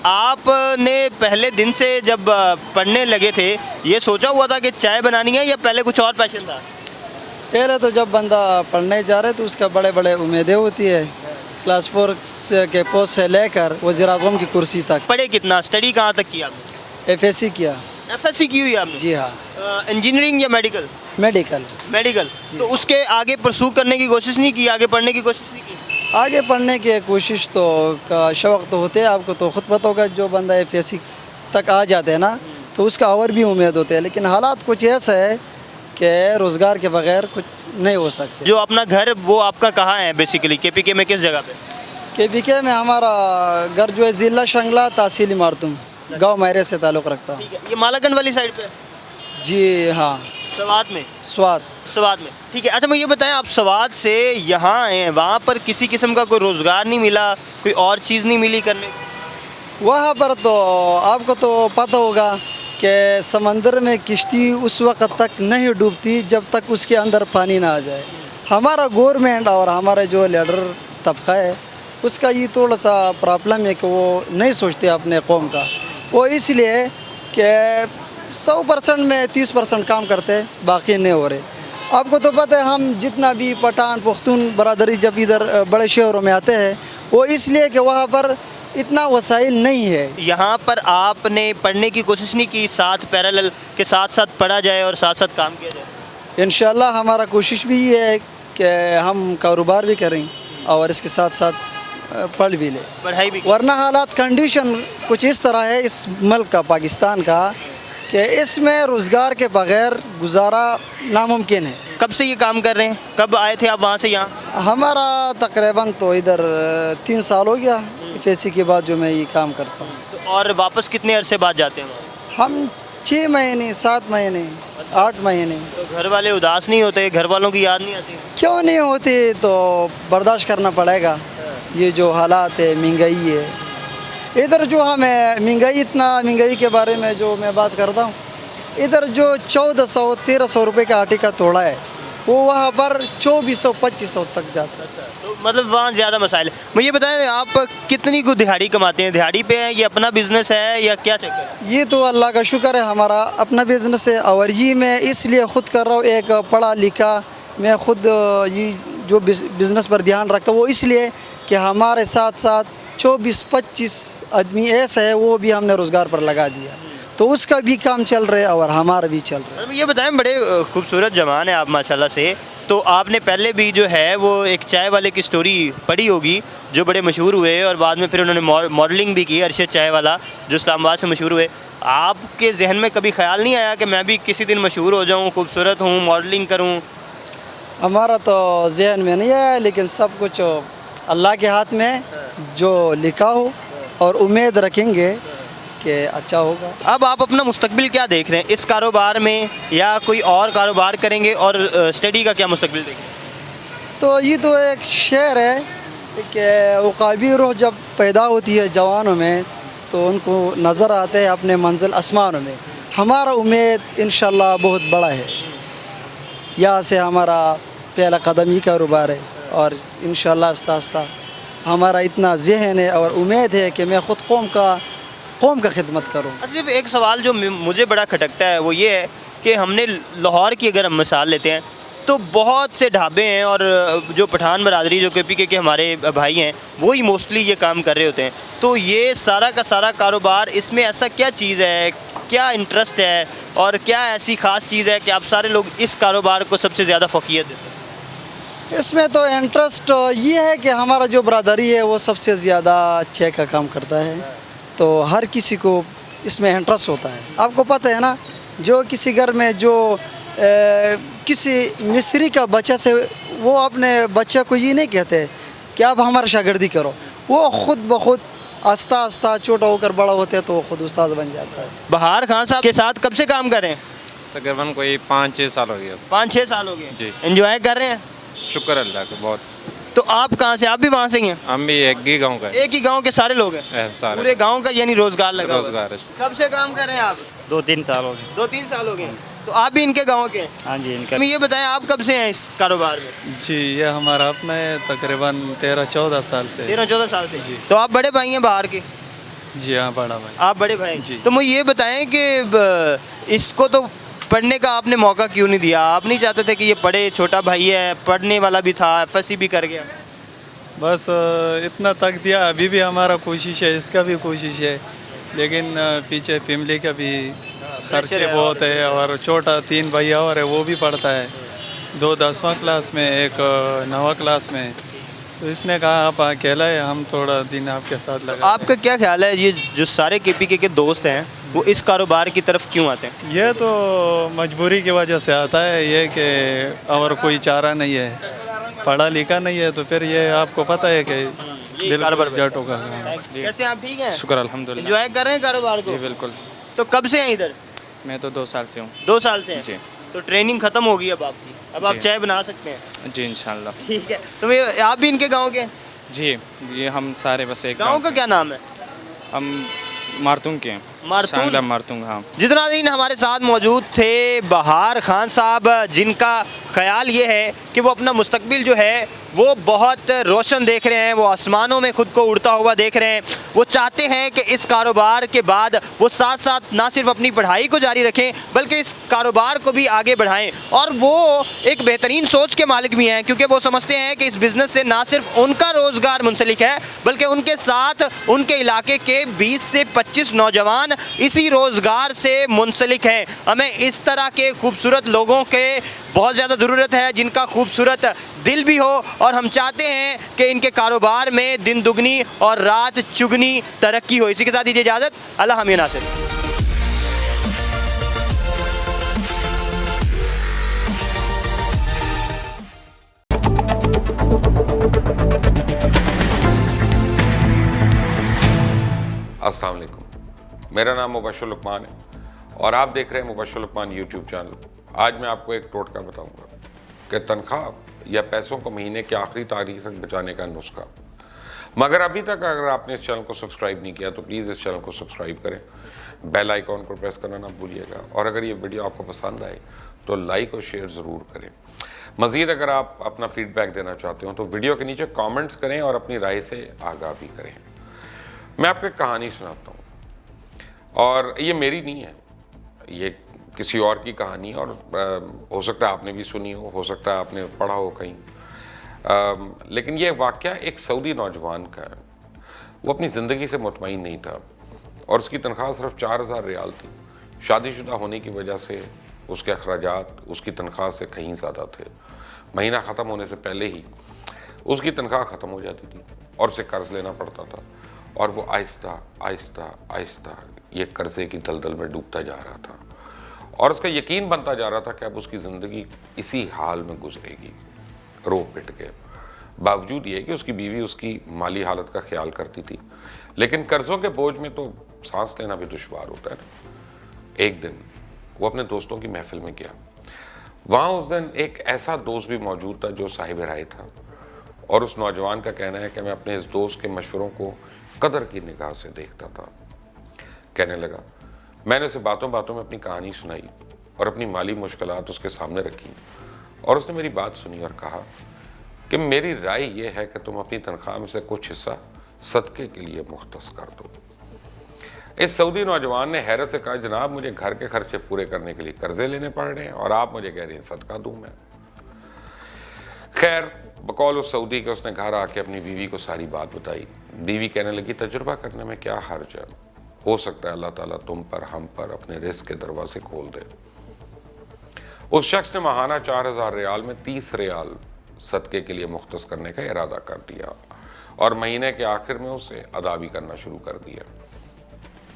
S17: आपने पहले दिन से जब पढ़ने लगे थे ये सोचा हुआ था कि चाय बनानी है या पहले कुछ और पैशन था?
S16: कह रहे तो जब बंदा पढ़ने जा रहे तो उसका बड़े बड़े उम्मीदें होती है, क्लास 4 के पोस्ट से लेकर वज़ीर आज़म की कुर्सी तक।
S17: पढ़े कितना, स्टडी कहाँ तक किया आपने?
S16: FSC किया।
S17: FSC की हुई आपने?
S16: जी हाँ।
S17: इंजीनियरिंग या मेडिकल? मेडिकल। तो उसके आगे परसू करने की कोशिश नहीं की, आगे पढ़ने की कोशिश नहीं की?
S16: आगे पढ़ने की कोशिश तो का शौक़ तो होते हैं, आपको तो ख़ुद पता होगा, जो बंदा FSC तक आ जाते हैं ना तो उसका और भी उम्मीद होते हैं, लेकिन हालात कुछ ऐसा है कि रोज़गार के बगैर कुछ नहीं हो सकते।
S17: जो अपना घर वो आपका कहाँ है बेसिकली, KPK में किस जगह पे?
S16: KPK में हमारा घर जो है ज़िला शंगला तहसील मारतुम गाँव मैरे से ताल्लुक़ रखता है।
S17: ये मालागंज वाली साइड पे?
S16: जी हाँ।
S17: सवात में?
S16: स्वाद
S17: में, ठीक है। अच्छा, मैं ये बताएं, आप सवात से यहाँ आए हैं, वहाँ पर किसी किस्म का कोई रोज़गार नहीं मिला, कोई और चीज़ नहीं मिली करने?
S16: वहाँ पर तो आपको तो पता होगा कि समंदर में किश्ती उस वक्त तक नहीं डूबती जब तक उसके अंदर पानी ना आ जाए। हमारा गवर्नमेंट और हमारा जो लीडर तबका है उसका ये थोड़ा सा प्रॉब्लम है कि वो नहीं सोचते अपने कौम का। वो इसलिए कि 100% में 30% काम करते, बाकी नहीं हो रहे। आपको तो पता है हम जितना भी पठान पख्तून बरादरी जब इधर बड़े शहरों में आते हैं वो इसलिए कि वहाँ पर इतना वसाइल नहीं है।
S17: यहाँ पर आपने पढ़ने की कोशिश नहीं की, साथ पैरेलल के साथ साथ पढ़ा जाए और साथ साथ काम किया जाए?
S16: इंशाल्लाह हमारा कोशिश भी ये है कि हम कारोबार भी करें और इसके साथ साथ पढ़ भी लें,
S17: पढ़ाई भी।
S16: वरना हालात कंडीशन कुछ इस तरह है इस मुल्क का, पाकिस्तान का, कि इसमें रोज़गार के बगैर गुजारा नामुमकिन है।
S17: कब से ये काम कर रहे हैं? कब आए थे आप वहाँ से यहाँ?
S16: हमारा तकरीबन तो इधर 3 साल हो गया FSC के बाद जो मैं ये काम करता हूँ।
S17: तो और वापस कितने अरसे बाद जाते हैं?
S16: हम 6 महीने 7 महीने 8 महीने।
S17: तो घर वाले उदास नहीं होते? घर वालों की याद नहीं आती?
S16: क्यों नहीं होती, तो बर्दाश्त करना पड़ेगा। ये जो हालात है, महंगाई है इधर, जो हमें महंगाई के बारे में जो मैं बात करता हूँ, इधर जो 1400-1300 रुपये का आटे का तोड़ा है वो वहाँ पर 2400-2500 तक जाता है।
S17: तो मतलब वहाँ ज़्यादा मसाइल। मुझे बताएं आप कितनी को दिहाड़ी कमाते हैं? दिहाड़ी पे है, ये अपना बिजनेस है या क्या चक्कर है?
S16: ये तो अल्लाह का शुक्र है हमारा अपना बिजनेस है, और ये मैं इसलिए ख़ुद कर रहा हूँ, एक पढ़ा लिखा मैं ख़ुद ये जो बिज़नेस पर ध्यान रखता हूँ, वो इसलिए कि हमारे साथ साथ 24-25 आदमी ऐसा है वो भी हमने रोज़गार पर लगा दिया, तो उसका भी काम चल रहा है और हमारा भी चल रहा है।
S17: ये बताएं, बड़े खूबसूरत जवान है आप माशाल्लाह से, तो आपने पहले भी जो है वो एक चाय वाले की स्टोरी पढ़ी होगी जो बड़े मशहूर हुए और बाद में फिर उन्होंने मॉडलिंग भी की, अरशद चाय वाला जो इस्लामाबाद से मशहूर हुए। आपके जहन में कभी ख्याल नहीं आया कि मैं भी किसी दिन मशहूर हो जाऊँ, खूबसूरत हूँ, मॉडलिंग करूँ?
S16: हमारा तो जहन में नहीं है, लेकिन सब कुछ अल्लाह के हाथ में, जो लिखा हो, और उम्मीद रखेंगे कि अच्छा होगा।
S17: अब आप अपना मुस्तकबिल क्या देख रहे हैं इस कारोबार में, या कोई और कारोबार करेंगे, और स्टडी का क्या मुस्तकबिल देखेंगे?
S16: तो ये तो एक शेर है कि उकाबी रूह जब पैदा होती है जवानों में तो उनको नज़र आते हैं अपने मंजिल आसमानों में। हमारा उम्मीद इंशाल्लाह बहुत बड़ा है, यहाँ से हमारा पहला कदम ही कारोबार है, और इंशाल्लाह आस्ता आस्ता हमारा इतना जहन है और उम्मीद है कि मैं ख़ुद कौम का खिदमत करूँ।
S17: सिर्फ एक सवाल जो मुझे बड़ा खटकता है वो ये है कि हमने लाहौर की अगर हम मिसाल लेते हैं तो बहुत से ढाबे हैं, और जो पठान बरादरी जो KPK के हमारे भाई हैं वो ही मोस्टली ये काम कर रहे होते हैं। तो ये सारा का सारा कारोबार, इसमें ऐसा क्या चीज़ है, क्या इंटरेस्ट है, और क्या ऐसी ख़ास चीज़ है कि आप सारे लोग इस कारोबार को सबसे ज़्यादा फ़ौक़ियत देते हैं?
S16: इसमें तो इंटरेस्ट ये है कि हमारा जो बरादरी है वो सबसे ज़्यादा चाय का काम करता है, तो हर किसी को इसमें इंटरेस्ट होता है। आपको पता है ना, जो किसी घर में जो किसी मिस्री का बच्चा से वो अपने बच्चे को ये नहीं कहते कि आप हमारा शागिर्दी करो, वो ख़ुद ब खुद आस्ता आस्ता छोटा होकर बड़ा होते हैं तो वो खुद उस्ताद बन जाता है।
S17: बहार खान साहब के साथ कब से काम कर रहे हैं?
S18: तकरीबन कोई 5-6 साल हो गया।
S17: 5-6 साल हो गए
S18: जी।
S17: एंजॉय कर रहे हैं?
S18: शुक्र अल्लाह का बहुत।
S17: तो आप कहाँ से? आप भी वहाँ से ही हैं?
S18: हम भी एक ही गांव का।
S17: एक ही गांव के सारे लोग हैं?
S18: सारे
S17: पूरे गांव का, यानी रोजगार लगा हुआ है।
S18: रोजगार है।
S17: कब से काम कर रहे हैं आप?
S19: 2-3 साल हो गए।
S17: 2-3 साल हो गए। तो आप भी इनके गांव के हैं?
S19: हाँ जी, इनका।
S17: ये बताएं आप कब से हैं इस कारोबार में?
S20: जी, ये हमारा अपना है, तकरीबन 13-14 साल से।
S17: 13-14 साल से जी। तो आप बड़े भाई हैं बाहर के?
S20: जी हाँ, बड़ा भाई।
S17: आप बड़े भाई
S20: जी।
S17: तो मुझे ये बताएं कि इसको तो पढ़ने का आपने मौका क्यों नहीं दिया? आप नहीं चाहते थे कि ये पढ़े? छोटा भाई है, पढ़ने वाला भी था, FSC भी कर गया।
S20: बस इतना तक दिया। अभी भी हमारा कोशिश है, इसका भी कोशिश है, लेकिन पीछे फैमिली का भी खर्चे बहुत है, और छोटा 3 भैया और है, वो भी पढ़ता है, 2 10वां क्लास में, एक 9वां क्लास में। तो इसने कहा आप अकेला है, हम थोड़ा दिन आपके साथ लगा।
S17: आपका क्या ख्याल है, ये जो सारे KPK के दोस्त हैं वो इस कारोबार की तरफ क्यों आते हैं?
S20: ये तो मजबूरी की वजह से आता है, ये कि और कोई चारा नहीं है, पढ़ा लिखा नहीं है, तो फिर ये आपको पता है कि बिल्कुल जटों का।
S17: कैसे आप? ठीक हैं?
S18: शुक्र अल्हम्दुलिल्लाह।
S17: एंजॉय कर रहे हैं कारोबार को?
S18: जी बिल्कुल।
S17: तो कब से हैं इधर?
S18: मैं तो 2 साल से हूँ।
S17: 2 साल से हैं?
S18: जी।
S17: तो ट्रेनिंग खत्म होगी अब आपकी, अब आप चाय बना सकते हैं?
S18: जी इंशाल्लाह।
S17: ठीक है। तो आप भी इनके गाँव के?
S18: जी, ये हम सारे बस एक
S17: गाँव का क्या नाम है?
S18: हम मारतूंग के हैं। शांगला मारतूंग, हाँ।
S17: जितना दिन हमारे साथ मौजूद थे बहार खान साहब, जिनका ख्याल ये है कि वो अपना मुस्तकबिल जो है वो बहुत रोशन देख रहे हैं, वो आसमानों में खुद को उड़ता हुआ देख रहे हैं। वो चाहते हैं कि इस कारोबार के बाद वो साथ साथ ना सिर्फ अपनी पढ़ाई को जारी रखें बल्कि इस कारोबार को भी आगे बढ़ाएं। और वो एक बेहतरीन सोच के मालिक भी हैं, क्योंकि वो समझते हैं कि इस बिज़नेस से ना सिर्फ उनका रोज़गार मुंसलिक है बल्कि उनके साथ उनके इलाके के 20 से 25 नौजवान इसी रोज़गार से मुंसलिक हैं। हमें इस तरह के खूबसूरत लोगों के बहुत ज़्यादा ज़रूरत है, जिनका खूबसूरत दिल भी हो, और हम चाहते हैं कि इनके कारोबार में दिन दुगनी और रात चुगनी तरक्की हो। इसी के साथ दीजिए इजाज़त, अल्लाह हमें नासिर।
S1: अस्सलाम वालेकुम, मेरा नाम मुबश्शिर लुकमान है और आप देख रहे हैं मुबश्शिर लुकमान यूट्यूब चैनल। आज मैं आपको एक टोटका बताऊंगा कि तनख्वाह या पैसों को महीने की आखिरी तारीख तक बचाने का नुस्खा। मगर अभी तक अगर आपने इस चैनल को सब्सक्राइब नहीं किया तो प्लीज़ इस चैनल को सब्सक्राइब करें, बेल आइकॉन को प्रेस करना ना भूलिएगा, और अगर ये वीडियो आपको पसंद आए तो लाइक और शेयर ज़रूर करें। मज़ीद अगर आप अपना फीडबैक देना चाहते हो तो वीडियो के नीचे कमेंट्स करें और अपनी राय से आगाह भी करें। मैं आपको एक कहानी सुनाता हूँ, और ये मेरी नहीं है, ये किसी और की कहानी, और हो सकता है आपने भी सुनी हो सकता है आपने पढ़ा हो कहीं, लेकिन ये वाक़या एक सऊदी नौजवान का है। वो अपनी ज़िंदगी से मुतमईन नहीं था और उसकी तनख्वाह सिर्फ 4000 रियाल थी। शादीशुदा होने की वजह से उसके अखराजात उसकी तनख्वाह से कहीं ज़्यादा थे। महीना ख़त्म होने से पहले ही उसकी तनख्वाह ख़त्म हो जाती थी और उसे कर्ज़ लेना पड़ता था, और वो आहिस्ता आहिस्ता आहिस्ता ये कर्ज़े की दलदल में डूबता जा रहा था, और उसका यकीन बनता जा रहा था कि अब उसकी ज़िंदगी इसी हाल में गुजरेगी, रो पिट के। बावजूद ये कि उसकी बीवी उसकी माली हालत का ख्याल करती थी, लेकिन कर्ज़ों के बोझ में तो सांस लेना भी दुश्वार होता है ना। एक दिन वो अपने दोस्तों की महफिल में गया। वहाँ उस दिन एक ऐसा दोस्त भी मौजूद था जो साहिब राय था, और उस नौजवान का कहना है कि मैं अपने इस दोस्त के मशवरों को कदर की निगाह से देखता था। कहने लगा, मैंने उसे बातों बातों में अपनी कहानी सुनाई और अपनी माली मुश्किलात उसके सामने रखी, और उसने मेरी बात सुनी और कहा कि मेरी राय ये है कि तुम अपनी तनख्वाह में से कुछ हिस्सा सदक़े के लिए मुख्तस कर दो। इस सऊदी नौजवान ने हैरत से कहा, जनाब मुझे घर के खर्चे पूरे करने के लिए कर्जे लेने पड़ रहे हैं और आप मुझे कह रहे हैं सदका दूं मैं। खैर, बकौल उस सऊदी के उसने घर आके अपनी बीवी को सारी बात बताई। बीवी कहने लगी, तजुर्बा करने में क्या हर्ज है, हो सकता है अल्लाह ताला तुम पर हम पर अपने रिस्क के दरवाजे खोल दे। उस शख्स ने माहाना 4000 रियाल में 30 रियाल सदके के लिए मुख्तस करने का इरादा कर दिया, और महीने के आखिर में उसे अदा भी करना शुरू कर दिया।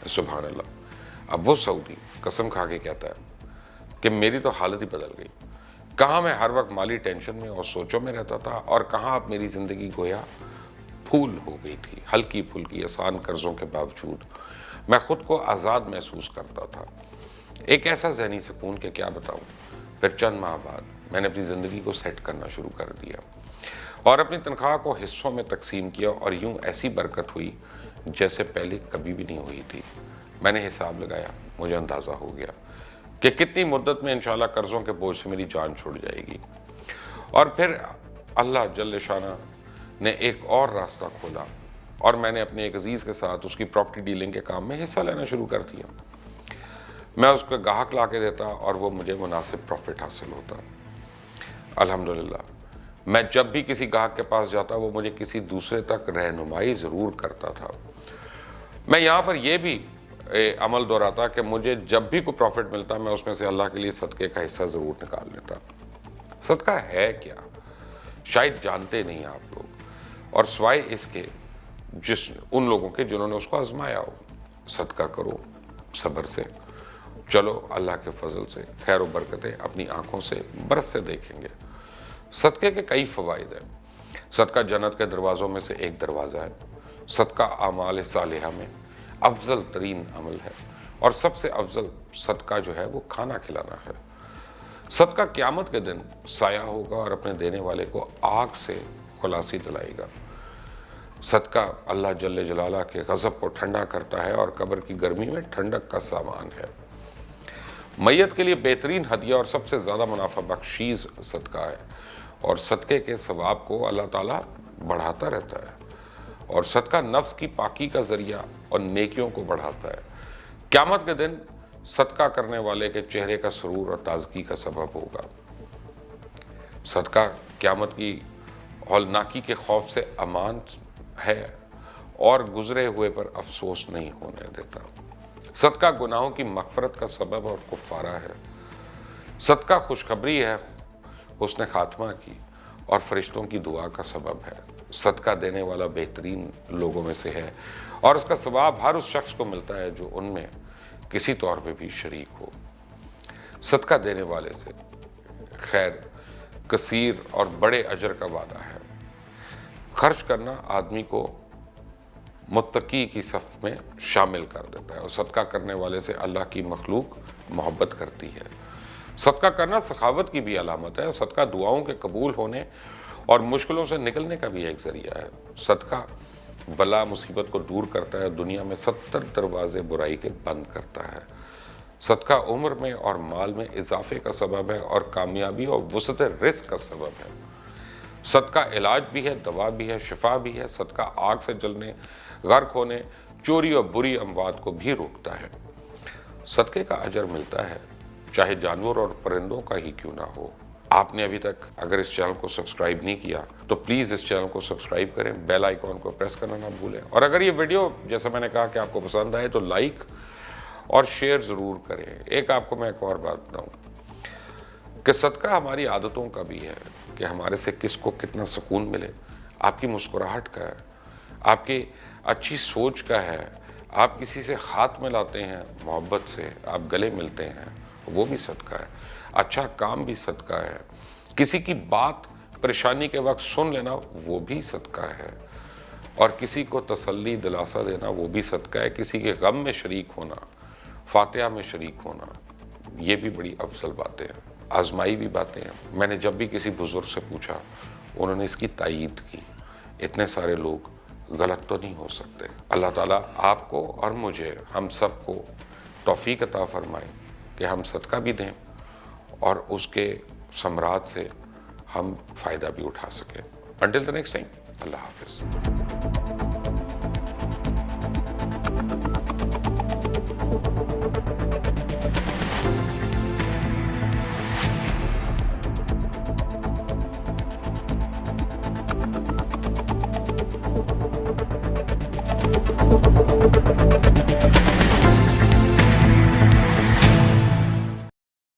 S1: सुभान अल्लाह। अब वो सऊदी कसम खा के कहता है कि मेरी तो हालत ही बदल गई। कहाँ मैं हर वक्त माली टेंशन में और सोचों में रहता था, और कहाँ अब मेरी ज़िंदगी गोया फूल हो गई थी। हल्की फुल्की आसान कर्ज़ों के बावजूद मैं खुद को आज़ाद महसूस करता था। एक ऐसा ज़हनी सुकून कि क्या बताऊँ। फिर चंद माह बाद मैंने अपनी ज़िंदगी को सेट करना शुरू कर दिया और अपनी तनख्वाह को हिस्सों में तकसीम किया, और यूँ ऐसी बरकत हुई जैसे पहले कभी भी नहीं हुई थी। मैंने हिसाब लगाया, मुझे अंदाज़ा हो गया कि कितनी मुद्दत में इंशाल्लाह कर्ज़ों के बोझ से मेरी जान छूट जाएगी। और फिर अल्लाह जल्ल शाना ने एक और रास्ता खोला, और मैंने अपने एक अजीज़ के साथ उसकी प्रॉपर्टी डीलिंग के काम में हिस्सा लेना शुरू कर दिया। मैं उसको गाहक ला के देता और वो मुझे मुनासिब प्रॉफिट हासिल होता। अल्हम्दुलिल्लाह, मैं जब भी किसी गाहक के पास जाता वो मुझे किसी दूसरे तक रहनुमाई ज़रूर करता था। मैं यहाँ पर यह भी अमल दोहराता कि मुझे जब भी कोई प्रॉफिट मिलता मैं उसमें से अल्लाह के लिए सदक़े का हिस्सा ज़रूर निकाल लेता। सदका है क्या, शायद जानते नहीं आप लोग, और सिवाय इसके उन लोगों के जिन्होंने उसको आजमाया हो। सदका करो सब्र से, चलो अल्लाह के फजल से खैर व बरकतें अपनी आंखों से बरस से देखेंगे। सदक़े के कई फ़वाइद हैं। सदका जन्नत के दरवाज़ों में से एक दरवाज़ा है। सदका आमाल सालिहा में अफजल तरीन अमल है, और सबसे अफजल सदका जो है वो खाना खिलाना है। सदका क़यामत के दिन साया होगा और अपने देने वाले को आग से खुलासी दिलाएगा। सदका अल्लाह जल्ले जलाला के गज़ब को ठंडा करता है और कब्र की गर्मी में ठंडक का सामान है। मैयत के लिए बेहतरीन हदिया और सबसे ज़्यादा मुनाफा बख्शीश सदका है और सदक़े के सवाब को अल्लाह ताला बढ़ाता रहता है और सदका नफ्स की पाकी का ज़रिया और नेकियों को बढ़ाता है। क़यामत के दिन सदका करने वाले के चेहरे का सुरूर और ताजगी का सबब होगा। सदका क़यामत की हौलनाकी के खौफ से अमान है और गुजरे हुए पर अफसोस नहीं होने देता। सदका गुनाहों की मग़फ़रत का सबब और कुफ़ारा है। सदका खुशखबरी है हुस्न खात्मा की और फरिश्तों की दुआ का सबब है। सदका देने वाला बेहतरीन लोगों में से है और उसका सवाब हर उस शख्स को मिलता है जो उनमें किसी तौर पे भी शरीक हो। सदका देने वाले से खैर कसीर और बड़े अजर का वादा है। खर्च करना आदमी को मुत्तकी की सफ़ में शामिल कर देता है और सदका करने वाले से अल्लाह की मखलूक मोहब्बत करती है। सदका करना सखावत की भी अलामत है। सदका दुआओं के कबूल होने और मुश्किलों से निकलने का भी एक ज़रिया है। सदका बला मुसीबत को दूर करता है, दुनिया में 70 दरवाजे बुराई के बंद करता है। सदका उम्र में और माल में इजाफे का सबब है और कामयाबी और वसअत रिज़्क़ का सबब है। सदका इलाज भी है, दवा भी है, शिफा भी है। सदका आग से जलने, गर्क होने, चोरी और बुरी अमवात को भी रोकता है। सदक़े का अजर मिलता है चाहे जानवर और परिंदों का ही क्यों ना हो। आपने अभी तक अगर इस चैनल को सब्सक्राइब नहीं किया तो प्लीज़ इस चैनल को सब्सक्राइब करें, बेल आइकॉन को प्रेस करना ना भूलें और अगर ये वीडियो जैसे मैंने कहा कि आपको पसंद आए तो लाइक और शेयर ज़रूर करें। एक आपको मैं एक और बात बताऊँ कि सदका हमारी आदतों का भी है कि हमारे से किसको कितना सुकून मिले। आपकी मुस्कुराहट का है, आपकी अच्छी सोच का है, आप किसी से हाथ मिलाते हैं मोहब्बत से, आप गले मिलते हैं, वो भी सदका है। अच्छा काम भी सदका है। किसी की बात परेशानी के वक्त सुन लेना वो भी सदका है और किसी को तसल्ली दिलासा देना वो भी सदका है। किसी के गम में शरीक होना, फातिहा में शरीक होना, ये भी बड़ी अफजल बातें हैं, आजमाई भी बातें हैं। मैंने जब भी किसी बुजुर्ग से पूछा उन्होंने इसकी तायीद की। इतने सारे लोग गलत तो नहीं हो सकते। अल्लाह ताला आपको और मुझे, हम सब को तौफीक अता फरमाए कि हम सदका भी दें और उसके समरात से हम फ़ायदा भी उठा सकें। अंटिल द नेक्स्ट टाइम, अल्लाह हाफ़िज़।